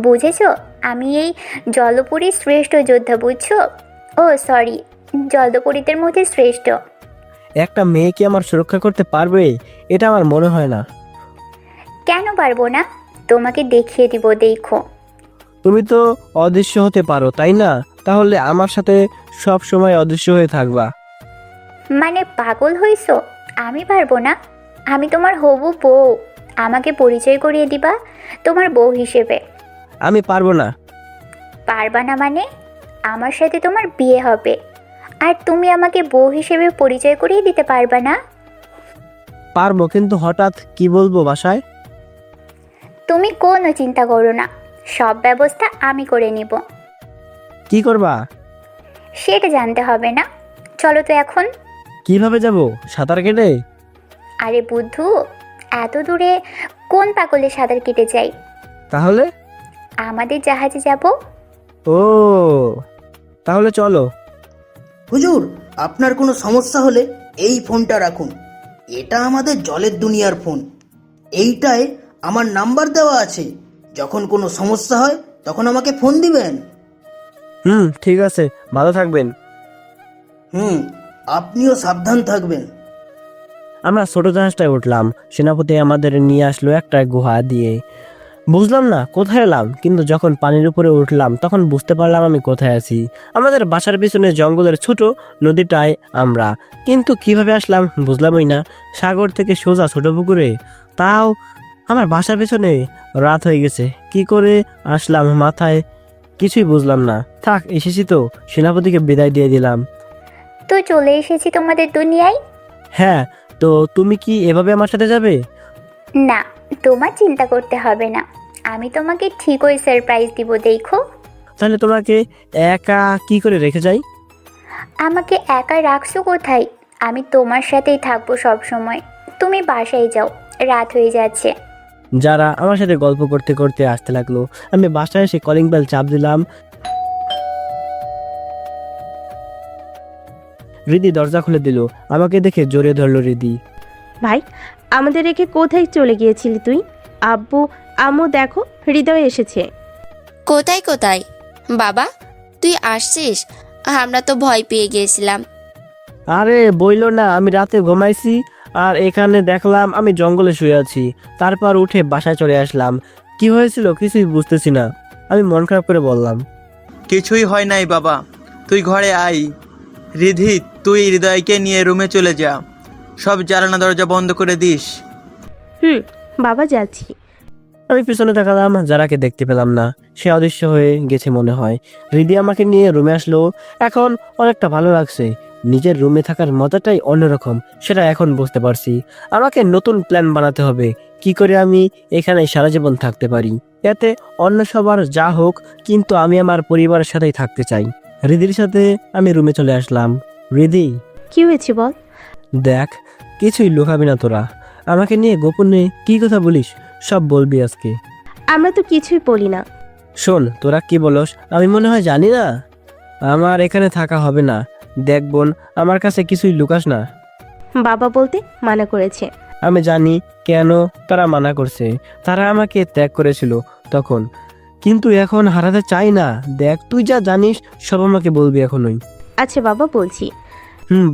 বুঝেছো? আমি এই জলপুরীর শ্রেষ্ঠ যোদ্ধা, বুঝছো? ও সরি, জলপরীদের মধ্যে শ্রেষ্ঠ। একটা মেয়ে কি আমার সুরক্ষা করতে পারবে? এটা আমার মনে হয় না। কেন পারবো না? তোমাকে দেখিয়ে দিব, দেখো। তুমি তো অদৃশ্য হতে পারো, তাই না? তাহলে আমার সাথে সব সময় অদৃশ্য হয়ে থাকবা। মানে পাগল হইছো? আমি পারবো না? আমি তোমার হবু বউ। আমাকে পরিচয় করিয়ে দিবা তোমার বউ হিসেবে। আমি পারবো না। পারবা না মানে? আমার সাথে তোমার বিয়ে হবে, আর তুমি আমাকে বউ হিসেবে পরিচয় করিয়ে দিতে পারবা না? পারবো, কিন্তু হঠাৎ কি বলবো বাসায়? তুমি কোনো চিন্তা করো না, সব ব্যবস্থা আমি করে নিব। কি করবা? সেটা জানতে হবে না, চলো তো এখন। কিভাবে যাব? সাঁতার কেটে? আরে বুদ্ধু, এত দূরে কোন পাগলে সাঁতার কেটে যাই? তাহলে? আমাদের জাহাজে যাব। ও, তাহলে চলো। হুজুর, আপনার কোনো সমস্যা হলে এই ফোনটা রাখুন। এটা আমাদের জলের দুনিয়ার ফোন। এইটায় আমার নাম্বার দেওয়া আছে। যখন কোনো সমস্যা হয় তখন আমাকে ফোন দিবেন। ঠিক আছে, ভালো থাকবেন। আপনিও সাবধান থাকবেন। আমরা ছোট জাহাজটায় উঠলাম। সেনাপতি আমাদের নিয়ে আসলো একটা গুহা দিয়ে। বুঝলাম না কোথায় এলাম, কিন্তু যখন পানির উপরে উঠলাম তখন বুঝতে পারলাম আমি কোথায় আছি। আমাদের বাসার পিছনে জঙ্গলের ছোট নদীটায় আমরা, কিন্তু কিভাবে আসলাম বুঝলামই না। সাগর থেকে সোজা ছোট পুকুরে, তাও আমার বাসার পেছনে। রাত হয়ে গেছে, কি করে আসলাম মাথায় কিছুই বুঝলাম না। থাক, এসেছি তো, সেনাপতিকে বিদায় দিয়ে দিলাম। তো চলে এসেছি তোমাদের দুনিয়ায়। হ্যাঁ, তো তুমি কি এভাবে আমার সাথে যাবে? না, তোমার চিন্তা করতে হবে না, আমি তোমাকে ঠিকই সারপ্রাইজ দিব, দেখো। তাহলে তোমাকে একা কি করে রেখে যাই? আমাকে একা রাখছো কোথায়? আমি তোমার সাথেই থাকবো সব সময়। তুমি বাসায় যাও, রাত হয়ে যাচ্ছে। যারা আমার সাথে গল্প করতে করতে আসতে লাগলো। আমি বাসায় এসে কলিং বেল চাপ দিলাম। রিদি দরজা খুলে দিল। আমাকে দেখে জড়িয়ে ধরলো রিদি। ভাই, আমাদের রেখে কোথায় চলে গিয়েছিলি তুই? আব্বু আম্মু দেখো, হৃদয় এসেছে। কোথায় কোথায়? বাবা, তুই আসছিস? আমরা তো ভয় পেয়ে গিয়েছিলাম। আরে বইলো না, আমি রাতে ঘুমাইছি আর এখানে দেখলাম আমি জঙ্গলে শুয়ে আছি। তারপর উঠে বাসায় চলে আসলাম। কি হয়েছিল কিছুই বুঝতেছি না। আমি মন খারাপ করে বললাম, কিছুই হয় নাই বাবা, তুই ঘরে আয়। রিধি, তুই হৃদয়কে নিয়ে রুমে চলে যা। সব জানালা দরজা বন্ধ করে দিস। বাবা, যাচ্ছি। আমি পিছনে তাকালাম, যারাকে দেখতে পেলাম না। সে অদৃশ্য হয়ে গেছে মনে হয়। হৃদি আমাকে নিয়ে রুমে আসলো। এখন অনেকটা ভালো লাগছে। নিজের রুমে থাকার মজাটাই অন্যরকম, সেটা এখন বুঝতে পারছি। আমাকে নতুন প্ল্যান বানাতে হবে, কি করে আমি এখানে সারা জীবন থাকতে পারি। এতে অন্য সবার যা হোক, কিন্তু আমি আমার পরিবারের সাথেই থাকতে চাই। হৃদির সাথে আমি রুমে চলে আসলাম। হৃদি, কি হয়েছে বল? দেখ, কিছুই লুকাবি না তোরা। আমাকে নিয়ে গোপনে কি কথা বলিস সব বলবি আজকে। আমরা তো কিছুই বলি না। শোন, তোরা কি বলস আমি মনে হয় জানি না। আমার এখানে থাকা হবে না। দেখ বোন, আমার কাছে কিছুই লুকাস না। বাবা বলতে মানা করেছে। আমি জানি কেন তারা মানা করছে। তারা আমাকে ত্যাগ করেছিল তখন, কিন্তু এখন হারাতে চাই না। দেখ, তুই যা জানিস সব আমাকে বলবি এখনই। আচ্ছা বাবা, বলছি।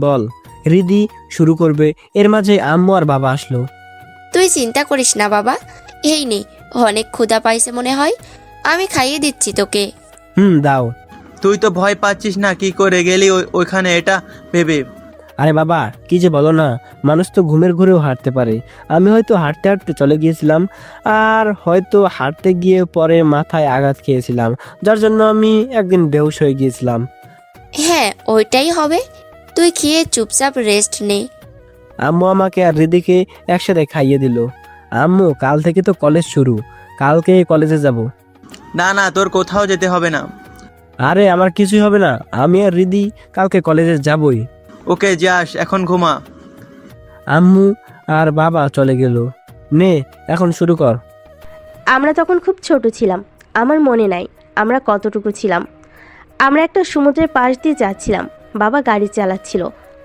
বল। হৃদি শুরু করবে, এর মাঝে আম্মু আর বাবা আসলো। তুই চিন্তা করিস না বাবা, এই নে, অনেক ক্ষুধা পাইছে মনে হয়, আমি খাইয়ে দিচ্ছি তোকে। দাও। তুই তো ভয় পাচ্ছিস না, কি করে গেলি ওইখানে এটা ভেবে? আরে বাবা, কি যে বলো না, মানুষ তো ঘুমের ঘুরেও হাঁটতে পারে। আমি হয়তো হাঁটতে হাঁটতে চলে গিয়েছিলাম, আর হয়তো হাঁটতে গিয়ে পরে মাথায় আঘাত খেয়েছিলাম, যার জন্য আমি একদিন বেহুশ হয়ে গিয়েছিলাম। হ্যাঁ, ওইটাই হবে। তুই খেয়ে চুপচাপ রেস্ট নে। আম্মু আমাকে আর রিদিকে একসাথে খাইয়ে দিল। আম্মু, কাল থেকে তো কলেজ শুরু, কালকে কলেজে যাব। না না, তোর কোথাও যেতে হবে না। আরে আমার কিছুই হবে না, আমি আর রিদি কালকে কলেজে যাবই। ওকে, যাস, এখন ঘুমা। আম্মু আর বাবা চলে গেল। নে, এখন শুরু কর। আমরা তখন খুব ছোট ছিলাম, আমার মনে নাই আমরা কতটুকু ছিলাম। আমরা একটা সমুদ্রের পাশ দিয়ে যাচ্ছিলাম, বাবা গাড়ি চালাচ্ছিল,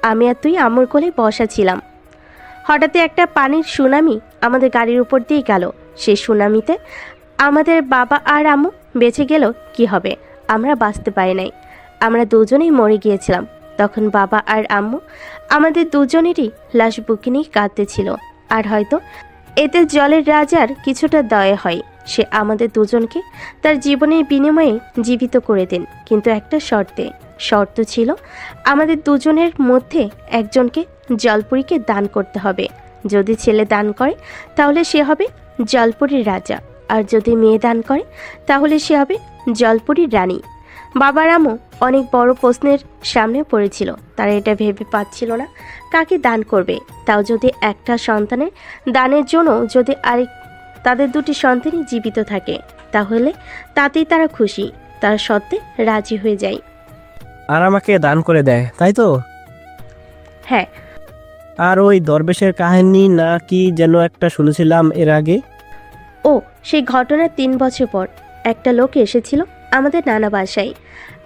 আমি আর তুই আম্মুর কোলে বসা ছিলাম। হঠাৎ একটা পানির সুনামি আমাদের গাড়ির উপর দিয়ে গেল। সেই সুনামিতে আমাদের বাবা আর আম্মু বেঁচে গেল কি হবে? আমরা বাঁচতে পারি নাই, আমরা দুজনেই মরে গিয়েছিলাম। তখন বাবা আর আম্মু আমাদের দুজনেরই লাশ বুকে নিয়ে কাঁদতেছিল। আর হয়তো এতে জলের রাজার কিছুটা দয়া হয়, সে আমাদের দুজনকে তার জীবনের বিনিময়ে জীবিত করে দেন, কিন্তু একটা শর্ত ছিল, আমাদের দুজনের মধ্যে একজনকে জলপুরীকে দান করতে হবে। যদি ছেলে দান করে তাহলে সে হবে জলপুরীর রাজা, আর যদি মেয়ে দান করে তাহলে সে হবে জলপুরীর রানী। বাবার আম্মু অনেক বড় প্রশ্নের সামনে পড়েছিল। তারা এটা ভেবে পাচ্ছিল না কাকে দান করবে, তাও যদি একটা সন্তানের দানের জন্য যদি তাদের দুটি সন্তানই জীবিত থাকে তাহলে তাতেই তারা খুশি, তার সত্ত্বে রাজি হয়ে যায়। আর আমাকে দান করে দেয়, তাই তো? হ্যাঁ। আর ওই দরবেশের কাহিনী না কি যেন একটা শুনেছিলাম এর আগে। ও, সেই ঘটনার 3 বছর পর একটা লোক এসেছিল আমাদের নানা বাসায়।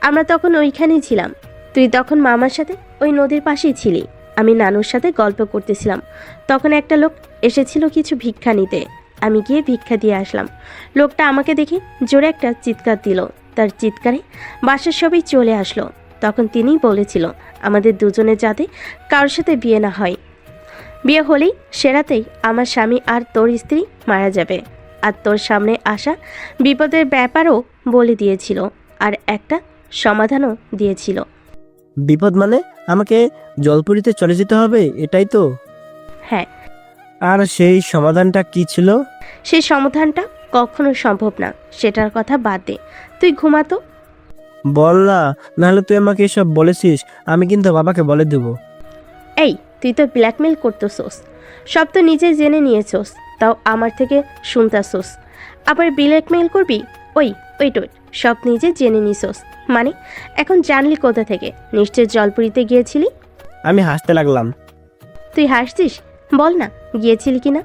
আমরা তখন ওইখানেই ছিলাম। তুই তখন মামার সাথে ওই নদীর পাশেই ছিলি। আমি নানুর সাথে গল্প করতেছিলাম। তখন একটা লোক এসেছিল কিছু ভিক্ষা নিতে। আমি গিয়ে ভিক্ষা দিয়ে আসলাম। লোকটা আমাকে দেখে জোরে একটা চিৎকার দিল। তার চিৎকারে বাসার সবাই চলে আসলো। তখন তিনিই বলেছিল আমাদের দুজনের যাতে কারোর সাথে বিয়ে না হয়। বিয়ে হলেই সে রাতেই আমার স্বামী আর তোর স্ত্রী মারা যাবে। আর তোর সামনে আসা বিপদের ব্যাপারও বলে দিয়েছিল, আর একটা সমাধানও দিয়েছিল। বিপদ মানে আমাকে জলপুরিতে চলে যেতে হবে, এটাই তো? হ্যাঁ। আর সেই সমাধানটা কি ছিল? সেই সমাধানটা কখনো সম্ভব না, সেটার কথা বাদ দে। তুই ঘুমাতো। বল না, নাহলে তুই আমাকে এসব বলেছিস, আমি কিন্তু বাবাকে বলে দেব। এই, তুই তো ব্ল্যাকমেল করতেছোস। সব তো নিজে জেনে নিয়েছোস, তাও আমার থেকে শুনতাছোস। আবার ব্ল্যাকমেল করবি? ওয়েট, সব নিজে জেনে নিছোস মানে? এখন জানলি কোথা থেকে? নিশ্চয় জলপুরিতে গিয়েছিলি। আমি হাসতে লাগলাম। তুই হাসছিস? বল না, গিয়েছিলি কিনা?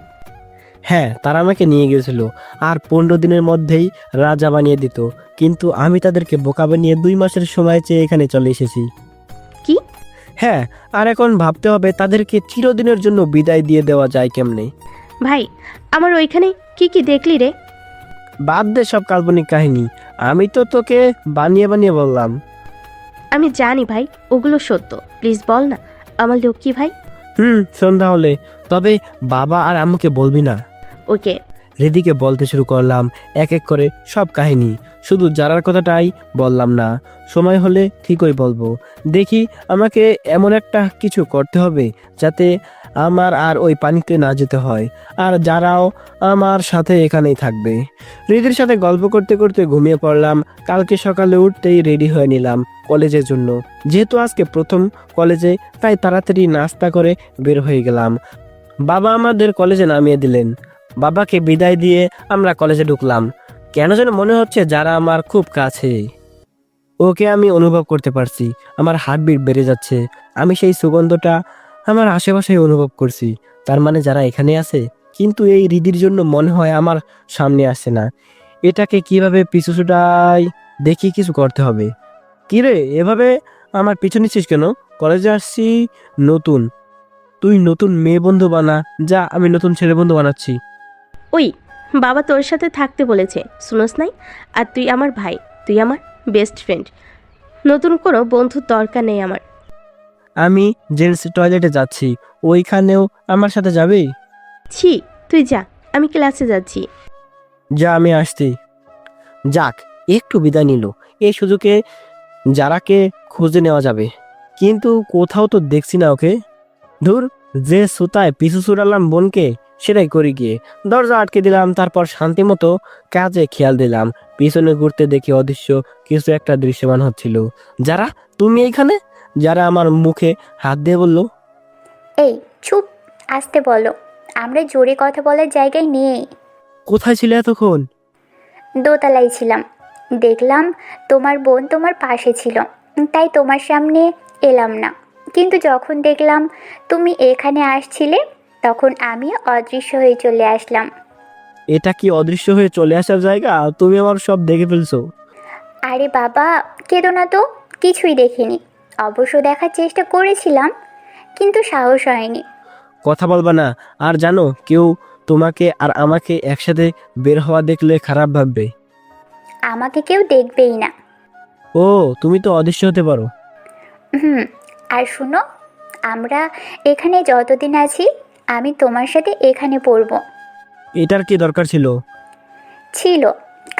হ্যাঁ, তারা আমাকে নিয়ে গিয়েছিল আর 15 দিনের মধ্যেই রাজা বানিয়ে দিত, কিন্তু আমি তাদেরকে বোকা বানিয়ে 2 মাসের সময় চেয়ে এখানে চলে এসেছি। কি? হ্যাঁ, আর এখন ভাবতে হবে তাদেরকে চিরদিনের জন্য বিদায় দিয়ে দেওয়া যায় কেমনে। ভাই, আমার ওইখানে কি কি দেখলি রে? বাদ দে সব কাল্পনিক কাহিনী, আমি তো তোকে বানিয়ে বানিয়ে বললাম। আমি জানি ভাই, ওগুলো সত্য। প্লিজ বল না আমার লক্ষ্মী ভাই। সন্ধ্যা হলে, তবে বাবা আর আম্মুকে বলবি না। ওকে। রিদিকে বলতে শুরু করলাম এক এক করে সব কাহিনী, শুধু যারার কথাটাই বললাম না। সময় হলে ঠিকই বলবো। দেখি, আমাকে এমন একটা কিছু করতে হবে যাতে আমার আর ওই পানিতে না যেতে হয়, আর যারাও আমার সাথে এখানেই থাকবে। রিদির সাথে গল্প করতে করতে ঘুমিয়ে পড়লাম। কালকে সকালে উঠতেই রেডি হয়ে নিলাম কলেজের জন্য। যেহেতু আজকে প্রথম কলেজে, তাই তাড়াতাড়ি নাস্তা করে বের হয়ে গেলাম। বাবা আমাদের কলেজে নামিয়ে দিলেন। বাবাকে বিদায় দিয়ে আমরা কলেজে ঢুকলাম। কেন যেন মনে হচ্ছে যারা আমার খুব কাছে, ওকে আমি অনুভব করতে পারছি। আমার হার্টবিট বেড়ে যাচ্ছে। আমি সেই সুগন্ধটা আমার আশেপাশে অনুভব করছি। তার মানে যারা এখানে আছে, কিন্তু এই হৃদির জন্য মনে হয় আমার সামনে আসছে না। এটাকে কিভাবে পিছু ছুটাই, দেখি কিছু করতে হবে। কিরে, এভাবে আমার পিছু নিচ্ছিস কেন? কলেজে আসছি নতুন, তুই নতুন মেয়ে বন্ধু বানা, যা আমি নতুন ছেলে বন্ধু বানাচ্ছি। ওই, বাবা তোর সাথে থাকতে বলেছে, শুনোস নাই? আর তুই আমার ভাই, তুই আমার বেস্ট ফ্রেন্ড। নতুন কোনো বন্ধুর দরকার নেই আমার। আমি জেন্টস টয়লেটে যাচ্ছি, ওইখানেও আমার সাথে যাবি? ছি, তুই যা, আমি ক্লাসে যাচ্ছি। যা, আমি আসছি। যাক, একটু বিদায় নিল। এই সুযোগে যারাকে খুঁজে নেওয়া যাবে, কিন্তু কোথাও তো দেখছি না ওকে। ধুর, যে সুতায় পিছু ছুড়ালাম বোনকে, সেটাই করি গিয়ে। দরজা আটকে দিলাম, তারপর শান্তি মতো কাজে খেয়াল দিলাম। পিছনে ঘুরতে দেখি অদৃশ্য কিছু একটা দৃশ্যমান হচ্ছিল। যারা, তুমি এইখানে? যারা আমার মুখে হাত দিয়ে বলল, এই চুপ, আসতে বলো। আমরা জোরে কথা বলার জায়গায় নেই। কোথায় ছিলে এতক্ষণ? দোতলায় ছিলাম, দেখলাম তোমার বোন তোমার পাশে ছিল, তাই তোমার সামনে এলাম না। কিন্তু যখন দেখলাম তুমি এখানে আসছিলে, তখন আমি অদৃশ্য হয়ে চলে আসলাম। এটা কি অদৃশ্য হয়ে চলে আসার জায়গা? তুমি আমার সব দেখে ফেলছো। আরে বাবা, কেঁদো না তো, কিছুই দেখিনি। অবশ্য দেখার চেষ্টা করেছিলাম, কিন্তু সাহস হয়নি। কথা বলবা না। আর জানো, কেউ তোমাকে আর আমাকে একসাথে বের হওয়া দেখলে খারাপ ভাববে। আমাকে কেউ দেখবেই না। ও, তুমি তো অদৃশ্য হতে পারো। হুম। আর শুনো, আমরা এখানে যতদিন আছি আমি তোমার সাথে এখানে পড়বো। এটার কি দরকার ছিল? ছিল,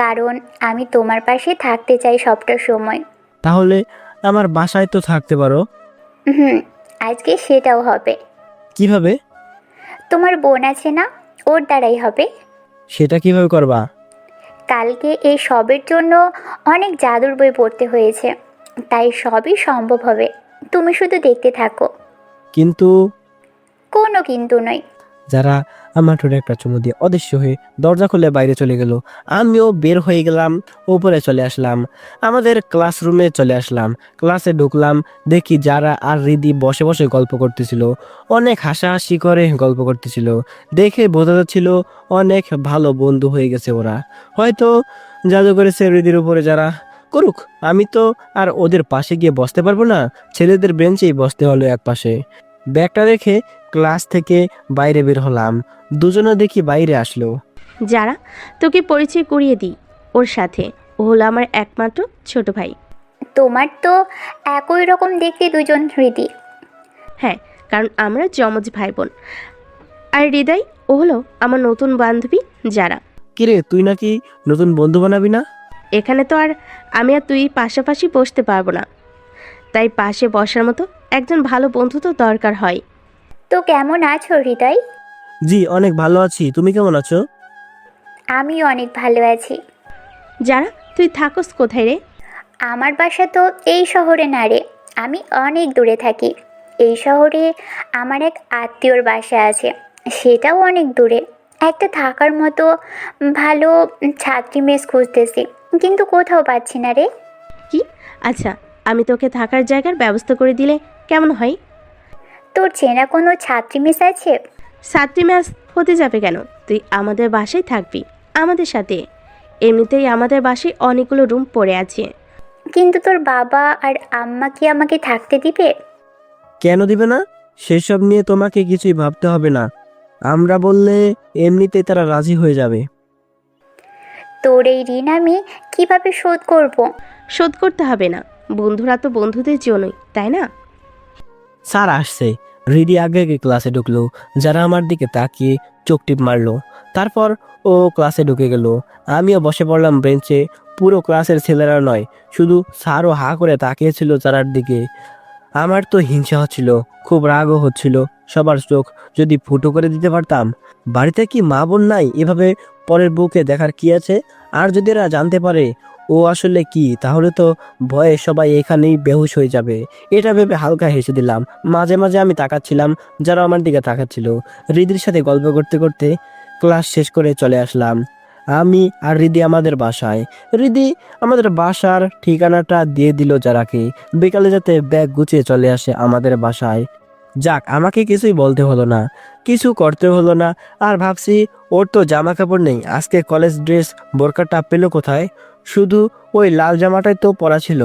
কারণ আমি তোমার পাশে থাকতে চাই সবটা সময়। তাহলে আমার বাসায় তো থাকতে পারো। হুম। আজকে সেটাও হবে। কিভাবে? তোমার বোন আছে না, ওর দ্বারাই হবে। সেটা কিভাবে করবা? কালকে এই সবের জন্য অনেক জাদুর বই পড়তে হয়েছে, তাই সবই সম্ভব হবে। তুমি শুধু দেখতে থাকো। কিন্তু কোনো কিন্তু নয়। যারা আমার ঠোঁটে একটা চুমু দিয়ে অদৃশ্য হয়ে দরজা খুলে বাইরে চলে গেল। আমিও বের হয়ে গেলাম, উপরে চলে আসলাম, আমাদের ক্লাসরুমে চলে আসলাম। ক্লাসে ঢুকলাম, দেখি যারা আর রিদি বসে বসে গল্প করতেছিল, অনেক হাসাহাসি করে গল্প করতেছিল। দেখে বোঝা যাচ্ছিল অনেক ভালো বন্ধু হয়ে গেছে ওরা। হয়তো জাদু করেছে রিদির উপরে। যারা করুক, আমি তো আর ওদের পাশে গিয়ে বসতে পারবো না, ছেলেদের বেঞ্চেই বসতে হলো এক পাশে। ব্যাগটা রেখে ক্লাস থেকে বাইরে বের হলাম, দুজনে দেখি বাইরে আসলো। যারা, তোকে পরিচয় করিয়ে দিই ওর সাথে। ও হলো আমার একমাত্র ছোট ভাই। তোমার তো একই রকম দেখতে দুজন হৃদি। হ্যাঁ, কারণ আমরা যমজ ভাই বোন। আর হৃদয়, ও হলো আমার নতুন বান্ধবী যারা। কিরে, তুই নাকি নতুন বন্ধু বানাবি না? এখানে তো আর আমি আর তুই পাশাপাশি বসতে পারবো না, তাই পাশে বসার মতো একজন ভালো বন্ধু তো দরকার হয়। তো কেমন আছো হৃদয়? জি, অনেক ভালো আছি। তুমি কেমন আছো? আমি অনেক ভালো আছি। যারা, তুই থাকস কোথায় রে? আমার বাসা তো এই শহরে না রে, আমি অনেক দূরে থাকি। এই শহরে আমার এক আত্মীয়র বাসা আছে, সেটাও অনেক দূরে। একটা থাকার মতো ভালো ছাত্রী মেস খুঁজতেছি, কিন্তু কোথাও পাচ্ছি না রে। কি? আচ্ছা, আমি তোকে থাকার জায়গার ব্যবস্থা করে দিলে কেমন হয়? তোর চেনা কোনো ছাত্রী মেস আছে? ছাত্রী ম্যাচ হতে যাবে কেন? তুই আমাদের বাসায় থাকবি আমাদের সাথে। এমনিতেই আমাদের বাসায় অনেকগুলো রুম পড়ে আছে। কিন্তু তোর বাবা আর আম্মা কি আমাকে থাকতে দিবে? কেন দিবে না? সেসব নিয়ে তোমাকে কিছুই ভাবতে হবে না। আমরা বললে এমনিতেই তারা রাজি হয়ে যাবে। তোর এই ঋণ আমি কিভাবে শোধ করব? শোধ করতে হবে না, বন্ধুরা তো বন্ধুদের জন্যই, তাই না? স্যার আসছে। রিদি আগে আগে ক্লাসে ঢুকলো, যারা আমার দিকে তাকিয়ে চোখ টিপ মারলো। তারপর ও ক্লাসে ঢুকে গেল। আমিও বসে পড়লাম বেঞ্চে। পুরো ক্লাসের ছেলেরা নয়, শুধু স্যারও হা করে তাকিয়েছিল যারার দিকে। আমার তো হিংসা হচ্ছিল, খুব রাগও হচ্ছিল। সবার চোখ যদি ফুটো করে দিতে পারতাম। বাড়িতে কি মা বোন নাই এভাবে পরের বউকে দেখার কি আছে? আর যদি এরা জানতে পারে ও আসলে কি, তাহলে তো ভয়ে সবাই এখানেই বেহুশ হয়ে যাবে। এটা ভেবে হালকা হেসে দিলাম। মাঝে মাঝে আমি তাকাচ্ছিলাম, যারা আমার দিকে তাকাচ্ছিল। রিদির সাথে গল্প করতে করতে ক্লাস শেষ করে চলে আসলাম। আমি আর রিদি আমাদের বাসায়। রিদি আমাদের বাসার ঠিকানাটা দিয়ে দিল যারাকে, বিকালে যাতে ব্যাগ গুছিয়ে চলে আসে আমাদের বাসায়। যাক, আমাকে কিছুই বলতে হলো না, কিছু করতে হলো না। আর ভাবছি, ওর তো জামা কাপড় নেই, আজকে কলেজ ড্রেস বোরকাটা পেলো কোথায়? শুধু ওই লাল জামাটাই তো পরা ছিল।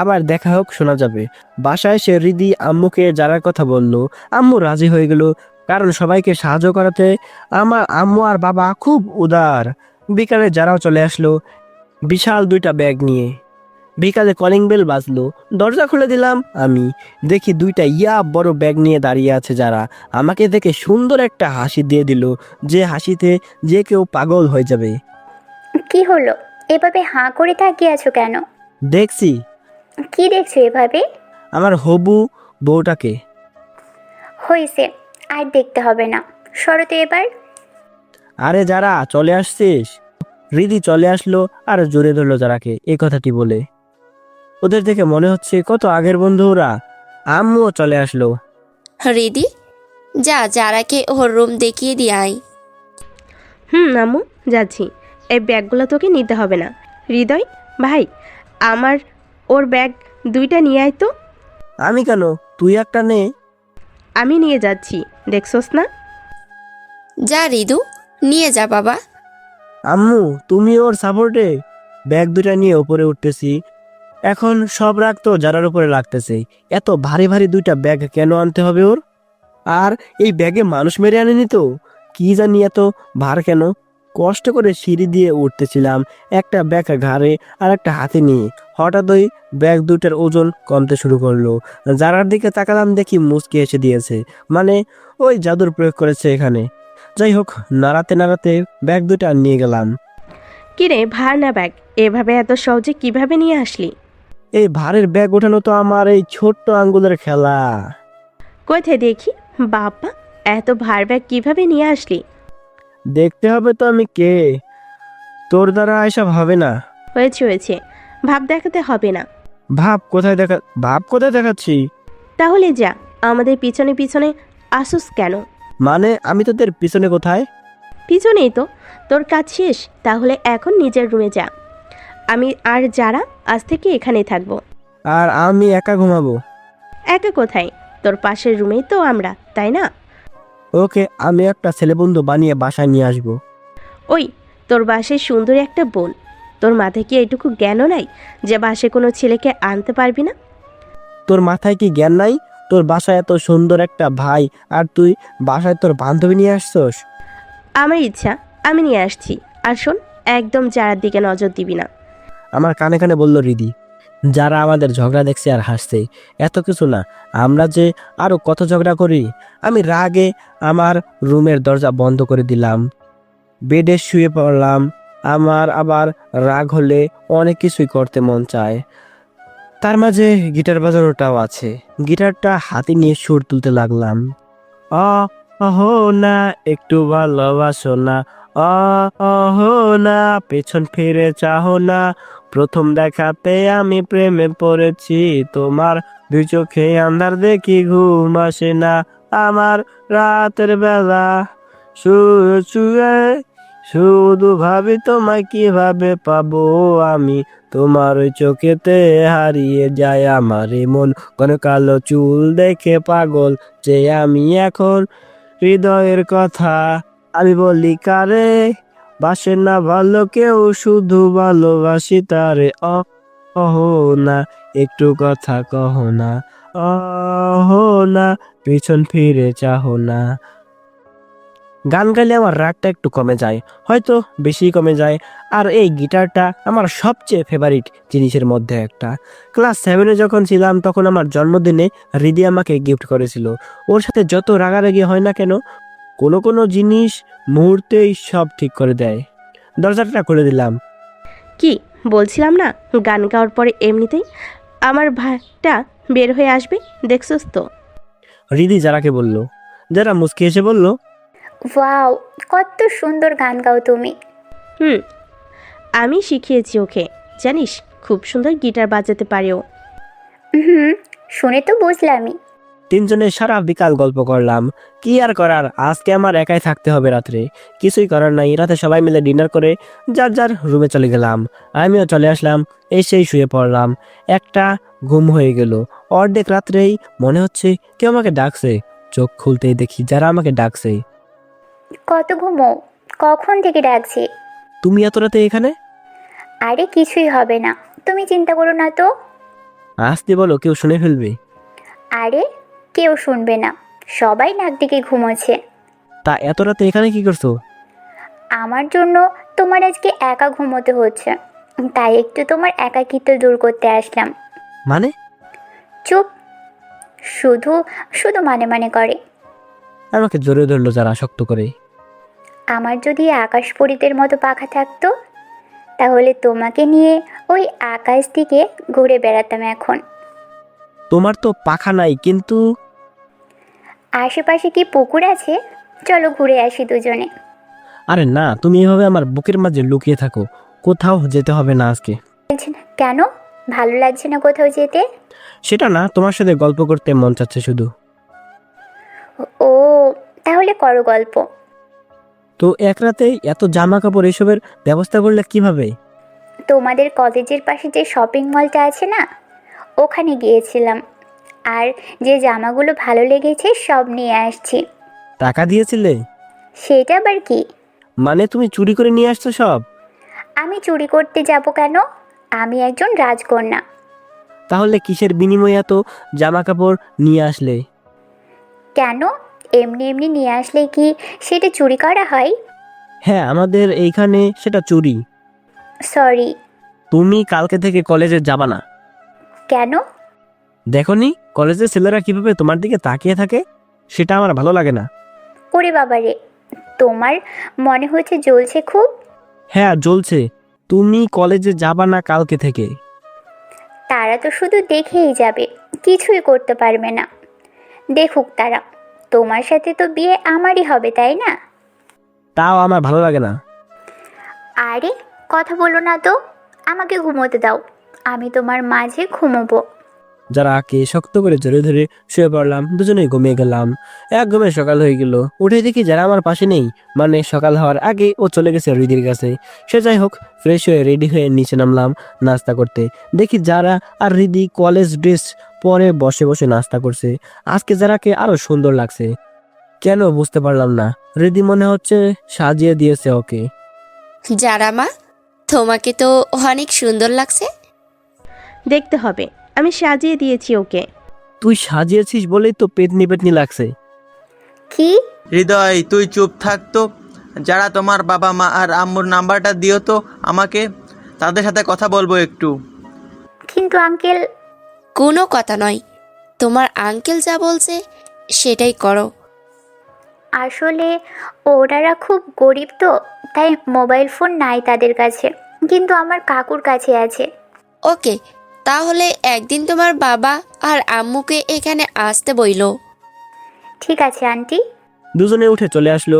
আবার দেখা হোক, শোনা যাবে। বাসায় সে রিদি আম্মুকে যারার কথা বলল। আম্মু রাজি হয়ে গেল, কারণ সবাইকে সাহায্য করাতে আমার আম্মু আর বাবা খুব উদার। বিকালে যারাও চলে আসলো বিশাল দুইটা ব্যাগ নিয়ে। বিকালে কলিং বেল বাজলো, দরজা খুলে দিলাম। আমি দেখি দুইটা বড় ব্যাগ নিয়ে দাঁড়িয়ে আছে যারা। আমাকে দেখে সুন্দর একটা হাসি দিয়ে দিল, যে হাসিতে যে কেউ পাগল হয়ে যাবে। কি হলো, এভাবে হাঁ করে তাকিয়ে আছো কেন? দেখছি কি দেখছো এভাবে? আমার হবু বউটাকে। হয়েছে, আর দেখতে হবে না, সরো তো এবার। আরে যারা, চলে আসছিস? রিদি চলে আসলো আর জোরে ধরলো যারাকে এই কথাটি বলে। ওদের দেখে মনে হচ্ছে কত আগের বন্ধু ওরা। আম্মুও চলে আসলো। রিদি, যা যারাকে ওর রুম দেখিয়ে দিয়ে আয়। আম্মু, যাচ্ছি। এই ব্যাগগুলো তোকে নিতে হবে না। হৃদয় ভাই, আমার ওর ব্যাগ দুইটা নিয়ে আয় তো। আমি কেন? তুই একটা নে। আমি নিয়ে যাচ্ছি, দেখছস না? যা রিদু, নিয়ে যা বাবা। আম্মু, তুমি ওর সাপোর্টে। ব্যাগ দুটা নিয়ে উপরে উঠতেছি। এখন সব রাগ তো যারার উপরে লাগতেছে। এত ভারী ভারী দুইটা ব্যাগ কেন আনতে হবে ওর? আর এই ব্যাগে মানুষ মেরে আনেনি তো? কি জানি এত ভার কেন। কষ্ট করে সিঁড়ি দিয়ে উঠতেছিলাম, একটা ব্যাগ ঘাড়ে আর একটা হাতে নিয়ে। হঠাৎ ওই ব্যাগ দুটার ওজন কমতে শুরু করলো। যারার দিকে তাকালাম দেখি মুচকি এসে দিয়েছে, মানে ওই জাদুর প্রয়োগ করেছে এখানে। যাই হোক, নাড়াতে নাড়াতে ব্যাগ দুটা নিয়ে গেলাম। কিরে, ভার না ব্যাগ? এভাবে এত সহজে কিভাবে নিয়ে আসলি? এই ভারের ব্যাগ ওঠানো তো আমার এই ছোট্ট আঙ্গুলের খেলা। কোথায় দেখি? বাবা, এত ভার ব্যাগ কিভাবে নিয়ে আসলি? দেখতে হবে তো আমি কে, তোর দ্বারা এসব হবে না। হয়েছে হয়েছে, ভাব দেখাতে হবে না। ভাব কোথায় দেখাচ্ছি? তাহলে যা, আমাদের পিছনে পিছনে আসুস কেন? মানে আমি তোদের পিছনে কোথায়? পিছনেই তো। তোর কাজ শেষ, তাহলে এখন নিজের রুমে যা। আমি আর যারা আজ থেকে এখানেই থাকবো। আর আমি একা ঘুমাবো? একা কোথায়? তোর পাশের রুমেই তো আমরা, তাই না? ওকে, আমি একটা ছেলেবন্ধু বানিয়ে বাসায় নিয়ে আসবো। ওই, তোর বাসায় সুন্দরী একটা বোন, তোর মাথায় কি এইটুকু জ্ঞানও নাই যে বাসায় কোনো ছেলেকে আনতে পারবি না? তোর মাথায় কি জ্ঞান নাই? তোর বাসায় এত সুন্দর একটা ভাই, আর তুই বাসায় তোর বান্ধবী নিয়ে আসছস। আমার ইচ্ছা, আমি নিয়ে আসছি। আর শোন, একদম যারার দিকে নজর দিবি না। আমার কানে কানে বলল রিদি। যারা আমাদের ঝগড়া দেখছে আর হাসছে, এত কিছু না, আমরা যে আরো কত ঝগড়া করি। আমি রাগে আমার রুমের দরজা বন্ধ করে দিলাম, বেডে শুয়ে পড়লাম। আমার আবার রাগ হলে অনেক কিছুই করতে মন চায়, তার মাঝে গিটার বাজানোটাও আছে। গিটারটা হাতে নিয়ে সুর তুলতে লাগলাম। অহো না, একটু ভালোবাসো না, অহো না, পেছন ফিরে চাহো না। প্রথম দেখাতে আমি প্রেমে পড়েছি, তোমার দুই চোখে আন্ধার দেখি ঘুম আসে না। আমার রাতের বেলা শুয়ে শুয়ে শুধু ভাবি তোমায় কিভাবে পাবো আমি। তোমার ওই চোখেতে হারিয়ে যায় আমার এই মন, ঘন কালো চুল দেখে পাগল যে আমি এখন। হৃদয়ের কথা আমি বলি কারে, বাসে না ভালো কেউ, শুধু ভালোবাসি তারে। অহো না, একটু কথা কহো না, অহো না, পিছন ফিরে চাহো না। গান গাইলে আমার রাগটা একটু কমে যায়, হয়তো বেশি কমে যায়। আর এই গিটারটা আমার সবচেয়ে ফেভারিট জিনিসের মধ্যে একটা। ক্লাস 7-এ যখন ছিলাম তখন আমার জন্মদিনে রিদি আমাকে গিফট করেছিল। ওর সাথে যত রাগারাগি হয় না কেন, কোনো কোনো জিনিস মুহূর্তেই সব ঠিক করে দেয়। দরজাটা খুলে দিলাম। কি বলছিলাম না, গান গাওয়ার পরে এমনিতেই আমার ভাইটা বের হয়ে আসবে, দেখছস তো? রিদি যারাকে বলল। যারা মুচকি এসে বলল, ওয়াও, কত সুন্দর গান গাও তুমি। হুম, আমি শিখিয়েছি ওকে, জানিস, খুব সুন্দর গিটার বাজাতে পারেও। হুম, শুনে তো বুঝলামই। তিনজনে সারা বিকাল গল্প করলাম। কি আর করার, আজকে আমার একাই থাকতে হবে রাত্রে। কিছুই করার নাই, রাতে সবাই মিলে ডিনার করে যার যার রুমে চলে গেলাম। আমিও চলে আসলাম, এসেই শুয়ে পড়লাম। একটা ঘুম হয়ে গেল। অর্ধেক রাত্রেই মনে হচ্ছে কেউ আমাকে ডাকছে। চোখ খুলতেই দেখি যারা আমাকে ডাকছে। কত ঘুমো, কখন থেকে ডাকছি? তুমি এত রাতে এখানে? আরে কিছুই হবে না, তুমি চিন্তা করো না তো। আসতে বলো, কেউ শুনে ফেলবে। আরে কেউ শুনবে না, সবাই নাক ডেকে ঘুমোচ্ছে। তা এত রাতে এখানে কি করছো? আমার জন্য তোমার আজকে একা ঘুমোতে হচ্ছে, তাই একটু তোমার একাকিত্ব দূর করতে আসলাম। মানে? চুপ, শুধু শুধু মানে মানে করে। আমাকে জোরে ধরলো যারা শক্ত করে। আমার যদি আকাশ পরীদের মতো পাখা থাকতো, তাহলে তোমাকে নিয়ে ওই আকাশ দিকে ঘুরে বেড়াতাম এখন। তোমার তো পাখা নাই, কিন্তু আশেপাশে কি পুকুর আছে? চলো ঘুরে আসি দুজনে। আরে না, তুমি এভাবে আমার বুকের মাঝে লুকিয়ে থাকো, কোথাও যেতে হবে না আজকে। বলছে না কেন? ভালো লাগছে না কোথাও যেতে? সেটা না, তোমার সাথে গল্প করতে মন চাচ্ছে শুধু। ও, তাহলে করো গল্প। তো এক রাতে এত জামা কাপড় এসবের ব্যবস্থা করলে কিভাবে? তোমাদের কলেজের পাশে যে শপিং মলটা আছে না, ওখানে গিয়েছিলাম, আর যে জামাগুলো ভালো লেগেছে সব নিয়ে আসছি। টাকা দিয়েছিলে? সেটা আবার কি? মানে তুমি চুরি করে নিয়ে আসছো সব? আমি চুরি করতে যাব কেন? আমি একজন রাজকন্যা। তাহলে কিসের বিনিময়ে এত জামা কাপড় নিয়ে আসলে? কেন? এমনি এমনি নিয়ে আসলে কি সেটা চুরি করা হয়? হ্যাঁ, আমাদের এইখানে সেটা চুরি। সরি। তুমি কালকে থেকে কলেজে যাবা না। কেন? দেখোনি কলেজের ছেলেরা কিভাবে তোমার দিকে তাকিয়ে থাকে, সেটা আমার ভালো লাগে না। ওরে বাবারে, তোমার মনে হচ্ছে জ্বলছে খুব। হ্যাঁ জ্বলছে। তুমি কলেজে যাবা না কালকে থেকে। তারা তো শুধু দেখেই যাবে, কিছুই করতে পারবে না। দেখুক তারা, তোমার সাথে তো বিয়ে আমারই হবে, তাই না? তাও আমার ভালো লাগে না। আরে কথা বলো না তো, আমাকে ঘুমোতে দাও, আমি তোমার মাঝে ঘুমোবো। যারাকে শক্ত করে জড়িয়ে ধরে শুয়ে পড়লাম, দুজনেই ঘুমিয়ে গেলাম। এক ঘুমে সকাল হয়ে গেল, উঠে দেখি যারা আমার পাশে নেই, মানে সকাল হওয়ার আগে ও চলে গেছে রিদির কাছে। সে যাই হোক, ফ্রেশ হয়ে রেডি হয়ে নিচে নামলাম নাস্তা করতে। দেখি যারা আর রিদি কলেজ ড্রেস পরে বসে বসে নাস্তা করছে। আজকে যারাকে আরো সুন্দর লাগছে, কেন বুঝতে পারলাম না। রিদি মনে হচ্ছে সাজিয়ে দিয়েছে ওকে। যারা মা, তোমাকে তো অনেক সুন্দর লাগছে। দেখতে হবে, আমি সাজিয়ে দিয়েছি ওকে। তুই সাজিয়েছিস বলেই তো পেতনি পেতনি লাগছে। কি? হৃদয় তুই চুপ থাক তো। যারা তোমার বাবা মা আর আম্মুর নাম্বারটা দিও তো আমাকে, তাদের সাথে কথা বলবো একটু। কিন্তু আঙ্কেল। কোনো কথা নয়, তোমার আঙ্কেল যা বলছে সেটাই করো। আসলে ওনারা খুব গরিব তো, তাই মোবাইল ফোন নাই তাদের কাছে, কিন্তু আমার কাকুর কাছে আছে। ওকে, তাহলে একদিন তোমার বাবা আর আম্মুকে এখানে আসতে বইলো। ঠিক আছে আন্টি। দুজনে উঠে চলে আসলো,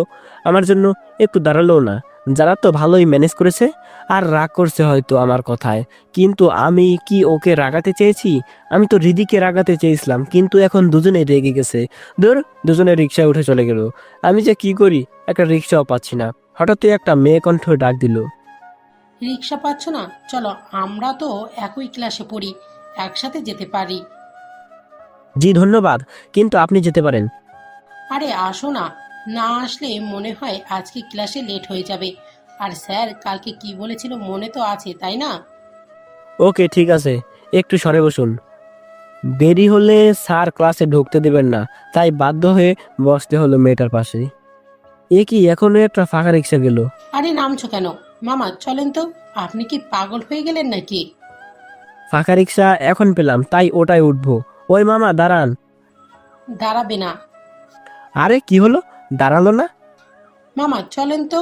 আমার জন্য একটু দাঁড়ালো না। যারা তো ভালোই ম্যানেজ করেছে, আর রাগ করছে হয়তো আমার কথায়। কিন্তু আমি কি ওকে রাগাতে চেয়েছি? আমি তো রিদিকে রাগাতে চেয়েছিলাম, কিন্তু এখন দুজনেই রেগে গেছে। দুজনে রিক্সায় উঠে চলে গেল। আমি যে কি করি, একটা রিক্সাও পাচ্ছি না। হঠাৎই একটা মেয়ে কণ্ঠ ডাক দিল। রিক্সা পাচ্ছ না? চলো, আমরা তো একই ক্লাসে পড়ি, একসাথে যেতে পারি। জি ধন্যবাদ, কিন্তু আপনি যেতে পারেন। আরে আসো না, না আসলে মনে হয় আজকে ক্লাসে লেট হয়ে যাবে। আর স্যার কালকে কি বলেছিল মনে তো আছে, তাই না? ওকে ঠিক আছে, একটু সরে বসুন। দেরি হলে স্যার ক্লাসে ঢুকতে দেবেন না, তাই বাধ্য হয়ে বসতে হলো মেয়েটার পাশে। এ কি, এখনো একটা ফাঁকা রিক্সা গেল। আরে নামছো কেন? মামা চলেন তো, আপনি কি পাগল হয়ে গেলেন নাকি? ফাঁকা রিক্সা এখন পেলাম, তাই ওটাই উঠবো। ওই মামা দাঁড়ান। দাঁড়াবে না। আরে কি হলো, দাঁড়ালো না? মামা চলেন তো।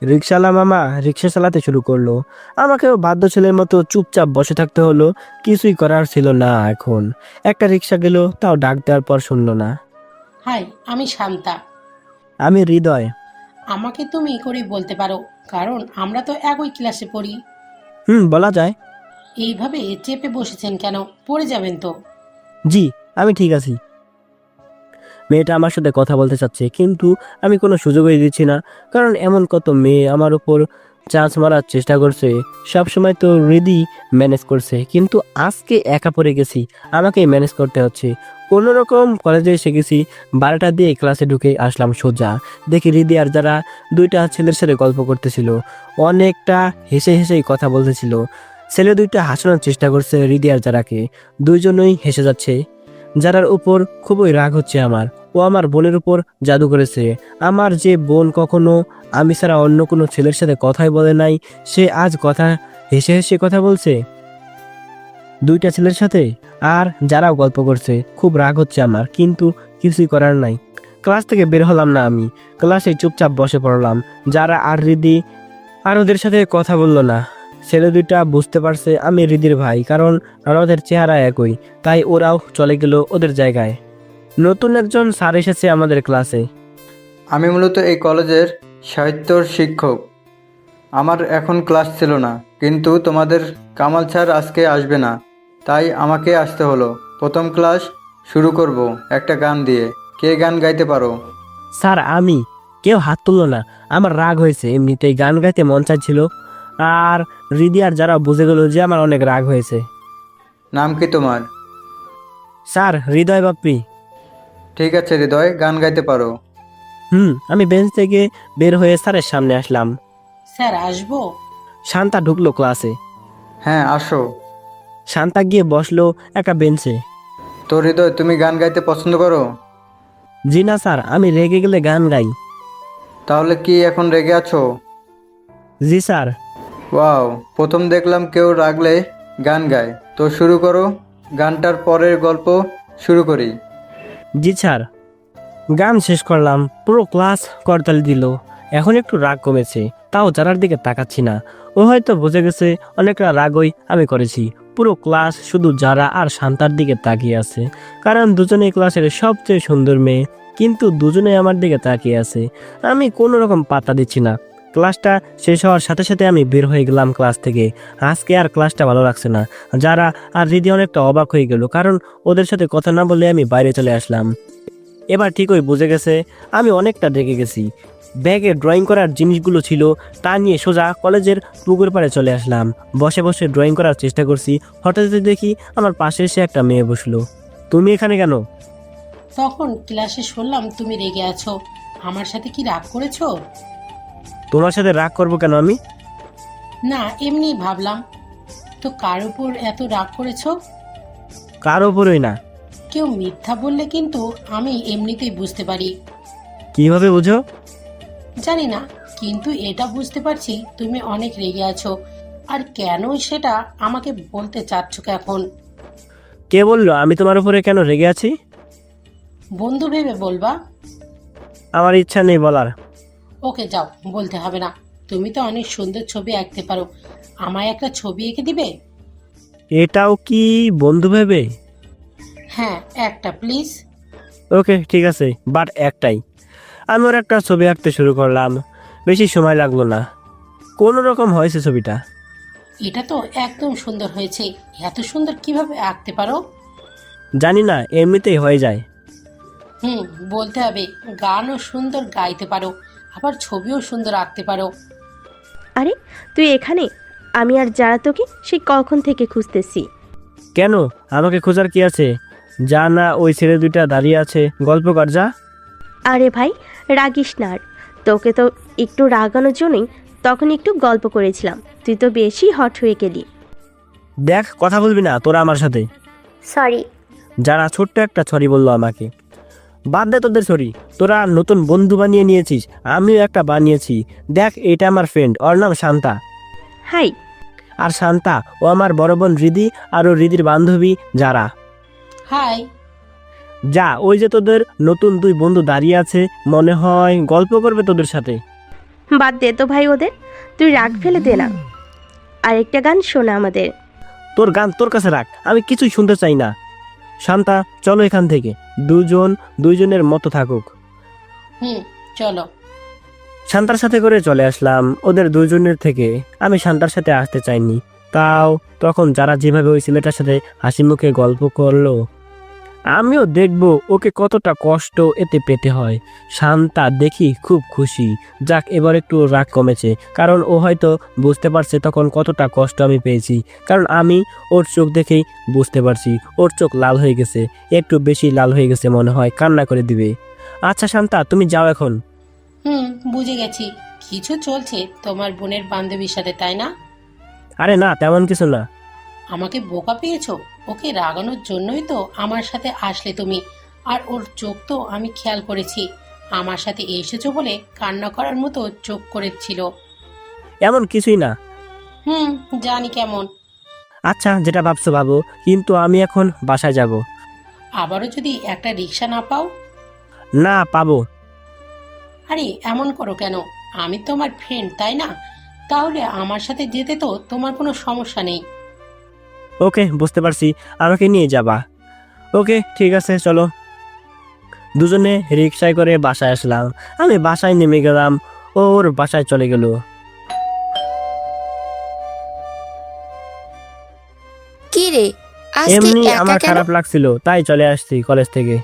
রিক্সাওয়ালা মামা রিক্সা চালাতে শুরু করলো। আমাকেও বাধ্য ছেলের মতো চুপচাপ বসে থাকতে হলো, কিছুই করার ছিল না এখন। একটা রিক্সা গেল, তাও ডাক দেওয়ার পর শুনলো না। হাই, আমি শান্তা। আমি হৃদয়। আমাকে তুমি করে বলতে পারো, কারণ আমরা তো একই ক্লাসে পড়ি। বলা যায়। এইভাবে চেপে বসেছেন কেন? পড়ে যাবেন তো। জি, আমি ঠিক আছি। মেয়েটা আমার সাথে কথা বলতে চাচ্ছে, কিন্তু আমি কোনো সুযোগই দিচ্ছি না। কারণ এমন কত মেয়ে আমার উপর চান্স মারার চেষ্টা করছে। সবসময় তো রিদি ম্যানেজ করছে, কিন্তু আজকে একা পড়ে গেছি, আমাকেই ম্যানেজ করতে হচ্ছে। কোনো রকম কলেজে এসে গেছি, 12টা দিয়ে ক্লাসে ঢুকে আসলাম সোজা। দেখি রিদি আর যারা দুইটা ছেলের সাথে গল্প করতেছিল, অনেকটা হেসে হেসেই কথা বলতেছিল। ছেলে দুইটা হাসানোর চেষ্টা করছে রিদি আর যারাকে, দুইজনই হেসে যাচ্ছে। যারার উপর খুবই রাগ হচ্ছে আমার। ও আমার বোনের উপর জাদু করেছে। আমার যে বোন কখনো আমি ছাড়া অন্য কোনো ছেলের সাথে কথাই বলে নাই, সে আজ কথা হেসে হেসে কথা বলছে দুইটা ছেলের সাথে। আর যারাও গল্প করছে, খুব রাগ হচ্ছে আমার, কিন্তু কিছুই করার নাই। ক্লাস থেকে বের হলাম না, আমি ক্লাসে চুপচাপ বসে পড়লাম। যারা আর রিদি আর ওদের সাথে কথা বললো না। ছেলে দুইটা বুঝতে পারছে আমি রিদির ভাই, কারণ আমাদের চেহারা একই, তাই ওরাও চলে গেল ওদের জায়গায়। নতুন একজন স্যার এসেছে আমাদের ক্লাসে। আমি মূলত এই কলেজের সাহিত্যর শিক্ষক। আমার এখন ক্লাস ছিল না, কিন্তু তোমাদের কামাল স্যার আজকে আসবে না, তাই আমাকে আসতে হলো। প্রথম ক্লাস শুরু করব একটা গান দিয়ে। কে গান গাইতে পারো? স্যার আমি। কেউ হাত তুললো না। আমার রাগ হয়েছে, এমনিতেই গান গাইতে মন চাইছিল। আর রিদি আর যারা বুঝে গেল যে আমার অনেক রাগ হয়েছে। নাম কি তোমার? স্যার হৃদয় বাপ্পি। ঠিক আছে হৃদয়, গান গাইতে পারো। আমি বেঞ্চ থেকে বের হয়ে স্যারের সামনে আসলাম। স্যার আসবো? শান্তা ঢুকলো ক্লাসে। হ্যাঁ আসো। শান্তা গিয়ে বসলো একটা বেঞ্চে। তো হৃদয়, তুমি গান গাইতে পছন্দ করো? জি না স্যার, আমি রেগে গেলে গান গাই। তাহলে কি এখন রেগে আছো? জি স্যার। ওয়াও, প্রথম দেখলাম কেউ রাগলে গান গায়। তো শুরু করো, গানটার পরের গল্প শুরু করি। জি স্যার। গান শেষ করলাম, পুরো ক্লাস করতালি দিল। এখন একটু রাগ কমেছে, তাও যারার দিকে তাকাচ্ছি না। ও হয়তো বুঝে গেছে অনেকটা রাগই আমি করেছি। পুরো ক্লাস শুধু যারা আর শান্তার দিকে তাকিয়ে আছে, কারণ দুজনেই ক্লাসের সবচেয়ে সুন্দর মেয়ে, কিন্তু দুজনেই আমার দিকে তাকিয়ে আছে। আমি কোনো রকম পাত্তা দিচ্ছি না। ক্লাসটা শেষ হওয়ার সাথে সাথে আমি বের হয়ে গেলাম ক্লাস থেকে। আজকে আর ক্লাসটা ভালো লাগছে না। যারা আর রিদি অনেকটা অবাক হয়ে গেল, কারণ ওদের সাথে কথা না বলে আমি বাইরে চলে আসলাম। এবার ঠিকই বুঝে গেছে আমি অনেকটা রেগে গেছি। ব্যাগে ড্রয়িং করার জিনিসগুলো ছিল, তা নিয়ে সোজা কলেজের পুকুর পাড়ে চলে আসলাম। বসে বসে ড্রয়িং করার চেষ্টা করছি, হঠাৎ দেখি আমার পাশে এসে একটা মেয়ে বসলো। তুমি এখানে কেন? তখন ক্লাসে শুনলাম তুমি রেগে আছো। আমার সাথে কি রাগ করেছো? তোমার সাথে রাগ করবো কেন আমি? না, এমনি ভাবলাম। তো কার উপর এত রাগ করেছো? কার ওপরই না। কেউ মিথ্যা বললে কিন্তু আমি এমনিতেই বুঝতে পারি। কিভাবে বুঝো? জানি না, কিন্তু এটা বুঝতে পারছি তুমি অনেক রেগে আছো। আর কেন সেটা আমাকে বলতে চাচ্ছ এখন? কে বললো আমি তোমার উপরে কেন রেগে আছি? বন্ধু ভেবে বলবা? আমার ইচ্ছা নেই বলার। ওকে যাও, বলতে হবে না। তুমি তো অনেক সুন্দর ছবি আঁকতে পারো, আমায় একটা ছবি এঁকে দিবে? এটাও কি বন্ধু ভেবে? হ্যাঁ, একটা প্লিজ। ওকে ঠিক আছে, বাট একটাই। আমি ওর একটা ছবি আঁকতে শুরু করলাম। বেশি সময় লাগলো না, কোনো রকম হয়েছে ছবিটা। এটা তো একদম সুন্দর হয়েছে। এত সুন্দর কিভাবে আঁকতে পারো? জানি না, এমনিতেই হয়ে যায়। বলতে হবে। গানও সুন্দর গাইতে পারো, আবার ছবিও সুন্দর আঁকতে পারো। আরে তুই এখানে? আমি আর যারা তোকে সেই কখন থেকে খুঁজতেছি। কেন, আমাকে খোঁজার কি আছে? যা না, ওই ছেলে দুইটা দাঁড়িয়ে আছে, গল্প কর যা। আরে ভাই, রাগিস না আর। তোকে তো একটু রাগানোর জন্যই তখন একটু গল্প করেছিলাম, তুই তো বেশি হট হয়ে গেলি। দেখ, কথা বলবি না তোরা আমার সাথে। সরি। যারা ছোট্ট একটা ছড়ি বললো আমাকে। বাদ দে তোদের ছড়ি, তোরা নতুন বন্ধু বানিয়ে নিয়েছিস, আমিও একটা বানিয়েছি। দেখ, এটা আমার ফ্রেন্ড, ওর নাম শান্তা। হাই। আর শান্তা ও আমার বড় বোন রিদি, আর ও রিদির বান্ধবী যারা। হাই। যা, ওই যে তোদের নতুন দুই বন্ধু দাঁড়িয়ে আছে, মনে হয় গল্প করবে তোদের সাথে। বাদ দে তো ভাই ওদের, তুই রাগ ফেলে দে না। আরেকটা গান শোনা আমাদের। তোর গান তোর কাছে রাখ, আমি কিছুই শুনতে চাই না। শান্তা, চলো এখান থেকে। দুইজনের মতো থাকুক। চলো। শান্তার সাথে করে চলে আসলাম ওদের দুজনের থেকে। আমি শান্তার সাথে আসতে চাইনি, তাও তখন যারা যেভাবে ওই ছেলেটার সাথে হাসি মুখে গল্প করলো, আমিও দেখব ওকে কতটা কষ্ট এতে পেতে হয়। শান্তা দেখি খুব খুশি। যাক, এবার একটু রাগ কমেছে, কারণ ও হয়তো বুঝতে পারছে তখন কতটা কষ্ট আমি পেয়েছি। কারণ আমি ওর চোখ দেখেই বুঝতে পারছি ওর চোখ লাল হয়ে গেছে, একটু বেশি লাল হয়ে গেছে, মনে হয় কান্না করে দিবে। আচ্ছা শান্তা, তুমি যাও এখন। বুঝে গেছি। কিছু চলছে তোমার বোনের বান্ধবীর সাথে, তাই না? আরে না, তেমন কিছু না। আমাকে বোকা পেয়েছো? ওকে রাগানোর জন্যই তো আমার সাথে আসলে তুমি। আর ওর চোখ তো আমি খেয়াল করেছি, আমার সাথে এসেছো বলে কান্না করার মতো চোখ করেছিল। এমন কিছুই না। জানি কেমন। আচ্ছা, যেটা ভাবছো ভাবো, কিন্তু আমি এখন বাসায় যাব। আবারও যদি একটা রিক্সা না পাও? না, পাবো। আরে এমন করো কেন? আমি তোমার ফ্রেন্ড, তাই না? তাহলে আমার সাথে যেতে তো তোমার কোনো সমস্যা নেই। ওকে, বুঝতে পারছি, আমাকে নিয়ে যাবা। ওকে ঠিক আছে, চলো। দুজনে রিক্সায় করে বাসায় আসলাম। আমি বাসায় নেমে গেলাম, ওর বাসায় চলে গেল। কি রে, আজকে এমনি একা আমার কেন? খারাপ লাগছিল, তাই চলে আসছি কলেজ থেকে।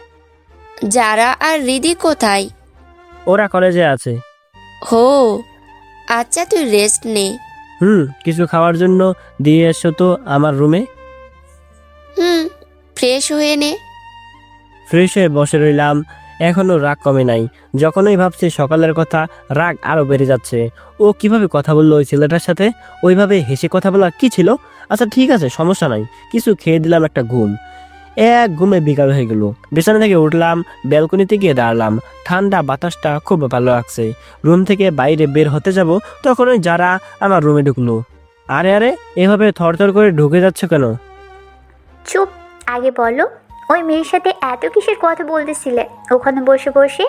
যারা আর রিদি কোথায়? ওরা কলেজে আছে। হো, আচ্ছা তুই রেস্ট নে। কিছু খাওয়ার জন্য দিয়ে এসো তো আমার রুমে। ফ্রেশ হয়ে নে। ফ্রেশ হয়ে বসে রইলাম। এখনো রাগ কমে নাই। যখনই ভাবছি সকালের কথা, রাগ আরো বেড়ে যাচ্ছে। ও কিভাবে কথা বললো ওই ছেলেটার সাথে? ওইভাবে হেসে কথা বলা কি ছিল? আচ্ছা ঠিক আছে, সমস্যা নাই, কিছু খেয়ে দিলাম একটা ঘুম। এক ঘুমে বিকাল হয়ে গেল। বিছানা থেকে উঠলাম, ব্যালকনিতে গিয়ে দাঁড়ালাম। ঠান্ডা বাতাসটা খুব ভালো লাগছে। রুম থেকে বাইরে বের হতে যাব, তখন ওই যারা আমার রুমে ঢুকলো। আরে আরে, এভাবে থরথর করে ঢুকে যাচ্ছে কেন? চুপ, আগে বলো ওই মেয়ের সাথে এত কিসের কথা বলতেছিলে ওখানে বসে বসে,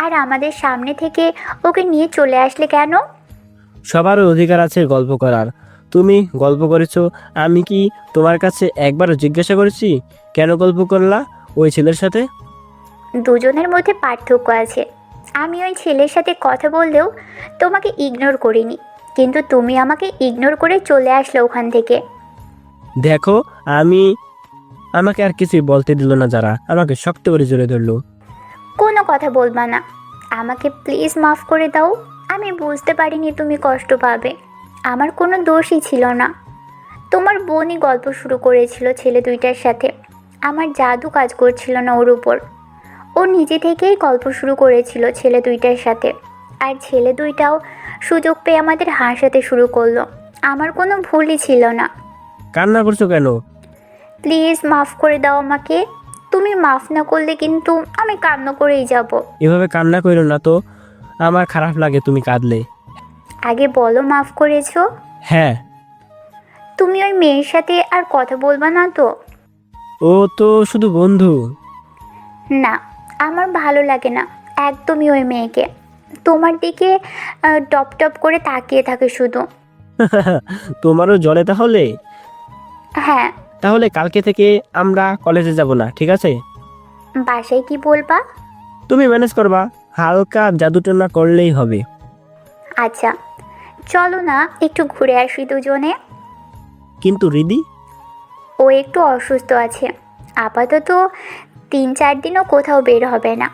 আর আমাদের সামনে থেকে ওকে নিয়ে চলে আসলে কেন? সবারও অধিকার আছে গল্প করার। তুমি গল্প করেছো, আমি কি তোমার কাছে একবারও জিজ্ঞাসা করেছি কেন গল্প করলা ওই ছেলের সাথে? দুজনের মধ্যে পার্থক্য আছে। আমি ওই ছেলের সাথে কথা বললেও তোমাকে ইগনোর করিনি, কিন্তু তুমি আমাকে ইগনোর করে চলে আসলে ওখান থেকে। দেখো, আমাকে আর কিছুই বলতে দিল না, যারা আমাকে শক্ত করে জড়িয়ে ধরলো। কোনো কথা বলবা না, আমাকে প্লিজ মাফ করে দাও। আমি বুঝতে পারিনি তুমি কষ্ট পাবে, আমার কোনো দোষই ছিল না। তোমার বোনই গল্প শুরু করেছিল ছেলে দুইটার সাথে, আমার জাদু কাজ করছিল না ওর উপর। ও নিজে থেকেই গল্প শুরু করেছিল ছেলে দুইটার সাথে, আর ছেলে দুইটাও সুযোগ পেয়ে আমাদের হাসাতে শুরু করলো। আমার কোনো ভুলই ছিল না। কান্না করছো কেন? প্লিজ মাফ করে দাও আমাকে। তুমি মাফ না করলে কিন্তু আমি কান্না করেই যাব। এভাবে কান্না করো না তো, আমার খারাপ লাগে তুমি কাঁদলে। আগে বলো মাফ করেছো? হ্যাঁ। তুমি ওই মেয়ের সাথে আর কথা বলবা না তো? ও তো শুধু বন্ধু। না, আমার ভালো লাগে না একদমই ওই মেয়েকে। তোমার দিকে টপ টপ করে তাকিয়ে থাকে শুধু। তোমারও জলে তাহলে? হ্যাঁ। তাহলে কালকে থেকে আমরা কলেজে যাব না, ঠিক আছে? বাসায় কি বলবা? তুমি ম্যানেজ করবা, হালকা জাদুটনা করলেই হবে। আচ্ছা, চলো না একটু ঘুরে আসি দুজনে। কিন্তু রিদি? ও একটু অসুস্থ আছে, আপাতত 3-4 দিনও কোথাও বের হবে না।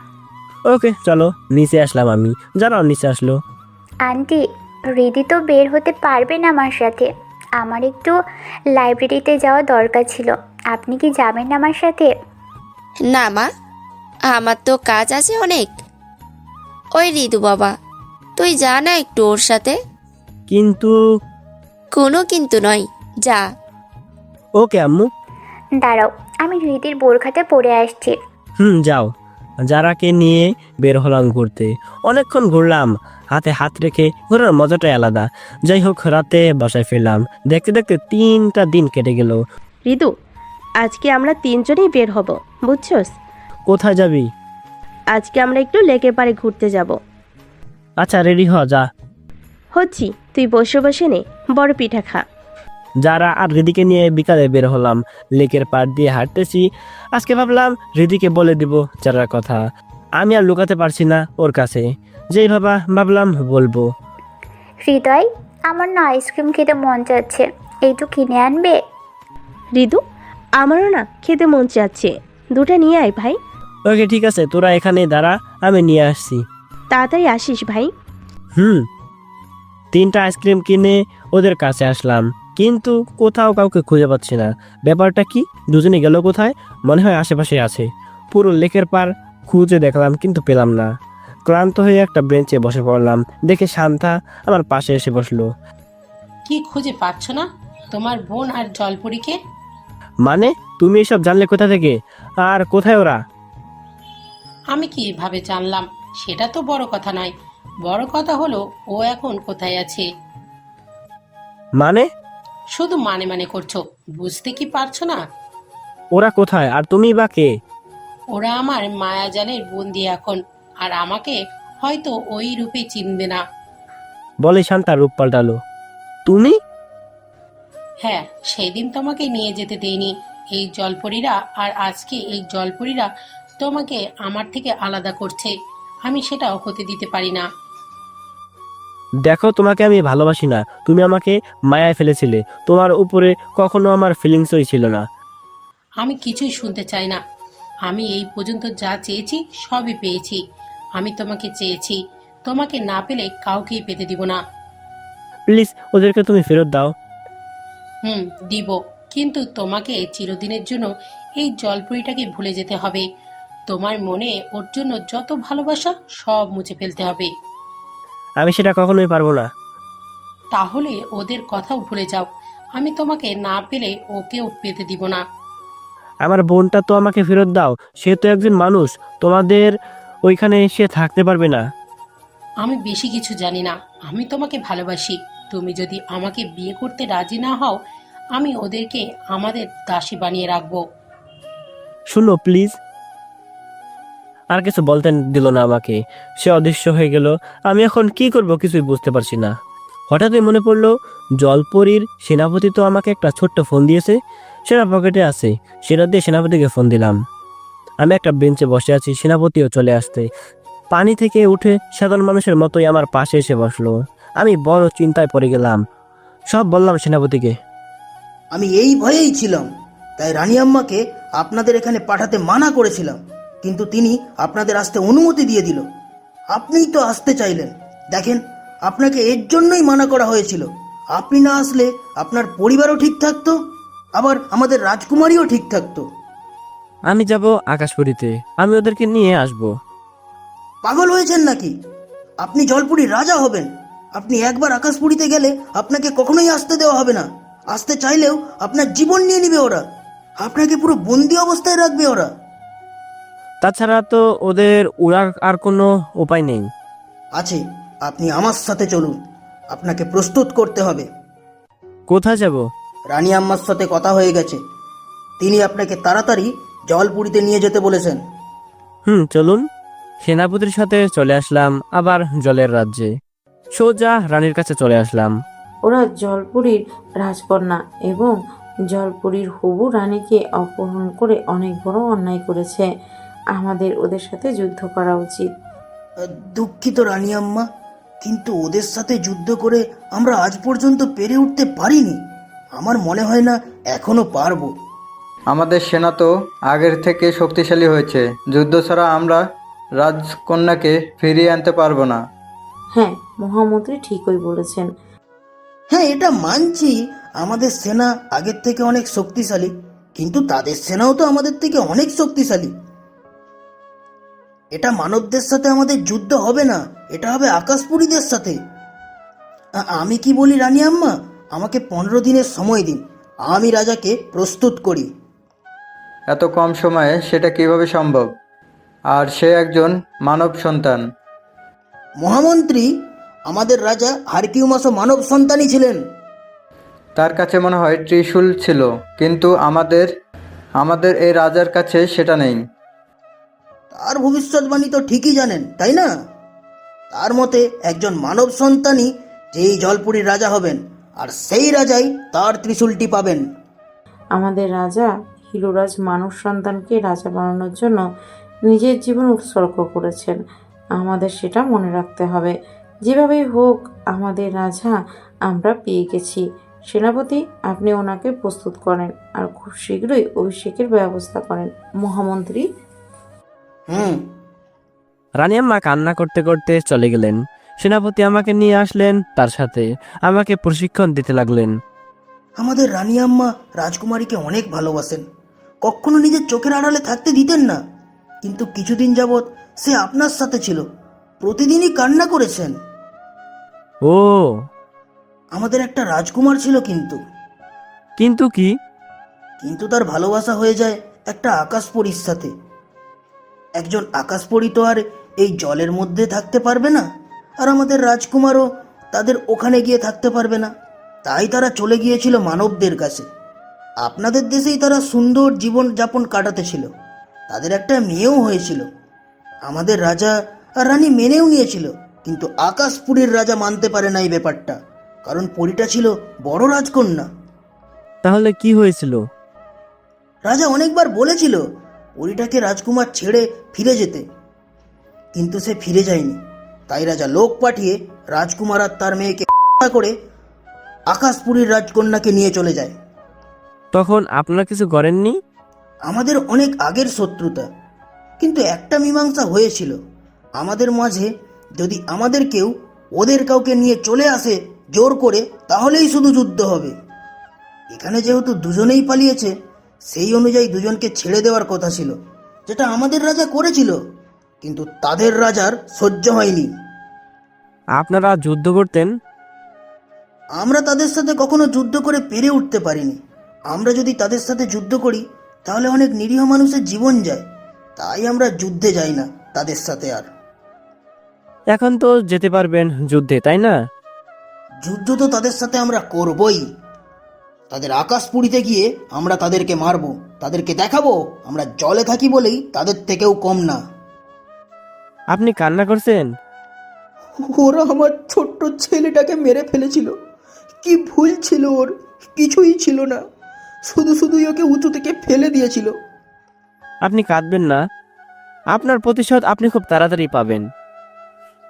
ওকে চলো, নিচে আসলাম আমি। যারাও নিচে আসলো। আন্টি, রিদি তো বের হতে পারবে না আমার সাথে। আমার একটু লাইব্রেরিতে যাওয়া দরকার ছিল, আপনি কি যাবেন আমার সাথে? না মা, আমার তো কাজ আছে অনেক। ওই ঋতু বাবা, তুই যা না একটু ওর সাথে। কিন্তু কোনো কিন্তু নয়, যা। ওকে আম্মু। দাঁড়াও, আমি রিদির বোরখাটা পরে আসছি। যাও। যারাকে নিয়ে বের হলাম ঘুরতে। অনেকক্ষণ ঘুরলাম, হাতে হাত রেখে। ঘোরার মজাটাই আলাদা। যাই হোক, রাতে বাসায় ফিরলাম। দেখতে দেখতে 3টা দিন কেটে গেল। ঋতু, আজকে আমরা তিনজনেই বের হব, বুঝছস? কোথায় যাবি? আজকে আমরা একটু লেকের পাড়ে ঘুরতে যাব। আচ্ছা, রেডি হ, যা। হচ্ছি, তুই বসে বসে নে, বড় পিঠা খা। যারা আর রিদিকে নিয়ে বিকালে বের হলাম। লেকের পাড় দিয়ে হাঁটতেছি। আজকে ভাবলাম রিদিকে বলে দিব যারার কথা। আমি আর লুকাতে পারছি না ওর কাছে। যেই ভাবলাম বলবো। হৃদয়, আমার না আইসক্রিম খেতে মন চাচ্ছে, এইটু কিনে আনবে? ঋতু, আমারও না খেতে মন চাচ্ছে, দুটা নিয়ে আয় ভাই। ওকে ঠিক আছে, তোরা এখানে দাঁড়া, আমি নিয়ে আসছি। তাড়াতাড়ি আসিস ভাই। 3টা আইসক্রিম কিনে ওদের কাছে আসলাম, কিন্তু কোথাও কাউকে খুঁজে পাচ্ছি না। ব্যাপারটা কি? দুজনে গেল কোথায়? মনে হয় আশেপাশে আছে। পুরো লেকের পাড় খুঁজে দেখলাম, কিন্তু পেলাম না। ক্লান্ত হয়ে একটা বেঞ্চে বসে পড়লাম। দেখে শান্তা আমার পাশে এসে বসলো। কি খুঁজে পাচ্ছ না তোমার বোন আর জলপরীকে? মানে তুমি এসব জানলে কোথা থেকে? আর কোথায় ওরা? আমি কিভাবে জানলাম সেটা তো বড় কথা নয়, বড় কথা হলো ও এখন কোথায় আছে। মানে? শুধু মানে মানে করছো, বুঝতে কি পারছো না? ওরা কোথায় আর তুমি বা কে? ওরা আমার মায়াজালের বন্দি এখন, আর আমাকে হয়তো ওই রূপে চিনবে না। বলে শান্তা রূপ পাল্টালো। তুমি? হ্যাঁ, সেদিন তোমাকে নিয়ে যেতে দেইনি এই জলপরীরা, আর আজকে এই জলপরীরা তোমাকে আমার থেকে আলাদা করছে। আমি সেটাও হতে দিতে পারি না। দেখো, তোমাকে আমি ভালোবাসি না। তুমি আমাকে মায়ায় ফেলেছিলে। তোমার উপরে কখনো আমার ফিলিংসই ছিল না। আমি কিছুই শুনতে চাই না। আমি এই পর্যন্ত যা চেয়েছি সবই পেয়েছি। আমি তোমাকে চেয়েছি, তোমাকে না পেলে কাউকেই পেতে দিব না। প্লিজ ওদেরকে তুমি ফেরত দাও। দিব, কিন্তু তোমাকে চিরদিনের জন্য এই জলপরীটাকে ভুলে যেতে হবে। তোমার মনে ওর জন্য যত ভালোবাসা সব মুছে ফেলতে হবে। আমি সেটা কখনোই পারবো না। তাহলে ওদের কথাও ভুলে যাও। আমি তোমাকে না পেলে ওকেও পেতে দিব না। আমার বোনটা তো আমাকে ফেরত দাও, সে তো একজন মানুষ, তোমাদের ওইখানে সে থাকতে পারবে না। আমি বেশি কিছু জানি না, আমি তোমাকে ভালোবাসি। তুমি যদি আমাকে বিয়ে করতে রাজি না হও, আমি ওদেরকে আমাদের দাসী বানিয়ে রাখবো। শুনো প্লিজ। আর কিছু বলতে দিল না আমাকে, সে অদৃশ্য হয়ে গেল। আমি এখন কি করব কিছুই বুঝতে পারছি না। হঠাৎই মনে পড়লো জলপরীর সেনাপতি তো আমাকে একটা ছোট্ট ফোন দিয়েছে, সেটা পকেটে আছে, সেটা দিয়ে সেনাপতিকে ফোন দিলাম। আমি একটা বেঞ্চে বসে আছি, সেনাপতিও চলে আসতে পানি থেকে উঠে সাধারণ মানুষের মতোই আমার পাশে এসে বসলো। আমি বড় চিন্তায় পড়ে গেলাম, সব বললাম সেনাপতিকে। আমি এই ভয়েই ছিলাম, তাই রানী আম্মাকে আপনাদের এখানে পাঠাতে মানা করেছিলাম, কিন্তু তিনি আপনাদের আসতে অনুমতি দিয়ে দিল। আপনিই তো আসতে চাইলেন। দেখেন, আপনাকে এর জন্যই মানা করা হয়েছিল। আপনি না আসলে আপনার পরিবারও ঠিক থাকতো, আবার আমাদের রাজকুমারীও ঠিক থাকতো। আমি যাব আকাশপুরীতে, আমি ওদেরকে নিয়ে আসব। পাগল হয়েছেন নাকি? আপনি জলপুরীর রাজা হবেন। আপনি একবার আকাশপুরীতে গেলে আপনাকে কখনোই আসতে দেওয়া হবে না। আসতে চাইলেও আপনার জীবন নিয়ে নিবে ওরা, আপনাকে পুরো বন্দি অবস্থায় রাখবে ওরা। তাছাড়া তো ওদের উড়ার আর কোনো উপায় নেই। আছে, আপনি আমার সাথে চলুন। আপনাকে প্রস্তুত করতে হবে। কোথায় যাব? রানী আম্মার সাথে কথা হয়ে গেছে, তিনি আপনাকে তাড়াতাড়ি জলপুরীতে নিয়ে যেতে বলেছেন। চলুন। সেনাপতির সাথে চলে আসলাম আবার জলের রাজ্যে, সোজা রানীর কাছে চলে আসলাম। ওরা জলপুরীর রাজকন্যা এবং জলপুরীর হবু রানীকে অপহরণ করে অনেক বড় অন্যায় করেছে। আমাদের ওদের সাথে যুদ্ধ করা উচিত। দুঃখিত রানী আম্মা, কিন্তু ওদের সাথে যুদ্ধ করে আমরা আজ পর্যন্ত পেরে উঠতে পারিনি। আমার মনে হয় না এখনো পারবো। আমাদের সেনা তো আগের থেকে শক্তিশালী হয়েছে, যুদ্ধ ছাড়া আমরা রাজকন্যাকে ফিরিয়ে আনতে পারবো না। হ্যাঁ, মহামন্ত্রী ঠিকই বলেছেন। হ্যাঁ, এটা মানছি, আমাদের সেনা আগের থেকে অনেক শক্তিশালী, কিন্তু তাদের সেনাও তো আমাদের থেকে অনেক শক্তিশালী। এটা মানবদের সাথে আমাদের যুদ্ধ হবে না, এটা হবে আকাশপুরীদের সাথে। আমি কি বলি রানী আম্মা, আমাকে 15 দিনের সময় দিন, আমি রাজাকে প্রস্তুত করি। এত কম সময়ে সেটা কিভাবে সম্ভব? আর সে একজন মানব সন্তান। মহামন্ত্রী, আমাদের রাজা হারকিউমাসও মানব সন্তানই ছিলেন। তার কাছে মনে হয় ত্রিশূল ছিল, কিন্তু আমাদের এই রাজার কাছে সেটা নেই। তার ভবিষ্যৎবাণী তো ঠিকই জানেন, তাই না? তার মতে একজন মানব সন্তানই যেই জলপুরীর রাজা হবেন, আর সেই রাজাই তার ত্রিশূলটি পাবেন। আমাদের রাজা হিলুরাজ মানব সন্তানকে রাজা বানানোর জন্য নিজের জীবন উৎসর্গ করেছেন। আমাদের সেটা মনে রাখতে হবে। যেভাবেই হোক আমাদের রাজা আমরা পেয়ে গেছি। সেনাপতি, আপনি ওনাকে প্রস্তুত করেন আর খুব শীঘ্রই অভিষেকের ব্যবস্থা করেন। মহামন্ত্রী। রানী আম্মা কান্না করতে করতে চলে গেলেন। সেনাপতি আমাকে নিয়ে আসলেন, তার সাথে আমাকে প্রশিক্ষণ দিতে লাগলেন। আমাদের রানী আম্মা রাজকুমারীকে অনেক ভালোবাসেন, কখনো নিজের চোখের আড়ালে থাকতে দিতেন না। কিন্তু কিছুদিন যাবৎ সে আপনার সাথে ছিল, প্রতিদিনই কান্না করেছেন। ও, আমাদের একটা রাজকুমার ছিল, কিন্তু কি? কিন্তু তার ভালোবাসা হয়ে যায় একটা আকাশপরীর সাথে। একজন আকাশপরী তো আর এই জলের মধ্যে থাকতে পারবে না, আর আমাদের রাজকুমারও তাদের ওখানে গিয়ে থাকতে পারবে না। তাই তারা চলে গিয়েছিল মানবদের কাছে। আপনাদের দেশেই তারা সুন্দর জীবন যাপন কাটাতে ছিল। তাদের একটা মেয়েও হয়েছিল। আমাদের রাজা আর রানী মেনেও নিয়েছিল, কিন্তু আকাশপুরীর রাজা মানতে পারে না এই ব্যাপারটা, কারণ পরীটা ছিল বড় রাজকন্যা। তাহলে কি হয়েছিল? রাজা অনেকবার বলেছিল পরীটাকে রাজকুমার ছেড়ে ফিরে যেতে, কিন্তু সে ফিরে যায়নি। তাই রাজা লোক পাঠিয়ে রাজকুমার আর তার মেয়েকে করে আকাশপুরীর রাজকন্যাকে নিয়ে চলে যায়। তখন আপনারা কিছু করেননি? আমাদের অনেক আগের শত্রুতা, কিন্তু একটা মীমাংসা হয়েছিল আমাদের মাঝে। যদি আমাদের কেউ ওদের কাউকে নিয়ে চলে আসে জোর করে, তাহলেই শুধু যুদ্ধ হবে। এখানে যেহেতু দুজনেই পালিয়েছে, সেই অনুযায়ী দুজনকে ছেড়ে দেওয়ার কথা ছিল, যেটা আমাদের রাজা করেছিল, কিন্তু তাদের রাজার সহ্য হয়নি। আপনারা যুদ্ধ করতেন? আমরা তাদের সাথে কখনো যুদ্ধ করে পেরে উঠতে পারিনি। আমরা যদি তাদের সাথে যুদ্ধ করি, তাহলে অনেক নিরীহ মানুষের জীবন যায়। তাই আমরা যুদ্ধে যাই না তাদের সাথে আর। এখন তো যেতে পারবেন যুদ্ধে, তাই না? যুদ্ধ তো তাদের সাথে আমরা করবই। তাদের আকাশ পুরীতে গিয়ে আমরা তাদেরকে মারবো, তাদেরকে দেখাবো আমরা জলে থাকি বলেই তাদের থেকেও কম না। আপনি কান্না করছেন? ওরা আমার ছোট্ট ছেলেটাকে মেরে ফেলেছিল। কি ভুল ছিল ওর? কিছুই ছিল না, শুধু শুধুই ওকে উঁচু থেকে ফেলে দিয়েছিল। আপনি কাঁদবেন না, আপনার প্রতিশোধ আপনি খুব তাড়াতাড়ি পাবেন।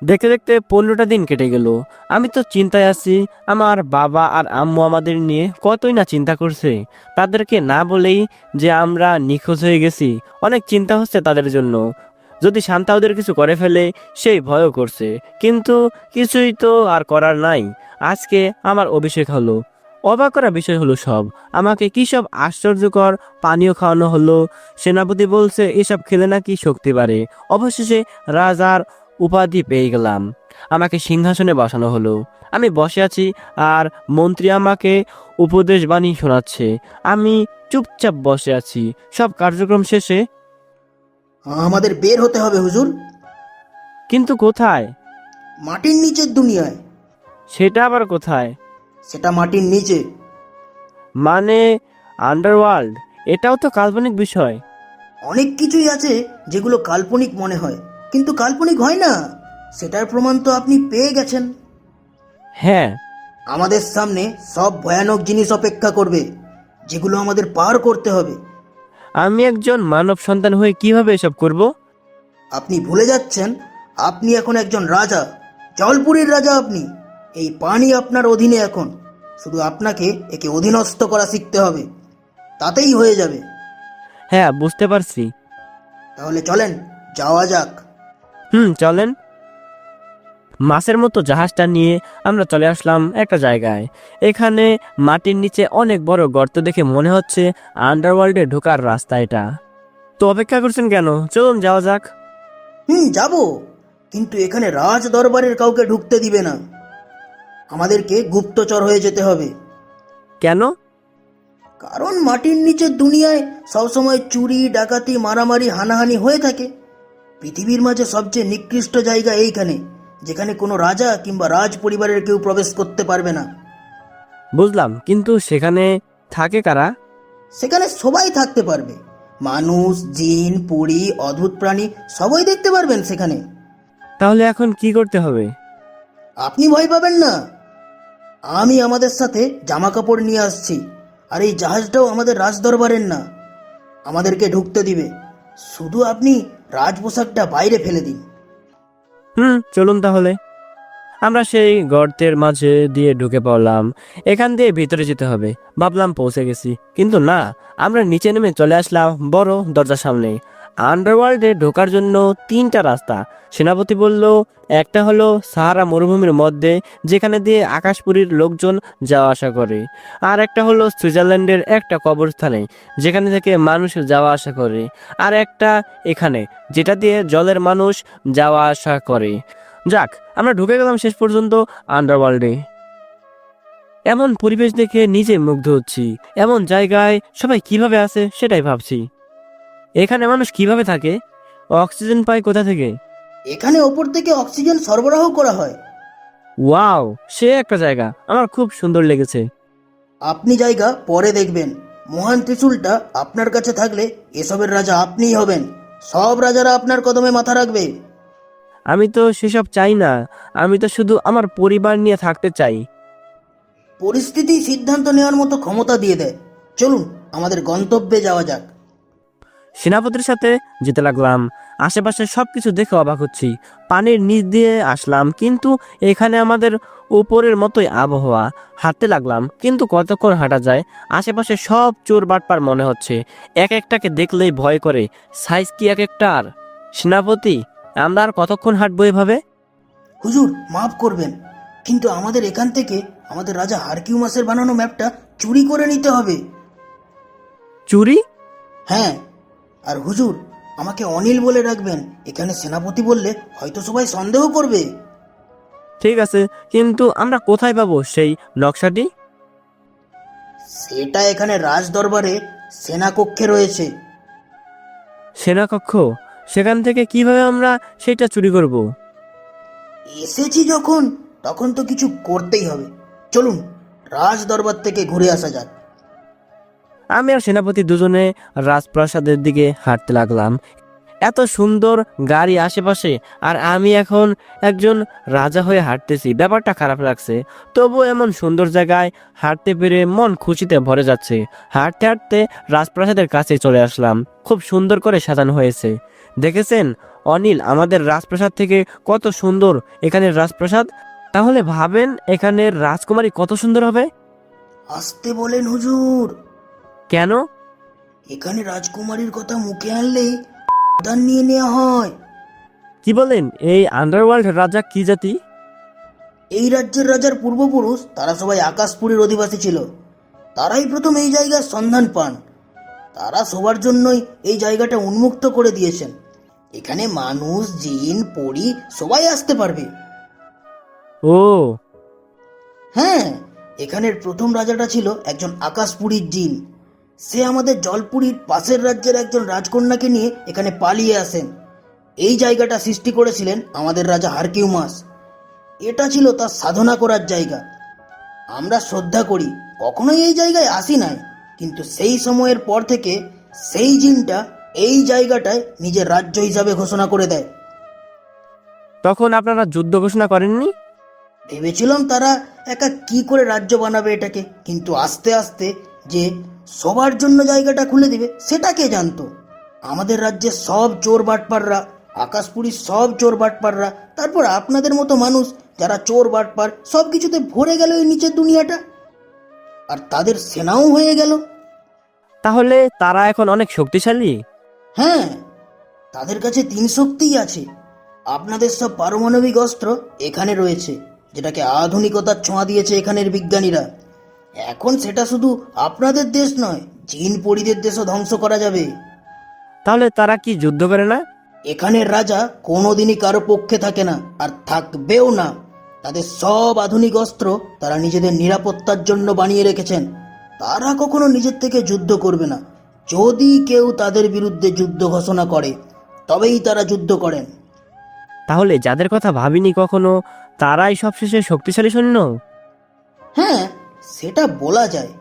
দেখতে দেখতে 15টা দিন কেটে গেল। আমি তো চিন্তায় আছি। আমার বাবা আর আম্মু আমাদের নিয়ে কতই না চিন্তা করছে। তাদেরকে না বলেই যে আমরা নিখোঁজ হয়ে গেছি, অনেক চিন্তা হচ্ছে তাদের জন্য। যদি শান্তা ওদের কিছু করে ফেলে সেই ভয়ও করছে, কিন্তু কিছুই তো আর করার নাই। আজকে আমার অভিষেক হলো। অবাক করা বিষয় হলো সব। আমাকে কি সব আশ্চর্যকর পানীয় খাওয়ানো হলো। সেনাপতি বলছে এসব খেলে নাকি শক্তি বাড়ে। অবশেষে রাজার উপাধি পেয়ে গেলাম। আমাকে সিংহাসনে বসানো হলো। আমি বসে আছি আর মন্ত্রী আমাকে উপদেশ বাণী শোনাচ্ছে। আমি চুপচাপ বসে আছি। সব কার্যক্রম শেষে আমাদের বের হতে হবে হুজুর। কিন্তু কোথায়? মাটির নিচের দুনিয়ায়। সেটা আবার কোথায়? সেটা মাটির নিচে। মানে আন্ডারওয়ার্ল্ড? এটাও তো কাল্পনিক বিষয়। অনেক কিছুই আছে যেগুলো কাল্পনিক মনে হয়, কিন্তু কাল্পনিক হয় না। সেটার প্রমাণ তো আপনি পেয়ে গেছেন। হ্যাঁ, আমাদের সামনে সব ভয়ানক জিনিস অপেক্ষা করবে, যেগুলো আমাদের পার করতে হবে। আমি একজন মানব সন্তান হয়ে কিভাবে এসব করব? আপনি ভুলে যাচ্ছেন, আপনি এখন একজন রাজা, জলপুরীর রাজা আপনি। এই পানি আপনার অধীনে এখন। শুধু আপনাকে একে অধীনস্থ করা শিখতে হবে, তাতেই হয়ে যাবে। হ্যাঁ, বুঝতে পারছি। তাহলে চলেন, যাওয়া যাক। চলেন। মাছের মতো জাহাজটা নিয়ে আমরা চলে আসলাম একটা জায়গায়। এখানে মাটির নিচে অনেক বড় গর্ত দেখে মনে হচ্ছে আন্ডারওয়ার্ল্ডে ঢোকার রাস্তা এটা। তো অপেক্ষা করছেন কেন? চলুন যাওয়া যাক। যাব, কিন্তু এখানে রাজ দরবারের কাউকে ঢুকতে দিবে না। আমাদেরকে গুপ্তচর হয়ে যেতে হবে। কেন? কারণ মাটির নিচের দুনিয়ায় সবসময় চুরি, ডাকাতি, মারামারি, হানাহানি হয়ে থাকে। পৃথিবীর মাঝে সবচেয়ে নিকৃষ্ট জায়গা এইখানে, যেখানে কোনো রাজা কিংবা রাজ পরিবারের কেউ প্রবেশ করতে পারবে না। বুঝলাম, কিন্তু সেখানে থাকে কারা? সেখানে সবাই থাকতে পারবে। মানুষ, জিন, পরী, অদ্ভুত প্রাণী সবাই দেখতে পারবেন সেখানে। তাহলে এখন কি করতে হবে? আপনি ভয় পাবেন না। আমি আমাদের সাথে জামা কাপড় নিয়ে আসছি। আর এই জাহাজটাও আমাদের রাজদরবারের না, আমাদেরকে ঢুকতে দিবে। শুধু আপনি রাজ পোশাকটা বাইরে ফেলে দিন। চলুন তাহলে। আমরা সেই গর্তের মাঝে দিয়ে ঢুকে পড়লাম। এখান দিয়ে ভিতরে যেতে হবে ভাবলাম, পৌঁছে গেছি। কিন্তু না, আমরা নিচে নেমে চলে আসলাম বড় দরজার সামনে। আন্ডারওয়ার্ল্ডে ঢোকার জন্য 3টা রাস্তা। সেনাপতি বলল একটা হলো সাহারা মরুভূমির মধ্যে, যেখানে দিয়ে আকাশপুরীর লোকজন যাওয়া আসা করে। আর একটা হলো সুইজারল্যান্ডের একটা কবরস্থানে, যেখানে থেকে মানুষ যাওয়া আসা করে। আর একটা এখানে, যেটা দিয়ে জলের মানুষ যাওয়া আসা করে। যাক, আমরা ঢুকে গেলাম শেষ পর্যন্ত আন্ডারওয়ার্ল্ডে। এমন পরিবেশ দেখে নিজে মুগ্ধ হচ্ছি। এমন জায়গায় সবাই কিভাবে আছে সেটাই ভাবছি। এখানে মানুষ কিভাবে থাকে? অক্সিজেন পায় কোথা থেকে? এখানে ওপর থেকে অক্সিজেন সরবরাহ করা হয়। ওয়াও, সে একটা জায়গা, আমার খুব সুন্দর লেগেছে। আপনি জায়গা পরে দেখবেন। মহান ত্রিশূলটা আপনার কাছে থাকলে এসবের রাজা আপনিই হবেন। সব রাজারা আপনার কদমে মাথা রাখবে। আমি তো সেসব চাই না, আমি তো শুধু আমার পরিবার নিয়ে থাকতে চাই। পরিস্থিতি সিদ্ধান্ত নেওয়ার মতো ক্ষমতা দিয়ে দেয়। চলুন আমাদের গন্তব্যে যাওয়া যাক। সেনাপতির সাথে যেতে লাগলাম। আশেপাশে সবকিছু দেখে অবাক হচ্ছি। পানির নিচ দিয়ে আসলাম, কিন্তু এখানে আমাদের উপরের মতোই আবহাওয়া। হাঁটতে লাগলাম, কিন্তু কতক্ষণ হাঁটা যায়? আশেপাশে সব চোর বাটপার মনে হচ্ছে। এক একটাকে দেখলেই ভয় করে। সাইজ কি এক একটার! সেনাপতি, আমরা আর কতক্ষণ হাঁটবো এভাবে? হুজুর, মাফ করবেন, কিন্তু আমাদের এখান থেকে আমাদের রাজা হারকিউমাসের বানানো ম্যাপটা চুরি করে নিতে হবে। চুরি? হ্যাঁ, আর হুজুর, আমাকে অনিল বলে রাখবেন। এখানে সেনাপতি বললে হয়তো সবাই সন্দেহ করবে। ঠিক আছে, কিন্তু আমরা কোথায় পাবো সেই নকশাটি? সেটা এখানে রাজ দরবারে সেনাকক্ষে রয়েছে। সেনাকক্ষ? সেখান থেকে কিভাবে আমরা সেটা চুরি করব? এসেছি যখন, তখন তো কিছু করতেই হবে। চলুন রাজ দরবার থেকে ঘুরে আসা যাক। আমি আর সেনাপতি দুজনে রাজপ্রাসাদের দিকে হাঁটতে লাগলাম। এত সুন্দর গাড়ি আশেপাশে, আর আমি এখন একজন রাজা হয়ে হাঁটতেছি। ব্যাপারটা খারাপ লাগছে, তবু এমন সুন্দর জায়গায় হাঁটতে পেরে মন খুশিতে ভরে যাচ্ছে। হাঁটতে হাঁটতে রাজপ্রাসাদের কাছে চলে আসলাম। খুব সুন্দর করে সাজানো হয়েছে। দেখেছেন অনিল, আমাদের রাজপ্রাসাদ থেকে কত সুন্দর এখানের রাজপ্রাসাদ। তাহলে ভাবেন এখানের রাজকুমারী কত সুন্দর হবে। আসতে বলেন হুজুর। কেন? এখানে রাজকুমারীর কথা মুখে আনলেই দান নিয়ে নেওয়া হয়। কি বলেন? এই আন্ডারওয়ার্ল্ড রাজা কি জাতি? এই রাজ্যের রাজার পূর্বপুরুষ তারা সবাই আকাশপুরীর অধিবাসী ছিল। তারাই প্রথম এই জায়গার সন্ধান পান। তারা সবার জন্যই এই জায়গাটা উন্মুক্ত করে দিয়েছেন। এখানে মানুষ, জিন, পরী সবাই আসতে পারবে। ও, হ্যাঁ, এখানের প্রথম রাজাটা ছিল একজন আকাশপুরীর জিন। সে আমাদের জলপুরীর পাশের রাজ্যের একজন রাজকন্যাকে নিয়ে এখানে পালিয়ে আসেন। এই জায়গাটা সৃষ্টি করেছিলেন আমাদের রাজা হারকিউমাস। এটা ছিল তার সাধনা করার জায়গা। আমরা শ্রদ্ধা করি, কখনোই এই জায়গায় আসি নাই, কিন্তু সেই সময়ের পর থেকে সেই জিনটা এই জায়গাটায় নিজের রাজ্য হিসাবে ঘোষণা করে দেয়। তখন আপনারা যুদ্ধ ঘোষণা করেননি? ভেবেছিলাম তারা একা কি করে রাজ্য বানাবে এটাকে, কিন্তু আস্তে আস্তে যে সবার জন্য জায়গাটা খুলে দিবে সেটা কে জানতো। আমাদের রাজ্যের সব চোর বাটপাররা, আকাশপুরীর সব চোর বাটপাররা, তারপর আপনাদের মতো মানুষ যারা চোর বাটপার, সব কিছুতে ভরে গেল এই নিচের দুনিয়াটা, আর তাদের সেনাও হয়ে গেল। তাহলে তারা এখন অনেক শক্তিশালী? হ্যাঁ, তাদের কাছে 3 শক্তিই আছে। আপনাদের সব পারমাণবিক অস্ত্র এখানে রয়েছে, যেটাকে আধুনিকতার ছোঁয়া দিয়েছে এখানের বিজ্ঞানীরা। এখন সেটা শুধু আপনাদের দেশ নয়, জিন পরীদের দেশও ধ্বংস করা যাবে। তাহলে তারা কি যুদ্ধ করে না? এখানের রাজা কোনোদিনই কারো পক্ষে থাকে না, আর থাকবেও না। তাদের সব আধুনিক অস্ত্র তারা নিজেদের নিরাপত্তার জন্য বানিয়ে রেখেছেন। তারা কখনো নিজের থেকে যুদ্ধ করবে না। যদি কেউ তাদের বিরুদ্ধে যুদ্ধ ঘোষণা করে তবেই তারা যুদ্ধ করেন। তাহলে যাদের কথা ভাবিনি কখনো, তারাই সবশেষে শক্তিশালী সৈন্য? হ্যাঁ, সেটা বলা যায়,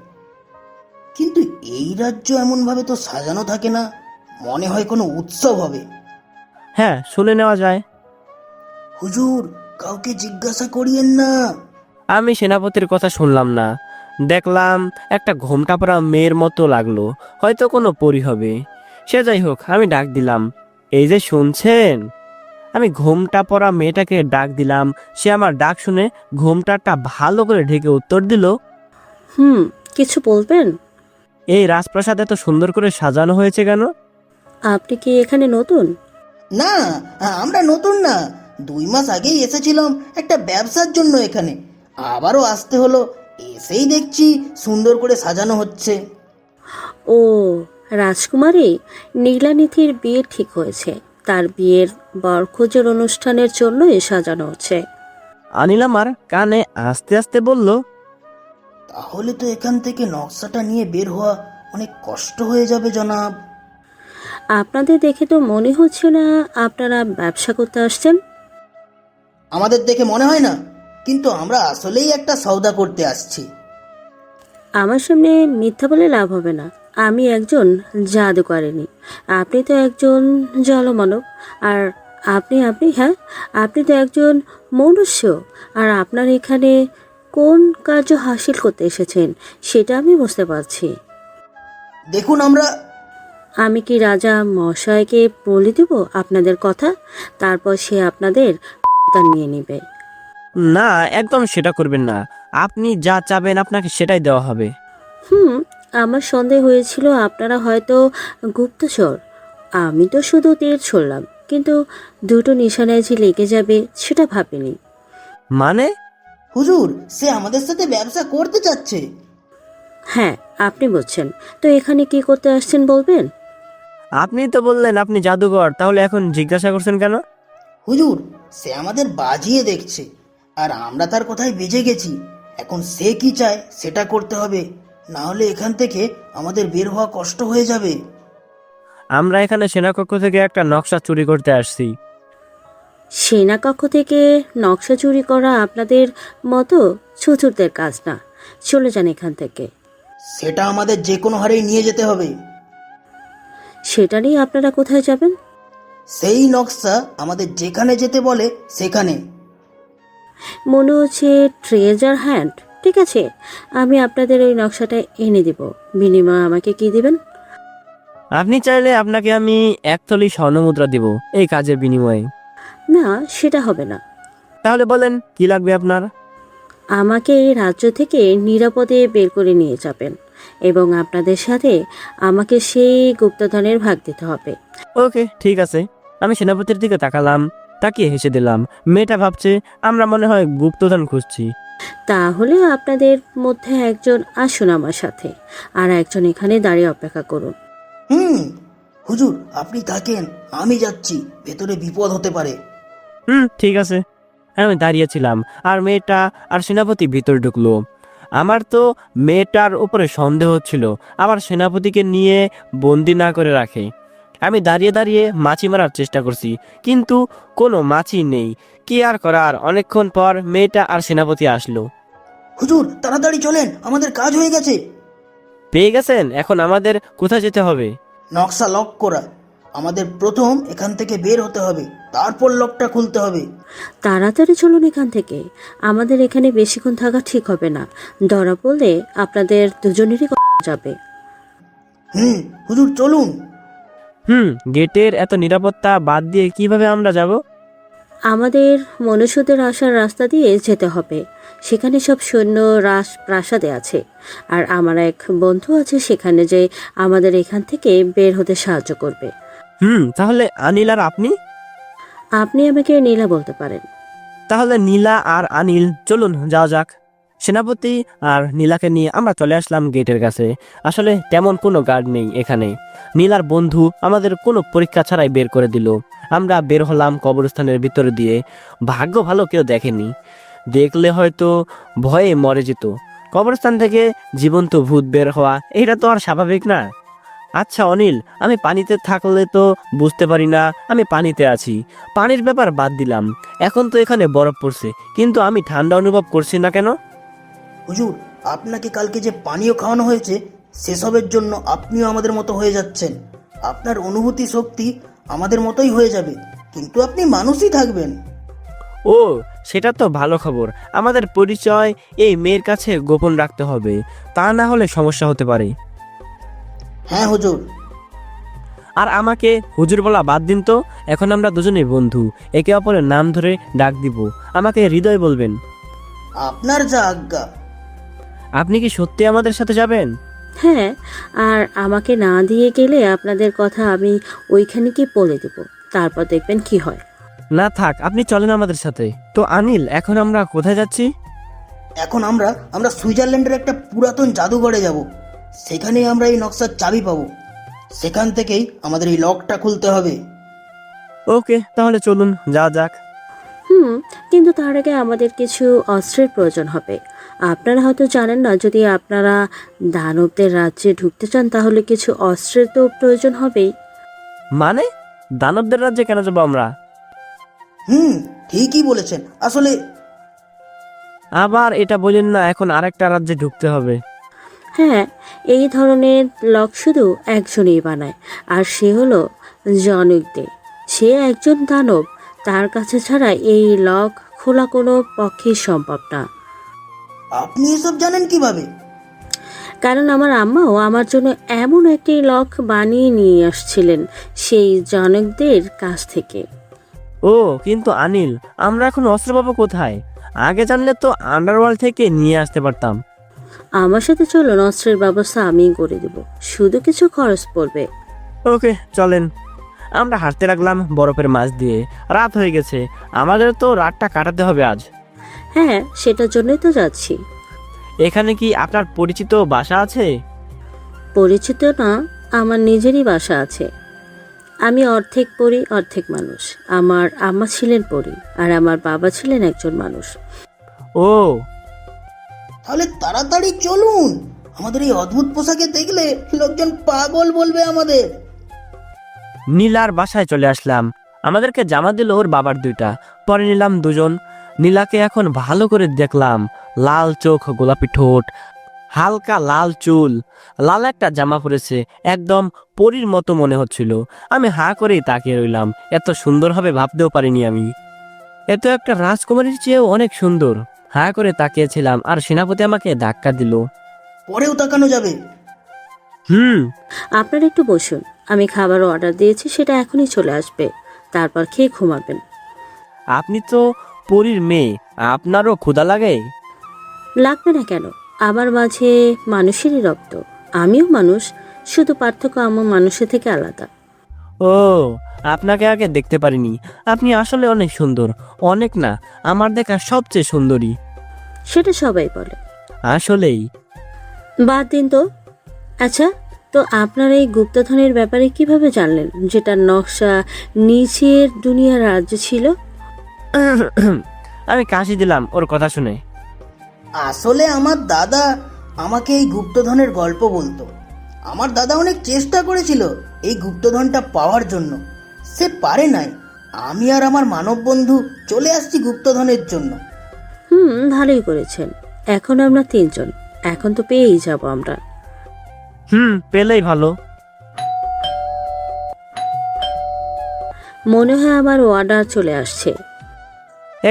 কিন্তু এই রাজ্য এমনভাবে তো সাজানো থাকে না, মনে হয় কোনো উৎসব হবে। হ্যাঁ, শুনে নেওয়া যায়। হুজুর, কাউকে জিজ্ঞাসা করিয়েন না। আমি সেনাপতির কথা শুনলাম না। দেখলাম একটা ঘোমটা পরা মেয়ের মতো লাগলো, হয়তো কোনো পরী হবে। সে যাই হোক, আমি ডাক দিলাম, এই যে শুনছেন। আমি ঘোমটা পরা মেয়েটাকে ডাক দিলাম। সে আমার ডাক শুনে ঘোমটাটা ভালো করে ঢেকে উত্তর দিল, কিছু বলবেন? এই রাজপ্রাসাদ এত সুন্দর করে সাজানো হয়েছে কেন? আপনি কি এখানে নতুন? না, আমরা নতুন না। 2 মাস আগেই এসেছিলাম একটা ব্যবসার জন্য এখানে, আবারও আসতে হলো। এসেই দেখছি সুন্দর করে সাজানো হচ্ছে। ও, রাজকুমারী নীলানিধির বিয়ে ঠিক হয়েছে। তার বিয়ের বরখোঁজের অনুষ্ঠানের জন্যই সাজানো হচ্ছে। অনিল আমার কানে আস্তে আস্তে বলল, তাহলে তো এখান থেকে নকশাটা নিয়ে বের হওয়া অনেক কষ্ট হয়ে যাবে জনাব। আপনাদের দেখে তো মনে হচ্ছে না আপনারা ব্যবসা করতে আসছেন। আমাদের দেখে মনে হয় না, কিন্তু আমরা আসলেই একটা সওদা করতে আসছি। আমার সামনে মিথ্যা বলে লাভ হবে না। আমি একজন জাদুকরিনী, আপনি তো একজন জলমানব। আর আপনি তো একজন মনুষ্য। আর আপনার এখানে কোন কার্য হাসিল করতে এসেছেন সেটা আমি বুঝতে পারছি। দেখুন, আমি কি রাজা মশাইকে বলে দেব আপনাদের কথা? তারপর সে আপনাদের নিয়ে নেবে। না, একদম সেটা করবেন না। আপনি যা চাবেন আপনাকে সেটাই দেওয়া হবে। আমার সন্দেহ হয়েছিল আপনারা হয়তো গুপ্তচর। আমি তো শুধু তীর ছড়লাম, কিন্তু দুটো নিশানায় যে লেগে যাবে সেটা ভাবিনি। মানে? হুজুর, সে আমাদের সাথে ব্যবসা করতে চাচ্ছে। হ্যাঁ, আপনি বুঝছেন। তো এখানে কি করতে আসছেন বলবেন? আপনি তো বললেন আপনি জাদুকর, তাহলে এখন জিজ্ঞাসা করছেন কেন? হুজুর, সে আমাদের বাজিয়ে দেখছে, আর আমরা তার কথায় বেজে গেছি। এখন সে কি চায় সেটা করতে হবে। না হলে এখান থেকে আমাদের বের হওয়া কষ্ট হয়ে যাবে। আমরা এখানে সেনাকক্ষ থেকে একটা নকশা চুরি করতে আসছি। সেনাকক্ষ থেকে নকশা চুরি করা আপনাদের মতো ছুচুরদের কাজ না। চলে যান এখান থেকে। সেটা আমাদের যে কোনো হারেই নিয়ে যেতে হবে। সেটা নিয়ে আপনারা কোথায় যাবেন? সেই নকশা আমাদের যেখানে যেতে বলে সেখানে। মনে হচ্ছে ট্রেজার হ্যান্ড। ঠিক আছে, আমি আপনাদের ওই নকশাটা এনে দিব। বিনিময়ে আমাকে কি দিবেন? আপনি চাইলে আপনাকে আমি 1 থলি স্বর্ণমুদ্রা দিব এই কাজের বিনিময়ে। না, সেটা হবে না। তাহলে বলেন কি লাগবে আপনার? আমাকে এই রাজ্য থেকে নিরাপদে বের করে নিয়ে যাবেন এবং আপনাদের সাথে আমাকে সেই গুপ্তধনের ভাগ দিতে হবে। ওকে, ঠিক আছে। আমি সেনাপতির দিকে তাকালাম, তাকিয়ে হেসে দিলাম। মেয়েটা ভাবছে আমরা মনে হয় গুপ্তধন খুঁজছি। তাহলে আপনাদের মধ্যে একজন আসুন আমার সাথে, আর একজন এখানে দাঁড়িয়ে অপেক্ষা করুন। হুজুর আপনি থাকেন, আমি যাচ্ছি, ভেতরে বিপদ হতে পারে। ঠিক আছে। আমি দাঁড়িয়েছিলাম আর মেয়েটা আর সেনাপতি ভিতর ঢুকলো। আমার তো মেয়েটার উপরে সন্দেহ হচ্ছিল, আবার সেনাপতিকে নিয়ে বন্দি না করে রাখে। আমি দাঁড়িয়ে দাঁড়িয়ে মাছি মারার চেষ্টা করছি, কিন্তু কোনো মাছি নেই। কি আর করার। অনেকক্ষণ পর মেয়েটা আর সেনাপতি আসলো। হুজুর তাড়াতাড়ি চলেন, আমাদের কাজ হয়ে গেছে। পেয়ে গেছেন? এখন আমাদের কোথায় যেতে হবে? নকশা লক করা। আমাদের প্রথম এখান থেকে বের হতে হবে, তারপর লকটা খুলতে হবে। তাড়াতাড়ি চলুন এখান থেকে। আমাদের এখানে বেশিক্ষণ থাকা ঠিক হবে না। ধরা পড়লে আপনাদের দুজনেরই যাবে। হুজুর চলুন। গেটের এত নিরাপত্তা বাদ দিয়ে কিভাবে আমরা যাব? আমাদের মনুষ্যদের আসার রাস্তা দিয়ে যেতে হবে। সেখানে সব সৈন্য প্রাসাদে আছে, আর আমার এক বন্ধু আছে সেখানে, যে আমাদের এখান থেকে বের হতে সাহায্য করবে। তাহলে অনিল আর আপনি? আপনি আমাকে নীলা বলতে পারেন। তাহলে নীলা আর অনিল, চলুন যাওয়া যাক। সেনাপতি আর নীলাকে নিয়ে আমরা চলে আসলাম গেটের কাছে। আসলে তেমন কোনো গার্ড নেই এখানে। নীলার বন্ধু আমাদের কোনো পরীক্ষা ছাড়াই বের করে দিল। আমরা বের হলাম কবরস্থানের ভিতরে দিয়ে। ভাগ্য ভালো কেউ দেখেনি, দেখলে হয়তো ভয়ে মরে যেত। কবরস্থান থেকে জীবন্ত ভূত বের হওয়া, এটা তো আর স্বাভাবিক না। আচ্ছা অনিল, আমি পানিতে থাকলে তো বুঝতে পারি না আমি পানিতে আছি। পানির ব্যাপার বাদ দিলাম, এখন তো এখানে বরফ পড়ছে, কিন্তু আমি ঠান্ডা অনুভব করছি না কেন? হুজুর আপনাকে কালকে যে পানীয় খাওয়ানো হয়েছে সেসবের জন্য আপনিও আমাদের মতো হয়ে যাচ্ছেন। আপনার অনুভূতি শক্তি আমাদের মতোই হয়ে যাবে, কিন্তু আপনি মানুষই থাকবেন। ও, সেটা তো ভালো খবর। আমাদের পরিচয় এই মেয়ের কাছে গোপন রাখতে হবে, তা না হলে সমস্যা হতে পারে। হ্যাঁ হুজুর। আর আমাকে হুজুর বলা বাদ দিন তো। এখন আমরা দুজনেই বন্ধু, একে অপরের নাম ধরে ডাক দিব। আমাকে হৃদয় বলবেন। আপনার যা আজ্ঞা। আপনি কি সত্যি আমাদের সাথে যাবেন? হ্যাঁ, আর আমাকে না দিয়ে গেলে আপনাদের কথা আমি ওইখানে কি বলে দেব, তারপর দেখবেন কি হয়। না থাক, আপনি চলেন আমাদের সাথে। তো অনিল, এখন আমরা কোথায় যাচ্ছি? এখন আমরা সুইজারল্যান্ডের একটা পুরাতন জাদুঘরে যাব। সেখানেই আমরা এই নকশার চাবি পাবো। সেখান থেকেই আমাদের এই লকটা খুলতে হবে। ওকে, তাহলে চলুন যাওয়া যাক। কিন্তু তার আগে আমাদের কিছু অস্ত্রের প্রয়োজন হবে। আপনারা হয়তো জানেন না, যদি আপনারা দানবদের রাজ্যে ঢুকতে চান তাহলে কিছু অস্ত্রের তো প্রয়োজন হবেই। মানে দানবদের রাজ্যে কেন যাবো আমরা? ঠিকই বলেছেন। আসলে আবার এটা বলেন না এখন আরেকটা রাজ্যে ঢুকতে হবে। হ্যাঁ, এই ধরনের লক শুধু একজনই বানায়, আর সে হলো জনক। সে একজন দানব। তার কাছে ছাড়া এই লক খোলা কোনো পক্ষেই সম্ভব না। আপনি এসব জানেন কিভাবে? কারণ আমার আম্মাও আমার জন্য এমন একটি লক বানিয়ে নিয়ে আসছিলেন সেই জনকদের কাছ থেকে। ও, কিন্তু অনিল, আমরা এখন অস্ত্র পাবো কোথায়? আগে জানলে তো আন্ডারওয়ার্ল্ড থেকে নিয়ে আসতে পারতাম। আমার সাথে চলুন, অস্ত্রের ব্যবস্থা আমি করে দেব, শুধু কিছু খরচ পড়বে। ওকে, চলেন। আমরা হাঁটতে লাগলাম বরফের মাঝ দিয়ে। রাত হয়ে গেছে, আমাদের তো রাতটা কাটাতে হবে আজ। হ্যাঁ, সেটার জন্যই তো যাচ্ছি। এখানে কি আপনার পরিচিত বাসা আছে? পরিচিত না, আমার নিজেরই বাসা আছে। আমি অর্ধেক পরী অর্ধেক মানুষ। আমার আম্মা ছিলেন পরী, আর আমার বাবা ছিলেন একজন মানুষ। ও, তাহলে তাড়াতাড়ি চলুন, আমাদের এই অদ্ভুত পোশাকে দেখলে লোকজন পাগল বলবে আমাদের। নীলার বাসায় চলে আসলাম। আমাদেরকে জামা দিল ওর বাবার দুইটা, পরে নিলাম দুজন। নীলাকে এখন ভালো করে দেখলাম, লাল চোখ, গোলাপি ঠোঁট, হালকা লাল চুল, লাল একটা জামা পরেছে, একদম পরীর মতো মনে হচ্ছিল। আমি হা করেই তাকিয়ে রইলাম, এত সুন্দর হবে ভাবতেও পারিনি আমি। এত একটা রাজকুমারীর চেয়েও অনেক সুন্দর। হা করে তাকিয়েছিলাম আর সেনাপতি আমাকে ধাক্কা দিল। পরেও তাকানো যাবে? আপনারা একটু বসুন, আমি খাবার অর্ডার দিয়েছি, সেটা এখনই চলে আসবে, তারপর খেয়ে ঘুমাবেন। আপনি তো পরীর মেয়ে, আপনারও ক্ষুধা লাগে? লাগবে না কেন, আমার মাঝে মানুষেরই রক্ত, আমিও মানুষ, শুধু পার্থক্য আমার মানুষের থেকে আলাদা। ও, আপনাকে আগে দেখতে পারিনি। আপনি আসলে অনেক সুন্দর, অনেক না, আমার দেখা সবচেয়ে সুন্দরী। সেটা সবাই বলে। আসলেই। বাদ দিন তো। আচ্ছা, তো আপনারা এই গুপ্তধনের ব্যাপারে কিভাবে জানলেন, যেটা নকশা নিচের দুনিয়ার রাজ্য ছিল? আমি কাশি দিলাম ওর কথা শুনে। আসলে আমার দাদা আমাকে এই গুপ্তধনের গল্প বলতো। আমার দাদা অনেক চেষ্টা করেছিল এই গুপ্তধনটা পাওয়ার জন্য, সে পারে নাই। আমি আর আমার মানব বন্ধু চলে আসছি গুপ্তধনের জন্য। ভালোই করেছেন। এখন আমরা 3 জন, এখন তো পেয়েই যাব আমরা। পেলেই ভালো। মনে হয় আমার অর্ডার চলে আসছে।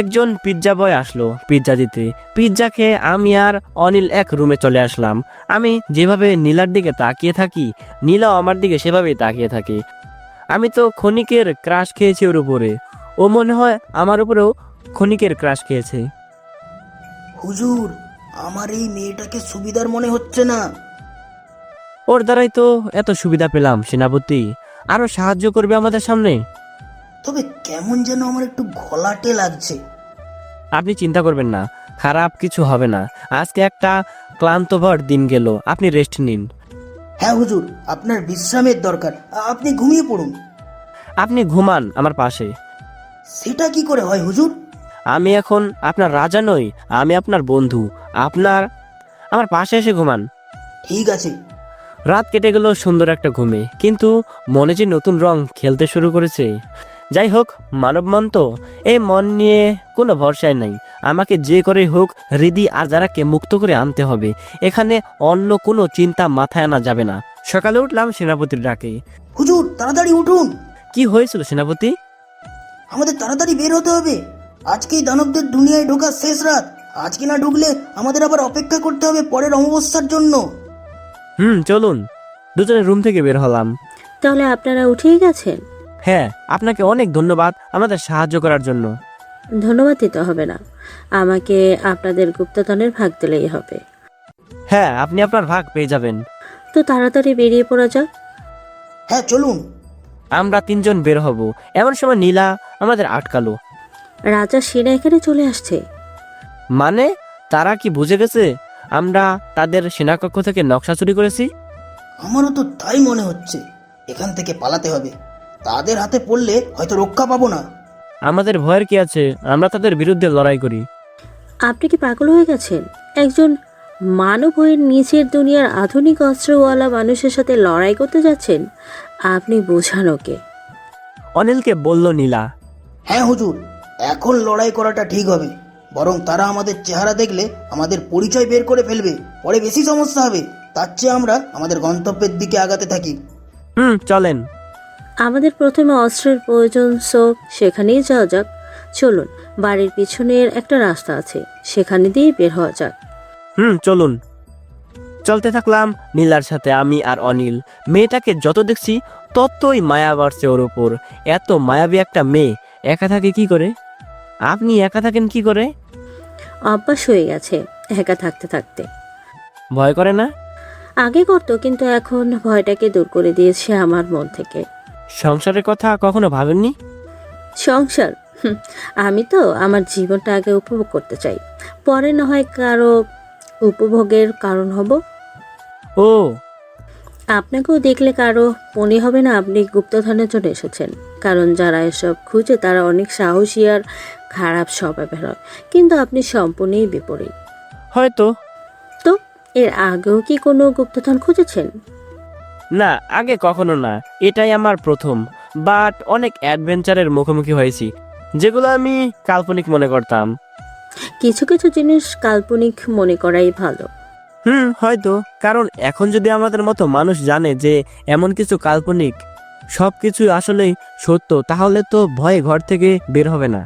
একজন পিৎজা বয় আসলো পিৎজা দিতে। পিৎজা খেয়ে আমি আর অনিল এক রুমে চলে আসলাম। আমি যেভাবে নীলার দিকে তাকিয়ে থাকি, নীলাও আমার দিকে সেভাবেই তাকিয়ে থাকে। আমি তো ক্ষণিকের ক্রাশ খেয়েছি ওর উপরে, ও মনে হয় আমার উপরেও ক্ষণিকের ক্রাশ খেয়েছে। হুজুর, আমার এই মেয়েটাকে সুবিধার মনে হচ্ছে না। ওর দ্বারাই তো এত সুবিধা পেলাম সেনাপতি, আরো সাহায্য করবে আমাদের সামনে। তবে কেমন যেন আমার একটু ঘোলাটে লাগছে। আপনি চিন্তা করবেন না, খারাপ কিছু হবে না। আজকে একটা ক্লান্তভর দিন গেল, আপনি রেস্ট নিন। হ্যাঁ হুজুর, আপনার বিশ্রামের দরকার, আপনি ঘুমিয়ে পড়ুন। আপনি ঘুমান আমার পাশে। সেটা কি করে হয় হুজুর? আমি এখন আপনার রাজা নই, আমি আপনার বন্ধু। আমার পাশে এসে ঘুমান। ঠিক আছে। রাত কেটে গেল সুন্দর একটা ঘুমে, কিন্তু মনে যে নতুন রং খেলতে শুরু করেছে। যাই হোক, মানব মন তো, এই মন নিয়ে কোনো ভরসাই নাই। আমাকে যে করে হোক হৃদি আর যারাকে মুক্ত করে আনতে হবে। এখানে অন্য কোনো চিন্তা মাথায় আনা যাবে না। সকালে উঠলাম সেনাপতির ডাকে। হুজুর, তাড়াতাড়ি উঠুন। কি হয়েছিল সেনাপতি? আমাদের তাড়াতাড়ি বের হতে হবে। আজকেই দানবদের দুনিয়ায় ঢোকার শেষ রাত। আজকে না ঢুকলে আমাদের আবার অপেক্ষা করতে হবে পরের অমাবস্যার জন্য। চলুন। দুজনে রুম থেকে বের হলাম। তাহলে আপনারা উঠেই গেছেন? হ্যাঁ, আপনাকে অনেক ধন্যবাদ আমাদের সাহায্য করার জন্য। ধন্যবাদ দিতে হবে না, আমাকে আপনাদের গুপ্তধনের ভাগ দিলেই হবে। হ্যাঁ, আপনি আপনার ভাগ পেয়ে যাবেন। তো তাড়াতাড়ি বেরিয়ে পড়া যাক। হ্যাঁ, চলুন। আমরা 3 জন বের হব। এমন সময় নীলা আমাদের আটকালো। রাজা সেনা এখানে চলে আসছে। মানে, তারা কি বুঝে গেছে আমরা তাদের সেনাকক্ষ থেকে নকশা চুরি করেছি? আমারও তো তাই মনে হচ্ছে। এখান থেকে পালাতে হবে, তাদের হাতে পড়লে হয়তো রক্ষা পাবো না। আমাদের ভয়ের কি আছে, আমরা তাদের বিরুদ্ধে লড়াই করি। আপনি কি পাগল হয়ে গেছেন? একজন মানব হয়ে নিচের দুনিয়ার আধুনিক অস্ত্রওয়ালা মানুষের সাথে লড়াই করতে যাচ্ছেন? আপনি বোঝানো কে? অনিলকে বলল নীলা। হ্যাঁ হুজুর, এখন লড়াই করাটা ঠিক হবে। বরং তারা আমাদের চেহারা দেখলে আমাদের পরিচয় বের করে ফেলবে, পরে বেশি সমস্যা হবে। তার চেয়ে আমরা আমাদের গন্তব্যের দিকে আগাতে থাকি। চলেন। আমাদের প্রথমে অস্ত্রের প্রয়োজন, সো সেখানেই যাওয়া যাক। চলুন, বাড়ির পিছনের একটা রাস্তা আছে, সেখানে দিয়ে বের হওয়া যাক। চলুন। চলতে থাকলাম নীলার সাথে আমি আর অনিল। মেয়েটাকে যত দেখছি ততই মায়া বাড়ছে ওর ওপর। এত মায়াবী একটা মেয়ে একা থাকে কি করে? আপনি একা থাকেন কি করে? অভ্যাস হয়ে গেছে একা থাকতে থাকতে। ভয় করে না? আগে করতো, কিন্তু এখন ভয়টাকে দূর করে দিয়েছে আমার মন থেকে। সংসারের কথা কখনো ভাবেননি? সংসার? আমি তো আমার জীবনটা আগে উপভোগ করতে চাই, পরে না হয় কারো উপভোগের কারণ হব। ও, আপনাকেও দেখলে কারো মনে হবে না আপনি গুপ্তধনের জন্য এসেছেন। কারণ যারা এসব খুঁজে তারা অনেক সাহসী আর খারাপ স্বভাবের হয়, কিন্তু আপনি সম্পূর্ণই বিপরীত। হয়তো। তো এর আগেও কি কোনো গুপ্তধন খুঁজেছেন? না, আগে কখনো না, এটাই আমার প্রথম। বাট অনেক অ্যাডভেঞ্চারের মুখোমুখি হয়েছি, যেগুলো আমি কাল্পনিক মনে করতাম। কিছু কিছু জিনিস কাল্পনিক মনে করাই ভালো। হয়তো, কারণ এখন যদি আমাদের মতো মানুষ জানে যে এমন কিছু কাল্পনিক, সব কিছু আসলেই সত্য, তাহলে তো ভয়ে ঘর থেকে বের হবে না।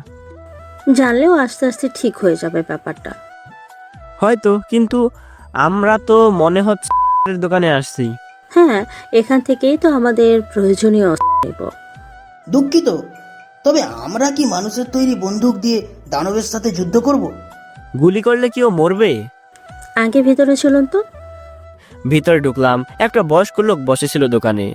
জানলেও আস্তে আস্তে ঠিক হয়ে যাবে ব্যাপারটা। হয়তো, কিন্তু আমরা তো মনে হচ্ছে দোকানে আসছি। হ্যাঁ, এখান থেকেই তো আমাদের প্রয়োজনীয় অস্ত্র নেব। দুঃখিত, তবে আমরা কি মানুষের তৈরি বন্দুক দিয়ে দানবের সাথে যুদ্ধ করব? গুলি করলে কি ও মরবে? আগে ভেতরে চলুন তো। ভিতরে ঢুকলাম, একটা বয়স্ক লোক বসেছিল দোকানে।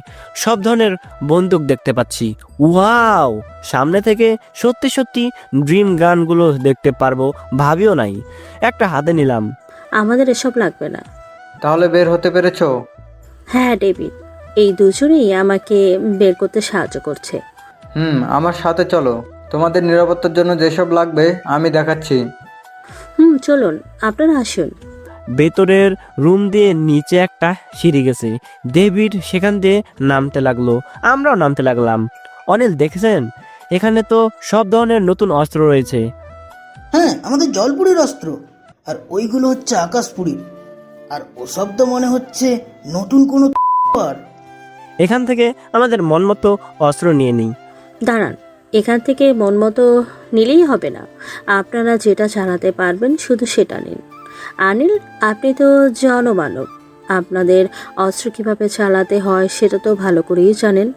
সব ধরনের বন্দুক দেখতে পাচ্ছি। ওয়াও, সামনে থেকে সত্যি সত্যি ড্রিম গানগুলো দেখতে পারবো ভাবিও নাই। একটা হাতে নিলাম। আমাদের এসব লাগবে না। তাহলে বের হতে পেরেছো? হ্যাঁ ডেভিড, এই দুজনেই আমাকে বের করতে সাহায্য করছে। আমার সাথে চলো, তোমাদের নিরাপত্তার জন্য যেসব লাগবে আমি দেখাচ্ছি। চলুন, আপনারা আসুন। ভেতরের রুম দিয়ে নিচে একটা সিঁড়ি গেছে। ডেভিড সেখান দিয়ে নামতে লাগলো, আমরাও নামতে লাগলাম। অনিল, দেখেছেন এখানে তো সব ধরনের নতুন অস্ত্র রয়েছে। হ্যাঁ, আমাদের জলপুরীর অস্ত্র, আর ওইগুলো হচ্ছে আকাশপুরীর। আর ওসব তো মনে হচ্ছে নতুন কোনো আর। এখান থেকে আমাদের মন মতো অস্ত্র নিয়ে নিই। দাঁড়ান, এখান থেকে মন মতো নিলেই হবে না। আপনারা যেটা চালাতে পারবেন শুধু সেটা নিন। অনিল, আপনি তো জনমানব, আপনাদের অস্ত্র কিভাবে চালাতে হয় সেটা তো ভালো করেই জানেন।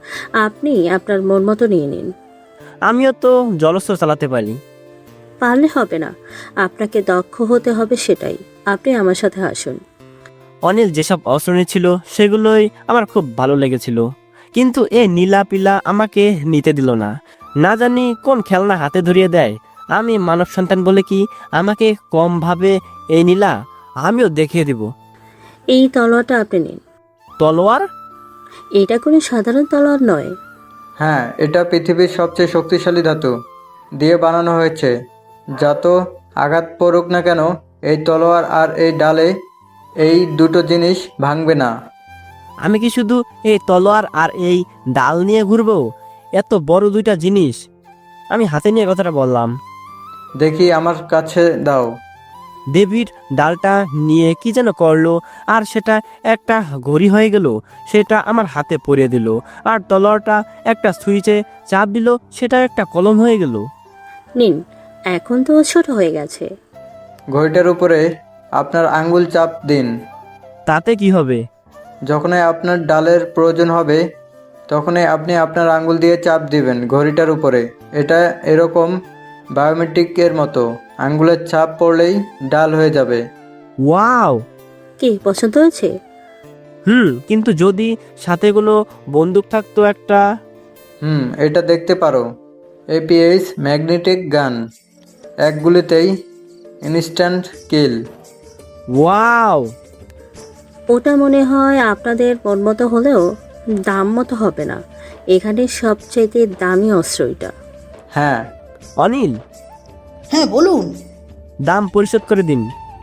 আপনি আপনার মন মতো নিয়ে নিন। আমিও তো জলস্র চালাতে পারি। পারলে হবে না, আপনাকে দক্ষ হতে হবে, সেটাই। আপনি আমার সাথে আসুন। অনিল যেসব অস্ত্র নিয়েছিল সেগুলোই আমার খুব ভালো লেগেছিল, কিন্তু এ নীলা পিলা আমাকে নিতে দিল না। না জানি কোন খেলনা হাতে ধরিয়ে দেয়। আমি মানব সন্তান বলে কি আমাকে কম ভাবে এই নীলা? আমিও দেখিয়ে দিব। এই তলোয়ারটা আপনি নিন। তলোয়ার? এটা কোনো সাধারণ তলোয়ার নয়। হ্যাঁ, এটা পৃথিবীর সবচেয়ে শক্তিশালী ধাতু দিয়ে বানানো হয়েছে। যত আঘাত পড়ুক না কেন, এই তলোয়ার আর এই ডালে এই দুটো জিনিস ভাঙবে না। আমি কি শুধু এই তলোয়ার আর এই ডাল নিয়ে ঘুরবো? এত বড় দুইটা জিনিস আমি হাতে নিয়ে কথাটা বললাম। দেখি, আমার কাছে দাও। ডেভিড ডালটা নিয়ে কি যেন করলো, আর সেটা একটা ঘড়ি হয়ে গেল। সেটা আমার হাতে পরিয়ে দিল। আর তলোয়ারটা একটা সুইচে চাপ দিল, সেটা একটা কলম হয়ে গেল। নিন, এখন তো ছোট হয়ে গেছে। ঘড়িটার উপরে আপনার আঙ্গুল চাপ দিন। তাতে কি হবে? যখনই আপনার ডালের প্রয়োজন হবে তখনই আপনি আপনার আঙ্গুল দিয়ে চাপ দিবেন ঘড়িটার উপরে। এটা এরকম বায়োমেট্রিকের মতো, আঙ্গুলের ছাপ পড়লেই ডাল হয়ে যাবে। ওয়াও! কি পছন্দ হয়েছে? কিন্তু যদি সাথে কোনো বন্দুক থাকতো একটা। এটা দেখতে পারো, এপিএস ম্যাগনেটিক গান, এক গুলিতেই ইনস্ট্যান্ট কিল। ওয়াও! ওটা মনে হয় আপনাদের মন মতো হলেও দাম মতো হবে না। এখানে সবচাইতে দামি অস্ত্র এটা। হ্যাঁ। অনিল, হ্যাঁ বলুন, দাম পরিশোধ করে দিন।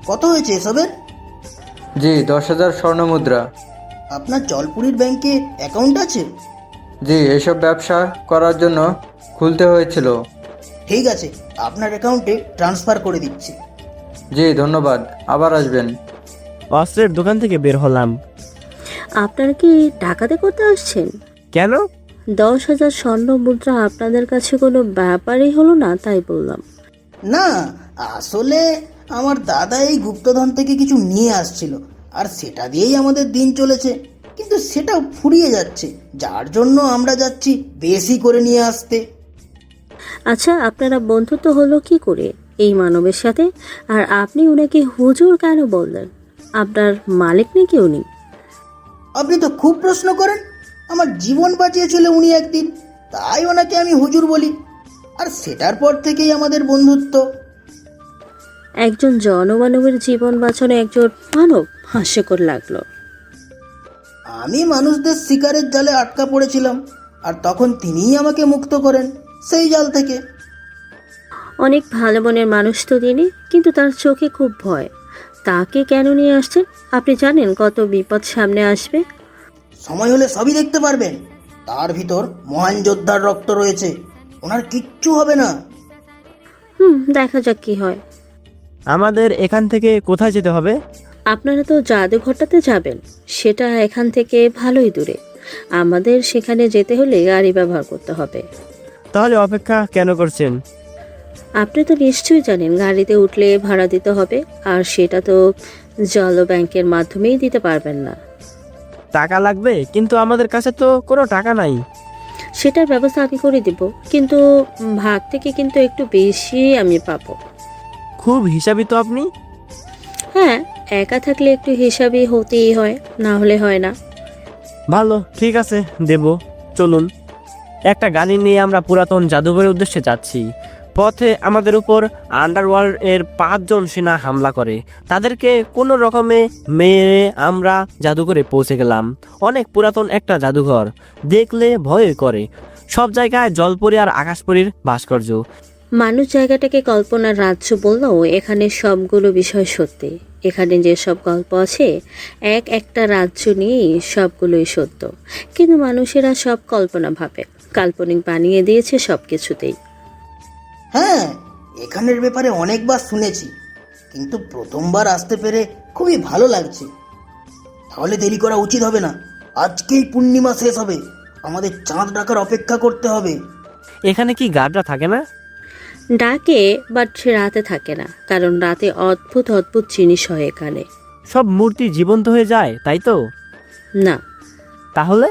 কত হয়েছে এসবের? জি, 10,000 স্বর্ণ মুদ্রা। আপনার জলপুরীর ব্যাংকে অ্যাকাউন্ট আছে? জি, এসব ব্যবসা করার জন্য খুলতে হয়েছিল। ঠিক আছে, আপনার অ্যাকাউন্টে ট্রান্সফার করে দিচ্ছি। জি, ধন্যবাদ, আবার আসবেন। অস্ত্রের দোকান থেকে বের হলাম। আপনারা কি ডাকাতি করতে আসছেন? কেন? 10,000 স্বর্ণ মুদ্রা আপনাদের কাছে কোনো ব্যাপারই হলো না, তাই বললাম। না, আসলে আমার দাদা এই গুপ্তধন থেকে কিছু নিয়ে আসছিল, আর সেটা দিয়েই আমাদের দিন চলেছে। কিন্তু সেটাও ফুরিয়ে যাচ্ছে, যার জন্য আমরা যাচ্ছি বেশি করে নিয়ে আসতে। আচ্ছা, আপনারা বন্ধুত্ব হলো কি করে এই মানবের সাথে? আর আপনি উনাকে হুজুর কেন বললেন? আপনার মালিক নাকি উনি? আপনি তো খুব প্রশ্ন করেন। আমার জীবন বাঁচিয়েছিল উনি একদিন, তাই ওনাকে আমি হুজুর বলি। আর সেটার পর থেকেই আমাদের বন্ধুত্ব। একজন জনমানবের জীবন বাঁচানো একজন মানব? হাস্যকর লাগলো। আমি মানুষদের শিকারের জালে আটকা পড়েছিলাম, আর তখন তিনিই আমাকে মুক্ত করেন সেই জাল থেকে। অনেক ভালো মনের মানুষ তো তিনি, কিন্তু তার চোখে খুব ভয়। তাকে কেন নিয়ে আসছেন? আপনি জানেন কত বিপদ সামনে আসবে। সময় হলে সবই দেখতে পারবেন। তার ভিতর মহান যোদ্ধার রক্ত রয়েছে, ওনার কিচ্ছু হবে না। দেখা যাক কি হয়। আমাদের এখান থেকে কোথায় যেতে হবে? আপনারা তো জাদুঘরটাতে যাবেন, সেটা এখান থেকে ভালোই দূরে। আমাদের সেখানে যেতে হলে গাড়ি ব্যবহার করতে হবে। তাহলে অপেক্ষা কেন করছেন? আপনি তো নিশ্চয়ই জানেন গাড়িতে উঠলে ভাড়া দিতে হবে, আর সেটা তো জল ব্যাংকের মাধ্যমেই দিতে পারবেন না। টাকা লাগবে, কিন্তু আমাদের কাছে তো কোনো টাকা নাই। সেটার ব্যবস্থা আমি করে দিব, কিন্তু ভাগ থেকে কিন্তু একটু বেশি আমি পাবো। খুব হিসাবি তো আপনি। হ্যাঁ, একা থাকলে একটু হিসাবই হতেই হয়, না হলে হয় না। ভালো, ঠিক আছে, দেব। চলুন। একটা গাড়ি নিয়ে আমরা পুরাতন জাদুঘরের উদ্দেশ্যে যাচ্ছি। পথে আমাদের উপর আন্ডারওয়ার্ল্ড এর 5 জন সেনা হামলা করে। তাদেরকে কোনো রকমে মেরে আমরা জাদুঘরে পৌঁছে গেলাম। অনেক পুরাতন একটা জাদুঘর, দেখলে ভয় করে। সব জায়গায় জলপরি আর আকাশপরীর ভাস্কর্য। মানুষ জায়গাটাকে কল্পনার রাজ্য বললেও এখানে সবগুলো বিষয় সত্যি। এখানে যেসব গল্প আছে একটা রাজ্য নিয়েই সবগুলোই সত্য, কিন্তু মানুষেরা সব কল্পনা ভাবে, কাল্পনিক বানিয়ে দিয়েছে সব কিছুতেই। হ্যাঁ, এখানের ব্যাপারে অনেকবার শুনেছি, কিন্তু প্রথমবার আসতে পেরে খুবই ভালো লাগছে। তাহলে দেরি করা উচিত হবে না, আজকেই পূর্ণিমা শেষ হবে, আমাদের চাঁদ ডাকার অপেক্ষা করতে হবে। এখানে কি গার্ডরা থাকে না? ডাকে, বাট রাতে থাকে না, কারণ রাতে অদ্ভুত অদ্ভুত জিনিস হয় এখানে। সব মূর্তি জীবন্ত হয়ে যায়, তাই তো? না, তাহলে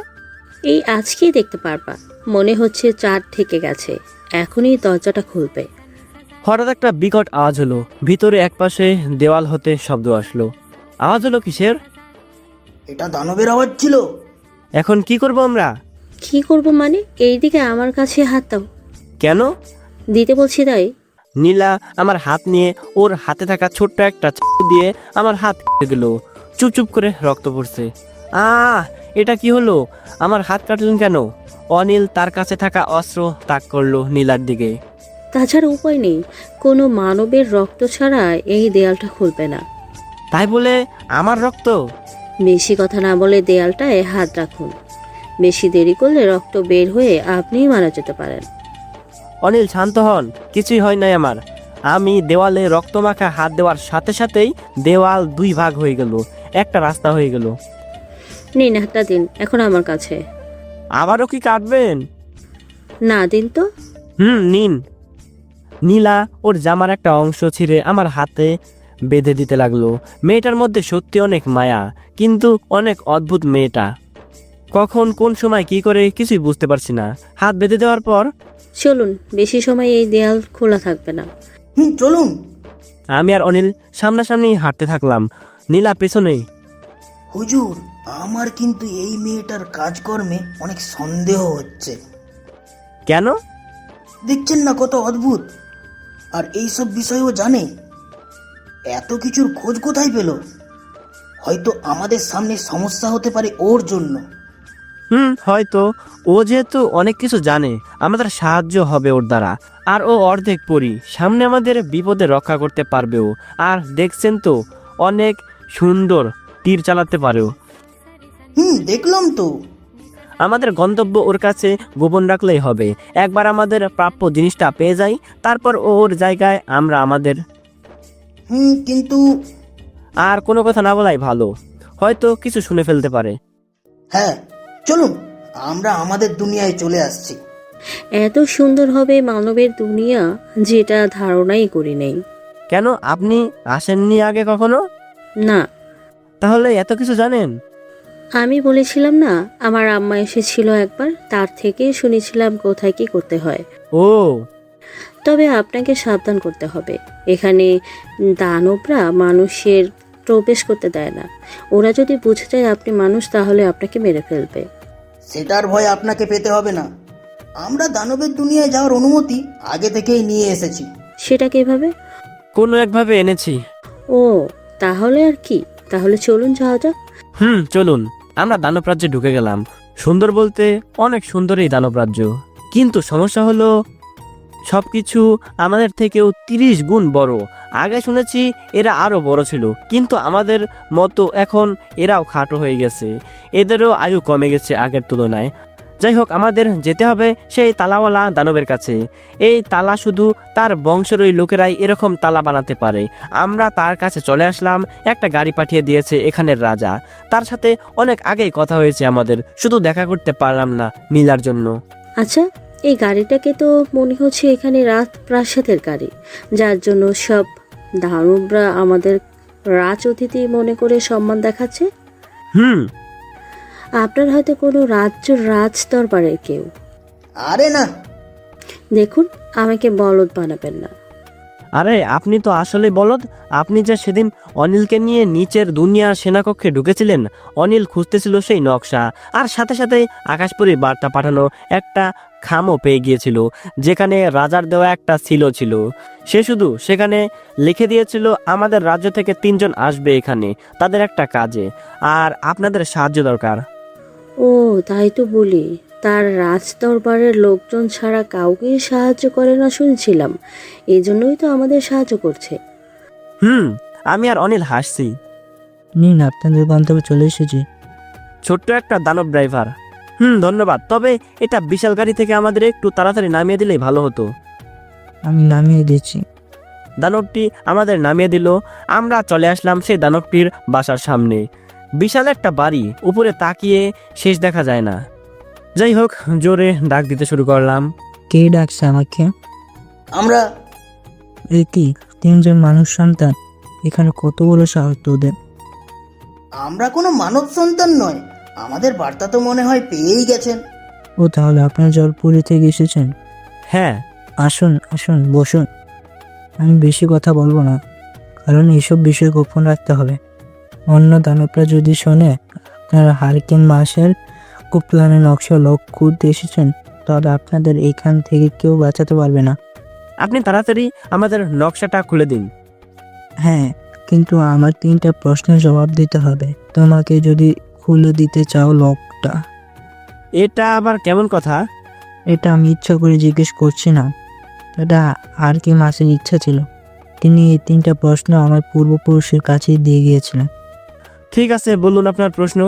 এই আজকেই দেখতে পারবা। মনে হচ্ছে চাঁদ ঠেকে গেছে, এখনই দরজাটা খুলবে। হঠাৎ একটা বিকট আওয়াজ হলো। ভিতরে একপাশে দেওয়াল হতে শব্দ আসলো। আওয়াজ হলো কিসের? এটা দানবের আওয়াজ ছিল। এখন কি করব আমরা? কি করব মানে? এইদিকে আমার কাছে হাত দাও। কেন? দিতে বলছি তাই। নীলা আমার হাত নিয়ে ওর হাতে থাকা ছোট্ট একটা চাকু দিয়ে আমার হাত কেটে দিল। চুপ চুপ করে রক্ত পড়ছে। এটা কি হলো? আমার হাত কাটলেন কেন? অনিল তার কাছে থাকা অস্ত্র তাক করলো নীলার দিকে। তাছাড়া উপায় নেই, কোনো মানবের রক্ত ছাড়া এই দেয়ালটা খুলবে না। তাই বলে আমার রক্ত? বেশি কথা না বলে দেয়ালটায় হাত রাখুন। বেশি দেরি করলে রক্ত বের হয়ে আপনিই মারা যেতে পারেন। অনিল, শান্ত হন, কিছুই হয় নাই আমার। আমি দেওয়ালে রক্তমাখা হাত দেওয়ার সাথে সাথেই দেওয়াল 2 ভাগ হয়ে গেল, একটা রাস্তা হয়ে গেল। নিন হাতটা দিন, এখন আমার কাছে। আবারও কি কাটবেন? না, দিন তো। নিন। নীলা ওর জামার একটা অংশ ছিঁড়ে আমার হাতে বেঁধে দিতে লাগলো। মেয়েটার মধ্যে সত্যি অনেক মায়া, কিন্তু অনেক অদ্ভুত মেয়েটা। কখন কোন সময় কি করে কিছুই বুঝতে পারছি না। হাত বেঁধে দেওয়ার পর চলুন, বেশি সময় এই দেয়াল খোলা থাকবে না। চলুন। আমি আর অনিল সামনাসামনি হাঁটতে থাকলাম, নীলা পেছনেই। হুজুর, আমার কিন্তু এই মেয়েটার কাজকর্মে অনেক সন্দেহ হচ্ছে। কেন? দেখছেন না কত অদ্ভুত, আর এই সব বিষয়ও জানে। এত কিছুর খোঁজ কোথায় পেল? হয়তো আমাদের সামনে সমস্যা হতে পারে ওর জন্য। হয়তো। ও যেহেতু অনেক কিছু জানে, আমাদের সাহায্য হবে ওর দ্বারা। আর ও অর্ধেক পরি, সামনে আমাদের বিপদে রক্ষা করতে পারবেও। আর দেখছেন তো, অনেক সুন্দর তীর চালাতে পারেও। দেখলাম তো। আমাদের গন্তব্য ওর কাছে গোপন রাখলেই হবে। একবার আমাদের প্রাপ্য জিনিসটা পেয়ে যাই, তারপর ওর জায়গায় আমরা আমাদের। কিন্তু আর কোনো কথা না বলাই ভালো, হয়তো কিছু শুনে ফেলতে পারে। হ্যাঁ, চলুন, আমরা আমাদের দুনিয়ায় চলে আসছি। এত সুন্দর হবে মানবের দুনিয়া, যেটা ধারণাই করি নেই। কেন, আপনি আসেননি আগে কখনো? না। তাহলে এত কিছু জানেন? আমি বলেছিলাম না, আমার আম্মা এসেছিল একবার, তার থেকে শুনেছিলাম কোথায় কি করতে হয়। ও, তবে আপনাকে সাবধান করতে হবে। এখানে দানবরা মানুষের প্রবেশ করতে দেয় না। ওরা যদি বুঝে যায় আপনি মানুষ, তাহলে আপনাকে মেরে ফেলবে। সেটার ভয় আপনাকে পেতে হবে না। আমরা দানবের দুনিয়ায় যাওয়ার অনুমতি আগে থেকেই নিয়ে এসেছি। সেটা কিভাবে? কোনো একভাবে এনেছি। ও, তাহলে আর কি, তাহলে চলুন যাওয়া যাক। চলুন। আমরা দানব রাজ্যে ঢুকে গেলাম। সুন্দর বলতে অনেক সুন্দর এই দানব রাজ্য, কিন্তু সমস্যা হলো সবকিছু আমাদের থেকেও 30 গুণ বড়। আগে শুনেছি এরা আরো বড় ছিল, কিন্তু আমাদের মতো এখন এরাও খাটো হয়ে গেছে, এদেরও আয়ু কমে গেছে আগের তুলনায়। যাই হোক, আমাদের যেতে হবে সেই তালাওয়ালা দানবের কাছে। এই তালা শুধু তার বংশেরই লোকেরাই এরকম তালা বানাতে পারে। আমরা তার কাছে চলে আসলাম। একটা গাড়ি পাঠিয়ে দিয়েছে এখানের রাজা। তার সাথে অনেক আগেই কথা হয়েছে আমাদের, শুধু দেখা করতে পারলাম না নীলার জন্য। আচ্ছা, এই গাড়িটাকে তো মনে হচ্ছে এখানে রাত প্রাসাদের গাড়ি, যার জন্য সব দানবরা আমাদের রাজ অতিথি মনে করে সম্মান দেখাচ্ছে। হুম। আপনার হয়তো কোনো রাজ্য রাজ দরবারের কেউ। আরে না, দেখুন, আমাকে বলদ বানাবেন না। আরে আপনি তো আসলে বলদ। আপনি যে সেদিন অনিলকে নিয়ে নিচের দুনিয়ার সেনাকক্ষে ঢুকেছিলেন, অনিল খুঁজতেছিল সেই নকশা, আর সাথে সাথে আকাশপুরী বার্তা পাঠানো একটা খামও পেয়ে গিয়েছিল, যেখানে রাজার দেওয়া একটা সিলও ছিল। সে শুধু সেখানে লিখে দিয়েছিল আমাদের রাজ্য থেকে 3 জন আসবে এখানে, তাদের একটা কাজে, আর আপনাদের সাহায্য দরকার। ও, তাই তো বলি, তার রাজ দরবারের লোকজন ছাড়া কাউকেই সাহায্য করে না শুনছিলাম। এই জন্যই তো আমাদের সাহায্য করছে। আমি আর অনিল হাসছি। নিন, আপনাদের গন্তব্যে চলে এসেছি। ছোট্ট একটা দানব ড্রাইভার। ধন্যবাদ, তবে এটা বিশাল গাড়ি থেকে আমাদের একটু তাড়াতাড়ি নামিয়ে দিলেই ভালো হতো। আমি নামিয়ে দিচ্ছি। দানবটি আমাদের নামিয়ে দিল। আমরা চলে আসলাম সেই দানবটির বাসার সামনে। বিশাল একটা বাড়ি, উপরে তাকিয়ে শেষ দেখা যায় না। যাই হোক, জোরে ডাক দিতে শুরু করলাম। কে ডাকছে আমাকে? আমরা এ কি, 3 জন মানুষ সন্তান? এখানে কত বড় সাহস তোদের! আমরা কোনো মানব সন্তান নয়, আমাদের বার্তা তো মনে হয় পেয়েই গেছেন। ও, তাহলে আপনার জলপুরি থেকে এসেছেন? হ্যাঁ। আসুন আসুন, বসুন। আমি বেশি কথা বলবো না, কারণ এইসব বিষয় গোপন রাখতে হবে। অন্য দানবরা যদি শোনে আপনারা হারিকেন মাসের কুপ্লানের নকশা লক খুঁজতে এসেছেন, তাহলে আপনাদের এখান থেকে কেউ বাঁচাতে পারবে না। আপনি তাড়াতাড়ি আমাদের নকশাটা খুলে দিন। হ্যাঁ, কিন্তু আমার 3টা প্রশ্নের জবাব দিতে হবে। তোমাকে যদি খুলে দিতে চাও লকটা। এটা আবার কেমন কথা? এটা আমি ইচ্ছা করে জিজ্ঞেস করছি না, এটা আর কি মাসের ইচ্ছা ছিল। তিনি এই 3টা প্রশ্ন আমার পূর্বপুরুষের কাছেই দিয়ে গিয়েছিলেন। ঠিক আছে, বলুন আপনার প্রশ্ন।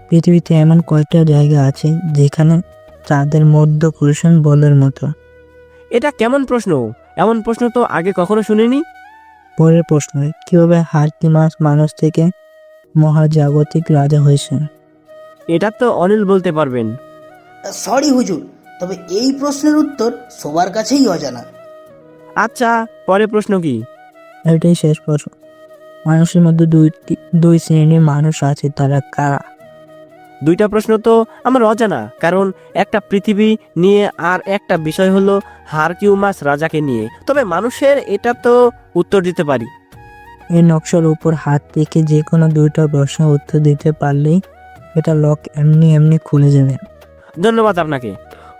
পৃথিবীতে এমন কয়টা জায়গা আছে যেখানে তাদের মধ্য পুরুষন বলের মতো? এটা কেমন প্রশ্ন? এমন প্রশ্ন তো আগে কখনো শুনিনি। পরের প্রশ্ন, কিভাবে হারকিমাস মানুষ থেকে মহাজাগতিক রাজা হয়েছেন? এটা তো অনিল বলতে পারবেন। সরি হুজুর, তবে এই প্রশ্নের উত্তর সবার কাছেই অজানা। আচ্ছা, পরের প্রশ্ন কি? এটাই শেষ প্রশ্ন। মানুষের মধ্যে দুই শ্রেণীর মানুষ আছে, তারা কারা? 2টা প্রশ্ন তো আমার অজানা, কারণ একটা পৃথিবী নিয়ে আর একটা বিষয় হলো হারকিউমাস রাজাকে নিয়ে। তবে মানুষের এটা তো উত্তর দিতে পারি। এই নকশার উপর হাত রেখে যে কোনো 2টা প্রশ্ন উত্তর দিতে পারলেই এটা লক এমনি এমনি খুলে যাবে। ধন্যবাদ আপনাকে।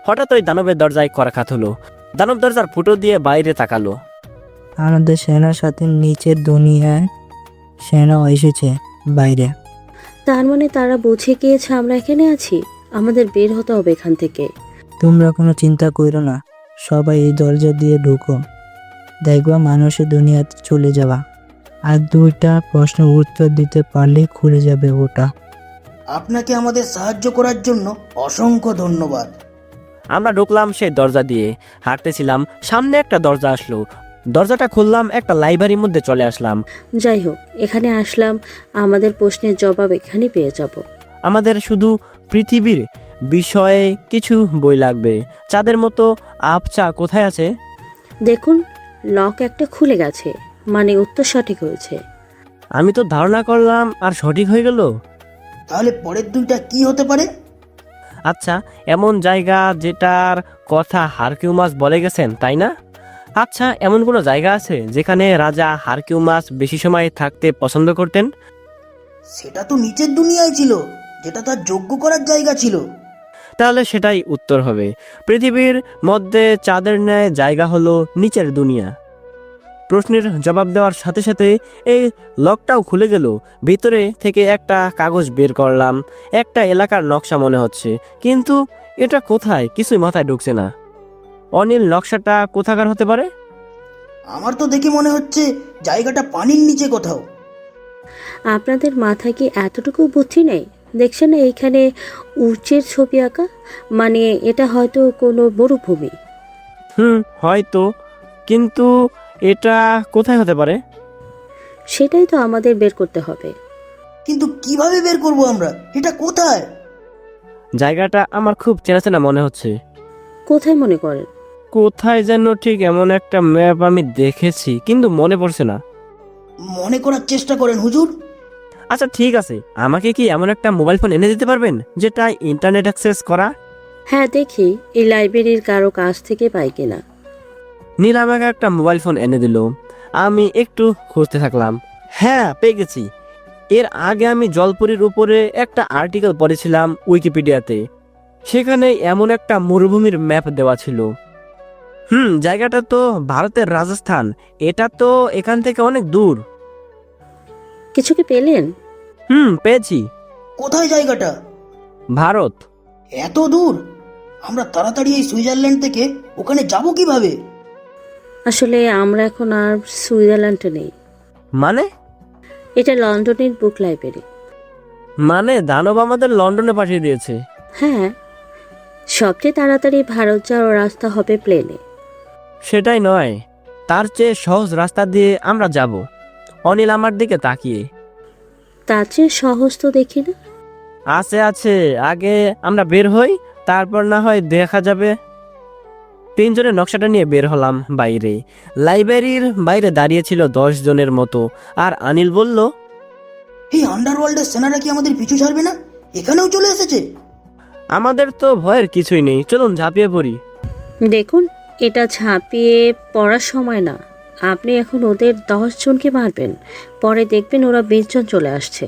হঠাৎ ওই দানবের দরজায় করাঘাত হলো। দানব দরজার ফুটো দিয়ে বাইরে তাকালো। আমাদের সেনার সাথে নিচের দুনিয়ায় সেনাও এসেছে বাইরে। তার মানে তারা বুঝে গিয়েছে আমরা এখানে আছি। আমাদের বের হতে হবে এখান থেকে। তোমরা কোনো চিন্তা করো না, সবাই এই দরজা দিয়ে ঢুকো, দেখবা মানুষের দুনিয়াতে চলে যাওয়া। আর 2টা প্রশ্নের উত্তর দিতে পারলেই খুলে যাবে ওটা। আপনাকে আমাদের সাহায্য করার জন্য অসংখ্য ধন্যবাদ। আমরা ঢুকলাম সেই দরজা দিয়ে, হাঁটতেছিলাম, সামনে একটা দরজা আসলো। দরজাটা খুললাম, একটা লাইব্রেরির মধ্যে চলে আসলাম। যাই হোক, এখানে আসলাম, আমাদের প্রশ্নের জবাব এখানেই পেয়ে যাব। আমাদের শুধু পৃথিবীর বিষয়ে কিছু বই লাগবে। চাঁদের মতো আপচা কোথায় আছে? দেখুন, লক একটা খুলে গেছে, মানে উত্তর সঠিক হয়েছে। আমি তো ধারণা করলাম আর সঠিক হয়ে গেল। তাহলে পরের 2টা কি হতে পারে? আচ্ছা, এমন জায়গা যেটার কথা হারকিউমাস বলে গেছেন, তাই না? আচ্ছা, এমন কোনো জায়গা আছে যেখানে রাজা হারকিউমাস বেশি সময় থাকতে পছন্দ করতেন? সেটা তো নিচের দুনিয়ায় ছিল, যেটা তার যোগ্য করার জায়গা ছিল। তাহলে সেটাই উত্তর হবে। পৃথিবীর মধ্যে চাঁদের ন্যায় জায়গা হলো নিচের দুনিয়া। প্রশ্নের জবাব দেওয়ার সাথে সাথে এই লকটাও খুলে গেল। ভিতরে থেকে একটা কাগজ বের করলাম। একটা এলাকার নকশা মনে হচ্ছে, কিন্তু এটা কোথায় কিছুই মাথায় ঢুকছে না। অনিল, নকশাটা কোথাকার হতে পারে? আমার তো দেখে মনে হচ্ছে জায়গাটা পানির নিচে কোথাও। আপনাদের মাথায় কি এতটুকু বুদ্ধি নেই? দেখছেন না এইখানে উচ্চের ছবি আঁকা, মানে এটা হয়তো কোনো মরুভূমি। হয়তো, কিন্তু এটা কোথায় হতে পারে? সেটাই তো আমাদের বের করতে হবে। কিন্তু কিভাবে বের করব আমরা? এটা কোথায়? জায়গাটা আমার খুব চেনা চেনা মনে হচ্ছে। কোথায় মনে করেন? কোথায় যেন ঠিক এমন একটা ম্যাপ আমি দেখেছি, কিন্তু মনে পড়ছে না। মনে করার চেষ্টা করেন হুজুর। আচ্ছা ঠিক আছে, আমাকে কি এমন একটা মোবাইল ফোন এনে দিতে পারবেন যেটা ইন্টারনেট অ্যাক্সেস করা? হ্যাঁ, দেখি এই লাইব্রেরির কারো কাছ থেকে পাই কিনা। নীল আমাকে একটা মোবাইল ফোন এনে দিল। আমি একটু খুঁজতে থাকলাম। হ্যাঁ, পেয়ে গেছি। এর আগে আমি জলপরীর উপরে একটা আর্টিকেল পড়েছিলাম উইকিপিডিয়াতে। সেখানে এমন একটা মরুভূমির ম্যাপ দেওয়া ছিল। জায়গাটা তো ভারতের রাজস্থান। এটা তো এখান থেকে অনেক দূর। কিছু কি পেলেন? পেয়েছি। কোথায় জায়গাটা? ভারত। এত দূর? আমরা তাড়াতাড়ি এই সুইজারল্যান্ড থেকে ওখানে যাব কিভাবে? আসলে আমরা এখন আর সুইজারল্যান্ডে নেই। মানে? এটা লন্ডনের বুক লাইব্রেরি। মানে দানব আমাদের লন্ডনে পাঠিয়ে দিয়েছে? হ্যাঁ, সবচেয়ে তাড়াতাড়ি ভারত যাওয়ার রাস্তা হবে প্লেনে। সেটাই নয়, তার চেয়ে সহজ রাস্তা দিয়ে আমরা যাব। অনিল আমার দিকে তাকিয়ে। তার চেয়ে সহজ তো দেখি না। আছে, আগে আমরা বের হই, তারপর না হয় দেখা যাবে। তিনজনের নকশাটা নিয়ে বের হলাম বাইরে। লাইব্রেরির বাইরে দাঁড়িয়ে ছিল 10 জনের মতো। আর অনিল বলল, এই আন্ডারওয়ার্ল্ডের সেনারা কি আমাদের পিছু ছাড়বে না? এখানেও চলে এসেছে। আমাদের তো ভয়ের কিছুই নেই, চলুন ঝাঁপিয়ে পড়ি। দেখুন, এটা ঝাঁপিয়ে পড়ার সময় না। আপনি এখন ওদের 10 জনকে মারবেন, পরে দেখবেন ওরা 20 জন চলে আসছে।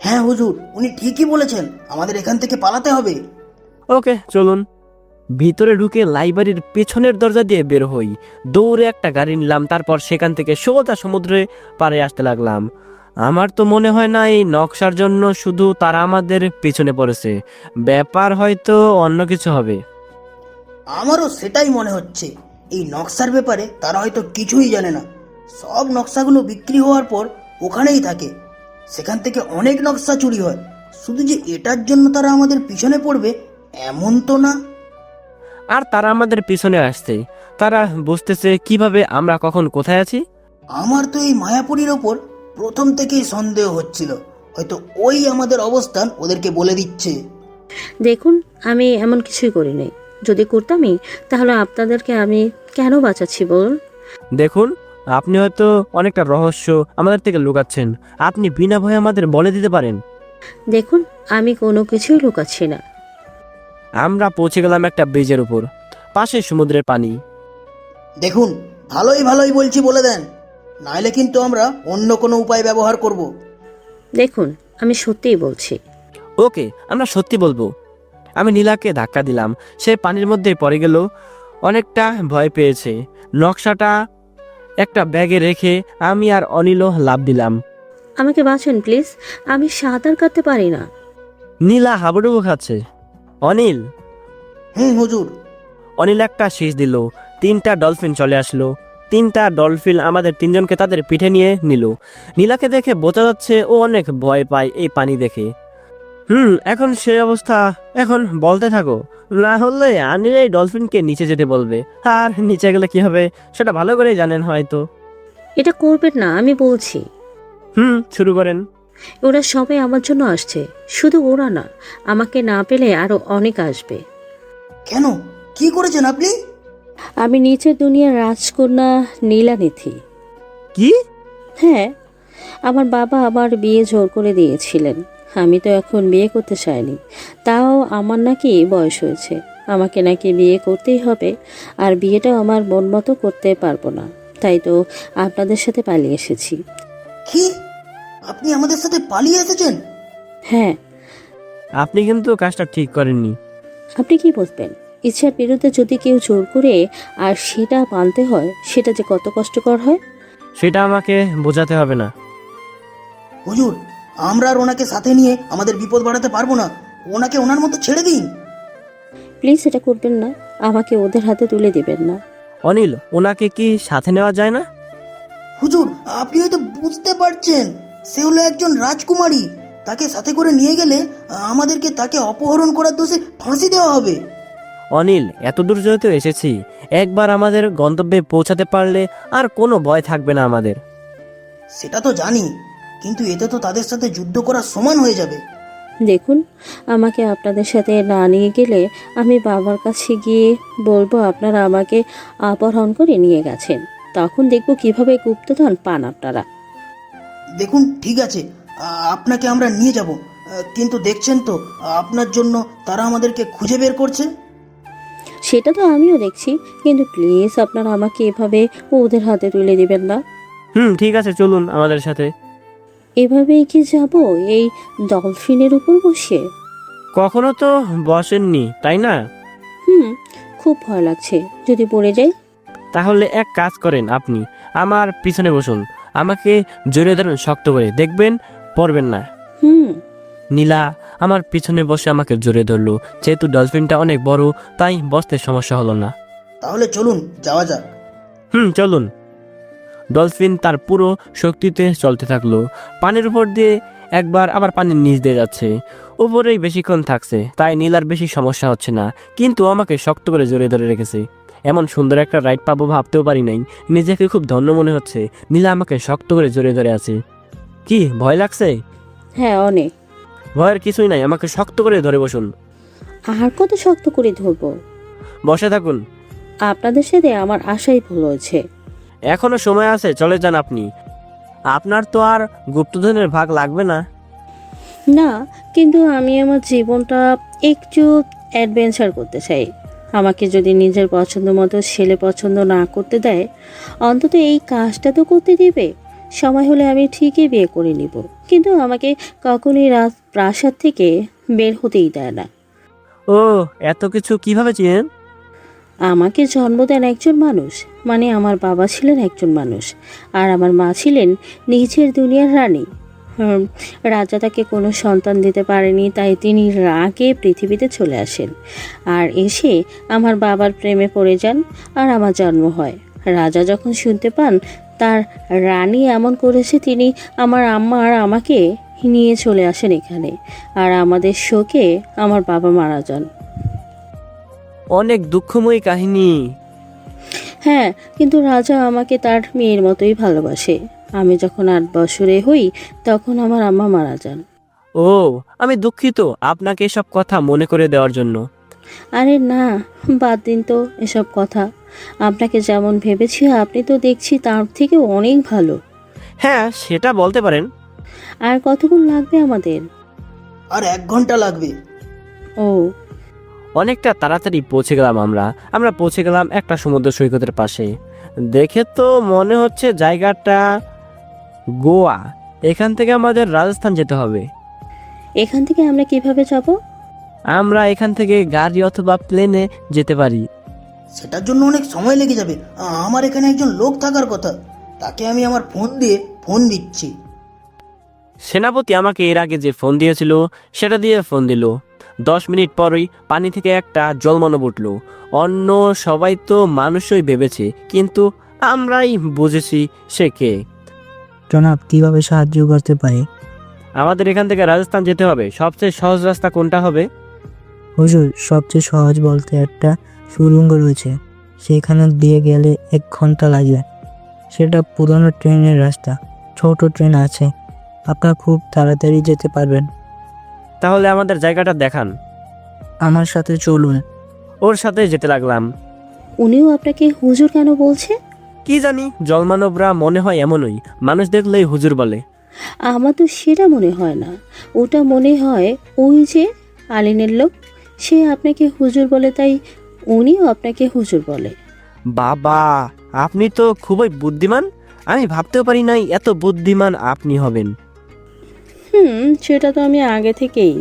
হ্যাঁ হুজুর, উনি ঠিকই বলেছেন, আমাদের এখান থেকে পালাতে হবে। ওকে, চলুন। ভিতরে ঢুকে লাইব্রেরির পেছনের দরজা দিয়ে বের হই। দৌড়ে একটা গাড়ি নিলাম, তারপর সেখান থেকে সোজা সমুদ্রে পাড়ে আসতে লাগলাম। আমার তো মনে হয় না এই নকশার জন্য শুধু তারা আমাদের পেছনে পড়েছে। ব্যাপার হয়তো অন্য কিছু হবে। আমারও সেটাই মনে হচ্ছে। এই নকশার ব্যাপারে তারা হয়তো কিছুই জানে না। সব নকশাগুলো বিক্রি হওয়ার পর ওখানেই থাকে। সেখান থেকে অনেক নকশা চুরি হয়। শুধু যে এটার জন্য তারা আমাদের পিছনে পড়বে এমন তো না। আর তারা আমাদের পিছনে আসছে। তারা বুঝতেছে কিভাবে আমরা কখন কোথায় আছি। আমার তো এই মায়াপুরীর ওপর প্রথম থেকেই সন্দেহ হচ্ছিল। হয়তো ওই আমাদের অবস্থান ওদেরকে বলে দিচ্ছে। দেখুন, আমি এমন কিছুই করিনি। যদি করতামই তাহলে আপনাদেরকে আমি কেন বাঁচাচ্ছি বলুন? দেখুন, আপনি হয়তো অনেকটা রহস্য আমাদের থেকে লুকাচ্ছেন। আপনি বিনা ভয়ে আমাদের বলে দিতে পারেন। দেখুন, আমি কোনো কিছুই লুকাচ্ছি না। আমরা পৌঁছে গেলাম একটা ব্রিজের উপর, পাশে সমুদ্রের পানি। দেখুন, ভালোই বলছি, বলে দেন, নাইলে কিন্তু আমরা অন্য কোনো উপায় ব্যবহার করব। দেখুন, আমি সত্যিই বলছি। ওকে, আমরা সত্যি বলবো। আমি নীলাকে ধাক্কা দিলাম। সে পানির মধ্যে পড়ে গেল। অনেকটা ভয় পেয়েছে। নকশাটা একটা ব্যাগে রেখে আমি আর অনিলও লাফ দিলাম। আমাকে বাঁচান প্লিজ, আমি সাঁতার কাটতে পারি না। নীলা হাবুডুবু খাচ্ছে। অনিল। হুজুর। অনিল একটা শীষ দিল। 3টা ডলফিন চলে আসলো। 3টা ডলফিন আমাদের 3জনকে তাদের পিঠে নিয়ে নিল। নীলাকে দেখে বোঝা যাচ্ছে ও অনেক ভয় পায় এই পানি দেখে। এখন সেই অবস্থা। এখন বলতে থাকো, না হলে অনিল এই ডলফিনকে নিচে যেতে বলবে। আর নিচে গেলে কি হবে সেটা ভালো করেই জানেন হয়তো। এটা করবেন না, আমি বলছি। শুরু করেন। ওরা সবাই আমার জন্য আসছে। শুধু ওরা না, আমাকে না পেলে আরো অনেক আসবে। কেন? কি করেছেন আপনি? আমি নিচের দুনিয়ার রাজকন্যা নীলানিথি। কি? হ্যাঁ, আমার বাবা আমার বিয়ে জোর করে দিয়েছিলেন। আমি তো এখন বিয়ে করতে চাইনি। তাও আমার নাকি বয়স হয়েছে, আমাকে নাকি বিয়ে করতেই হবে। আর বিয়েটাও আমার মন মতো করতে পারবো না। তাই তো আপনাদের সাথে পালিয়ে এসেছি। কি? আপনি আমাদের সাথে পালিয়ে এসেছেন? হ্যাঁ। আপনি কিন্তু কাজটা ঠিক করেননি। আপনি কি বলবেন? ইচ্ছার বিরুদ্ধে যদি কেউ জোর করে আর সেটা মানতে হয়, সেটা যে কত কষ্টকর হয় সেটা আমাকে বোঝাতে হবে না। হুজুর, আমরা আর ওনাকে সাথে নিয়ে আমাদের বিপদ বাড়াতে পারবো না। ওনাকে ওনার মতো ছেড়ে দিন। প্লিজ, এটা করবেন না। আমাকে ওদের হাতে তুলে দিবেন না। অনিল, ওনাকে কি সাথে নেওয়া যায় না? হুজুর, আপনি হয়তো বুঝতে পারছেন, সে হলো একজন রাজকুমারী। তাকে সাথে করে নিয়ে গেলে আমাদেরকে তাকে অপহরণ করার দোষে ফাঁসি দেওয়া হবে। অনিল, এত দূর যেহেতু এসেছি, একবার আমাদের গন্তব্যে পৌঁছাতে পারলে আর কোনো ভয় থাকবে না আমাদের। সেটা তো জানি, কিন্তু এতে তো তাদের সাথে যুদ্ধ করা সমান হয়ে যাবে। দেখুন, আমাকে আপনাদের সাথে না নিয়ে গেলে আমি বাবার কাছে গিয়ে বলবো আপনারা আমাকে অপহরণ করে নিয়ে গেছেন। তখন দেখব কিভাবে গুপ্তধন পান আপনারা। দেখুন, ঠিক আছে, আপনাকে আমরা নিয়ে যাব, কিন্তু দেখছেন তো আপনার জন্য তারা আমাদেরকে খুঁজে বের করছে। সেটা তো আমিও দেখছি, কিন্তু প্লিজ আপনারা আমাকে এভাবে ওদের হাতে তুলে দিবেন না। ঠিক আছে, চলুন আমাদের সাথে। এভাবেই কি যাব এই ডলফিনের উপর বসে? কখনো তো বসেননি, তাই না? খুব ভয় লাগছে, যদি পড়ে যাই। তাহলে এক কাজ করেন, আপনি আমার পিছনে বসুন, আমাকে জড়িয়ে ধরুন শক্ত করে, দেখবেন পড়বেন না। নীলা আমার পিছনে বসে আমাকে জড়িয়ে ধরলো। যেহেতু ডলফিনটা অনেক বড়, তাই বসতে সমস্যা হলো না। তাহলে চলুন যাওয়া যাক। চলুন। ডলফিন তার পুরো শক্তিতে চলতে থাকলো। পানির উপর দিয়ে একবার, আবার পানির নিচ দিয়ে যাচ্ছে। উপরেই বেশিক্ষণ থাকছে, তাই নীলার বেশি সমস্যা হচ্ছে না, কিন্তু আমাকে শক্ত করে জড়িয়ে ধরে রেখেছে। এমন সুন্দর একটা রাইড পাবো ভাবতেও পারি নাই। নিজেকে খুব ধন্য মনে হচ্ছে, নীলা আমাকে শক্ত করে জড়িয়ে ধরে আছে। কি ভয় লাগছে? হ্যাঁ, অনেক। ভয়ের কিছুই নাই, আমাকে শক্ত করে ধরে বসুন। আর কত শক্ত করে ধরবো? বসে থাকুন। আপনাদের সাথে আমার আশাই ভুল হয়েছে। এখনো সময় আছে, চলে যান আপনি। আপনার তো আর গুপ্তধনের ভাগ লাগবে না। না, কিন্তু আমি আমার জীবনটা একটু অ্যাডভেঞ্চার করতে চাই। আমাকে যদি নিজের পছন্দ মতো ছেলে পছন্দ না করতে দেয়, অন্তত এই কাজটা তো করতে দিবে। সময় হলে আমি ঠিকই বিয়ে করে নিব, কিন্তু আমাকে কখনোই প্রাসাদ থেকে বের হতেই দেয় না। ও, এত কিছু কিভাবে চিনেন? আমাকে জন্ম দেন একজন মানুষ, মানে আমার বাবা ছিলেন একজন মানুষ, আর আমার মা ছিলেন নিজের দুনিয়ার রানী। রাজা তাকে কোনো সন্তান দিতে পারেনি, তাই তিনি রাগে পৃথিবীতে চলে আসেন, আর এসে আমার বাবার প্রেমে পড়ে যান, আর আমার জন্ম হয়। রাজা যখন শুনতে পান তার রানী এমন করেছে, তিনি আমার আম্মা আর আমাকে নিয়ে চলে আসেন এখানে, আর আমাদের শোকে আমার বাবা মারা যান। অনেক দুঃখময়ী কাহিনী। হ্যাঁ, কিন্তু রাজা আমাকে তার মেয়ের মতোই ভালোবাসে। আমি যখন 8 বছরে হই তখন আমার আম্মা মারা যান। ও, আমি দুঃখিত আপনাকে এসব কথা মনে করে দেওয়ার জন্য। আরে না, বাদ দিন তো এসব কথা। আপনাকে যেমন ভেবেছি আপনি তো দেখছি তার থেকে অনেক ভালো। হ্যাঁ, সেটা বলতে পারেন। আর কতক্ষণ লাগবে আমাদের? আর 1 ঘন্টা লাগবে। ও, অনেকটা তাড়াতাড়ি পৌঁছে গেলাম আমরা পৌঁছে গেলাম একটা সমুদ্র সৈকতের পাশে। দেখে তো মনে হচ্ছে জায়গাটা গোয়া। এখান থেকে আমাদের রাজস্থান যেতে হবে। এখান থেকে আমরা কিভাবে যাব? আমরা এখান থেকে গাড়ি অথবা প্লেনে যেতে পারি। সেটার জন্য অনেক সময় লেগে যাবে। আমার এখানে একজন লোক থাকার কথা, তাকে আমি আমার ফোন দিয়ে ফোন দিচ্ছি। সেনাপতি আমাকে এর আগে যে ফোন দিয়েছিল সেটা দিয়ে ফোন দিল। 10 মিনিট পরই পানি থেকে একটা জলমানব উঠল। অন্য সবাই তো মানুষই ভেবেছে, কিন্তু আমরাই বুঝেছি সে কে। জনাব, কিভাবে সাহায্য করতে পারি? আমাদের এখান থেকে রাজস্থান যেতে হবে। সবচেয়ে সহজ রাস্তা কোনটা হবে? হুজুর, সবচেয়ে সহজ বলতে একটা সুড়ঙ্গ রয়েছে, সেখানে দিয়ে গেলে 1 ঘন্টা লাগবে। সেটা পুরনো ট্রেনের রাস্তা, ছোট ট্রেন আছে, আপনারা খুব তাড়াতাড়ি যেতে পারবেন। তাহলে আমাদের জায়গাটা দেখান। আমার সাথে চলুন। ওর সাথে যেতে লাগলাম। উনিও আপনাকে হুজুর কেন বলছে? কি জানি, জলমানবরা মনে হয় এমনই, মানুষ দেখলেই হুজুর বলে। আমার তো সেটা মনে হয় না, ওটা মনে হয় ওই যে আলিনের লোক, সে আপনাকে হুজুর বলে, তাই উনিও আপনাকে হুজুর বলে। বাবা, আপনি তো খুবই বুদ্ধিমান। আমি ভাবতেও পারি নাই এত বুদ্ধিমান আপনি হবেন। সেটা তো আমি আগে থেকেই।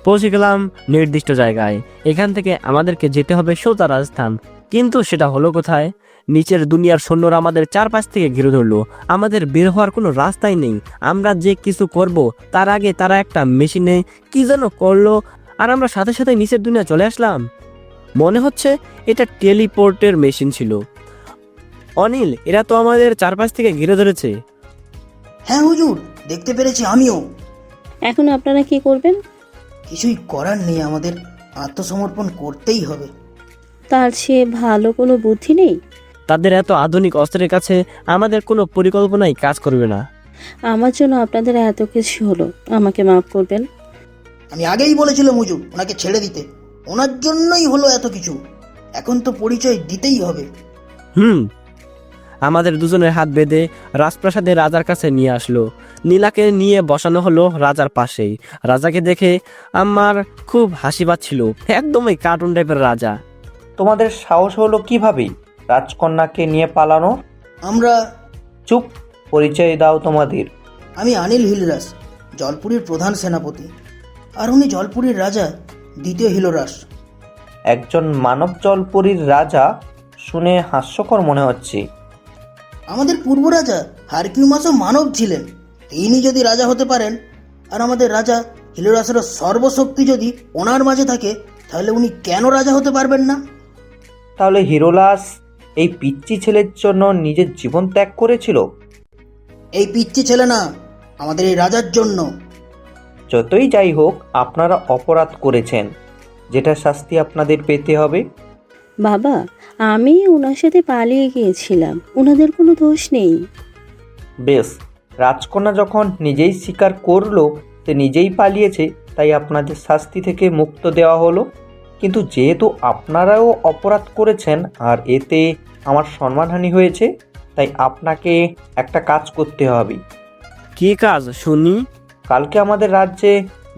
পৌঁছে গেলাম নির্দিষ্ট জায়গায়। এখান থেকে আমাদেরকে যেতে হবে সোজা রাজস্থান, কিন্তু সেটা হলো কোথায়? নিচের দুনিয়ার সৈন্যরা আমাদের চারপাশ থেকে ঘিরে ধরলো। আমাদের বের হওয়ার কোনো রাস্তাই নেই। আমরা যে কিছু করব তার আগে তারা একটা মেশিনে কি যেন করলো, আর আমরা সাথে সাথে নিচের দুনিয়া চলে আসলাম। মনে হচ্ছে এটা টেলিপোর্টের মেশিন ছিল। অনিল, এরা তো আমাদের চারপাশ থেকে ঘিরে ধরেছে। হ্যাঁ হুজুর, দেখতে পেরেছি আমিও। এখন আপনারা কি করবেন? কিছুই করার নেই, আমাদের আত্মসমর্পণ করতেই হবে। তার চেয়ে ভালো কোনো বুদ্ধি নেই? তাদের এত আধুনিক অস্ত্রের কাছে আমাদের কোনো পরিকল্পনাই কাজ করবে না। আমার জন্য আপনাদের এত কিছু হলো, আমাকে মাফ করবেন। আমি আগেই বলেছিলাম হুজুর ওনাকে ছেড়ে দিতে, ওনার জন্যই হলো এত কিছু। এখন তো পরিচয় দিতেই হবে। আমাদের দুজনের হাত বেঁধে রাজপ্রাসাদের রাজার কাছে নিয়ে আসলো। নীলাকে নিয়ে বসানো হলো রাজার পাশেই। রাজাকে দেখে আমার খুব হাসি পাচ্ছিল, একদমই কার্টুন টাইপের রাজা। তোমাদের সাহস হলো কিভাবে রাজকন্যাকে নিয়ে পালানো? আমরা চুপ, পরিচয় দাও তোমাদের। আমি অনিল হিলরাস, জলপুরীর প্রধান সেনাপতি। আর উনি জলপুরীর রাজা দ্বিতীয় হিলরাস। একজন মানব জলপুরীর রাজা শুনে হাস্যকর মনে হচ্ছে। আমাদের পূর্ব রাজা হারকিউমাসও মানব ছিলেন। তিনি যদি রাজা হতে পারেন, আর আমাদের রাজা হিলরাসের সর্বশক্তি যদি ওনার মাঝে থাকে, তাহলে উনি কেন রাজা হতে পারবেন না? তাহলে হিরোলাস এই পিচ্চি ছেলের জন্য নিজের জীবন ত্যাগ করেছিল? এই পিচ্চি ছেলে না, আমাদের এই রাজার জন্য। যতই যাই হোক, আপনারা অপরাধ করেছেন, যেটা শাস্তি আপনাদের পেতে হবে। বাবা, আমি ওনার সাথে পালিয়ে গিয়েছিলাম, ওনাদের কোনো দোষ নেই। বেশ, রাজকন্যা যখন নিজেই স্বীকার করলো সে নিজেই পালিয়েছে, তাই আপনাদের শাস্তি থেকে মুক্ত দেওয়া হলো। কিন্তু যেহেতু আপনারাও অপরাধ করেছেন আর এতে আমার সম্মানহানি হয়েছে, তাই আপনাকে একটা কাজ করতে হবে। কি কাজ শুনি? কালকে আমাদের রাজ্যে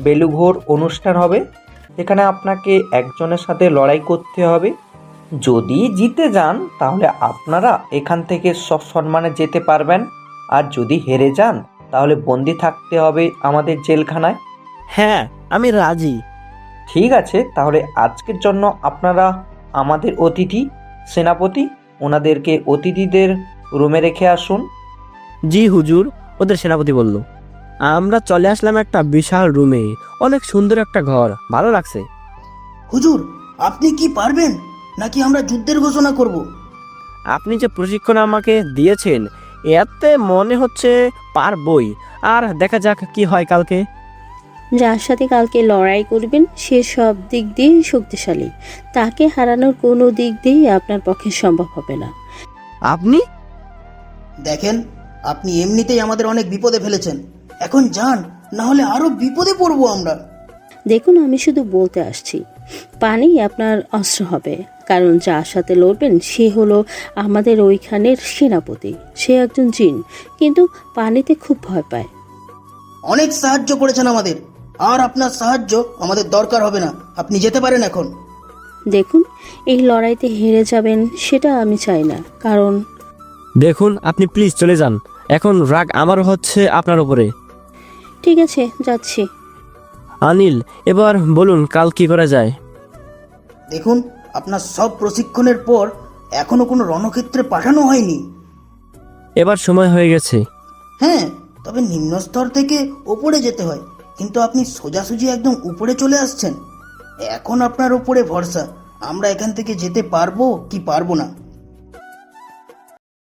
বেলুঘোর অনুষ্ঠান হবে। এখানে আপনাকে একজনের সাথে লড়াই করতে হবে। যদি জিতে যান তাহলে আপনারা এখান থেকে সসম্মানে যেতে পারবেন, আর যদি হেরে যান তাহলে বন্দি থাকতে হবে আমাদের জেলখানায়। হ্যাঁ, আমি রাজি। ঠিক আছে, তাহলে আজকের জন্য আপনারা আমাদের অতিথি সেনাপতি, ওনাদেরকে অতিথিদের রুমে রেখে আসুন। জি হুজুর, ওদের সেনাপতি বলল। আমরা চলে আসলাম একটা বিশাল রুমে। অনেক সুন্দর একটা ঘর, ভালো লাগছে। হুজুর, আপনি কি পারবেন নাকি আমরা যুদ্ধের ঘোষণা করব? আপনি যে প্রশিক্ষণ আমাকে দিয়েছেন, এতে মনে হচ্ছে পারবই। আর দেখা যাক কি হয় কালকে। যার সাথে কালকে লড়াই করবেন সে সব দিক দিয়েই শক্তিশালী, তাকে হারানোর কোনো দিক দিয়েই আপনার পক্ষে সম্ভব হবে না। আপনি দেখেন, আপনি এমনিতেই আমাদের অনেক বিপদে ফেলেছেন। এখন যান, না হলে আরো বিপদে পড়বো আমরা। দেখুন, আমি শুধু বলতে আসছি, পানি আপনার অস্ত্র হবে, কারণ যার সাথে লড়বেন সে হলো আমাদের ওইখানের সেনাপতি। সে একজন জিন, কিন্তু পানিতে খুব ভয় পায়। অনেক সাহায্য করেছেন আমাদের, আর আপনার সাহায্য আমাদের দরকার হবে না। আপনি যেতে পারেন এখন। দেখুন, এই লড়াইতে হেরে যাবেন সেটা আমি চাই না, কারণ দেখুন, আপনি প্লিজ চলে যান। এখন রাগ আমারও হচ্ছে আপনার উপরে। ঠিক আছে, যাচ্ছি। অনিল, এবার বলুন কাল কি করা যায়? দেখুন, আপনার সব প্রশিক্ষণের পর এখনো কোনো রণক্ষেত্রে পাঠানো হয়নি। এবার সময় হয়ে গেছে। হ্যাঁ, তবে নিম্ন স্তর থেকে ওপরে যেতে হয়, কিন্তু আপনি সোজাসুজি একদম উপরে চলে আসছেন। এখন আপনার উপরে ভরসা, আমরা এখান থেকে যেতে পারবো কি পারবো না।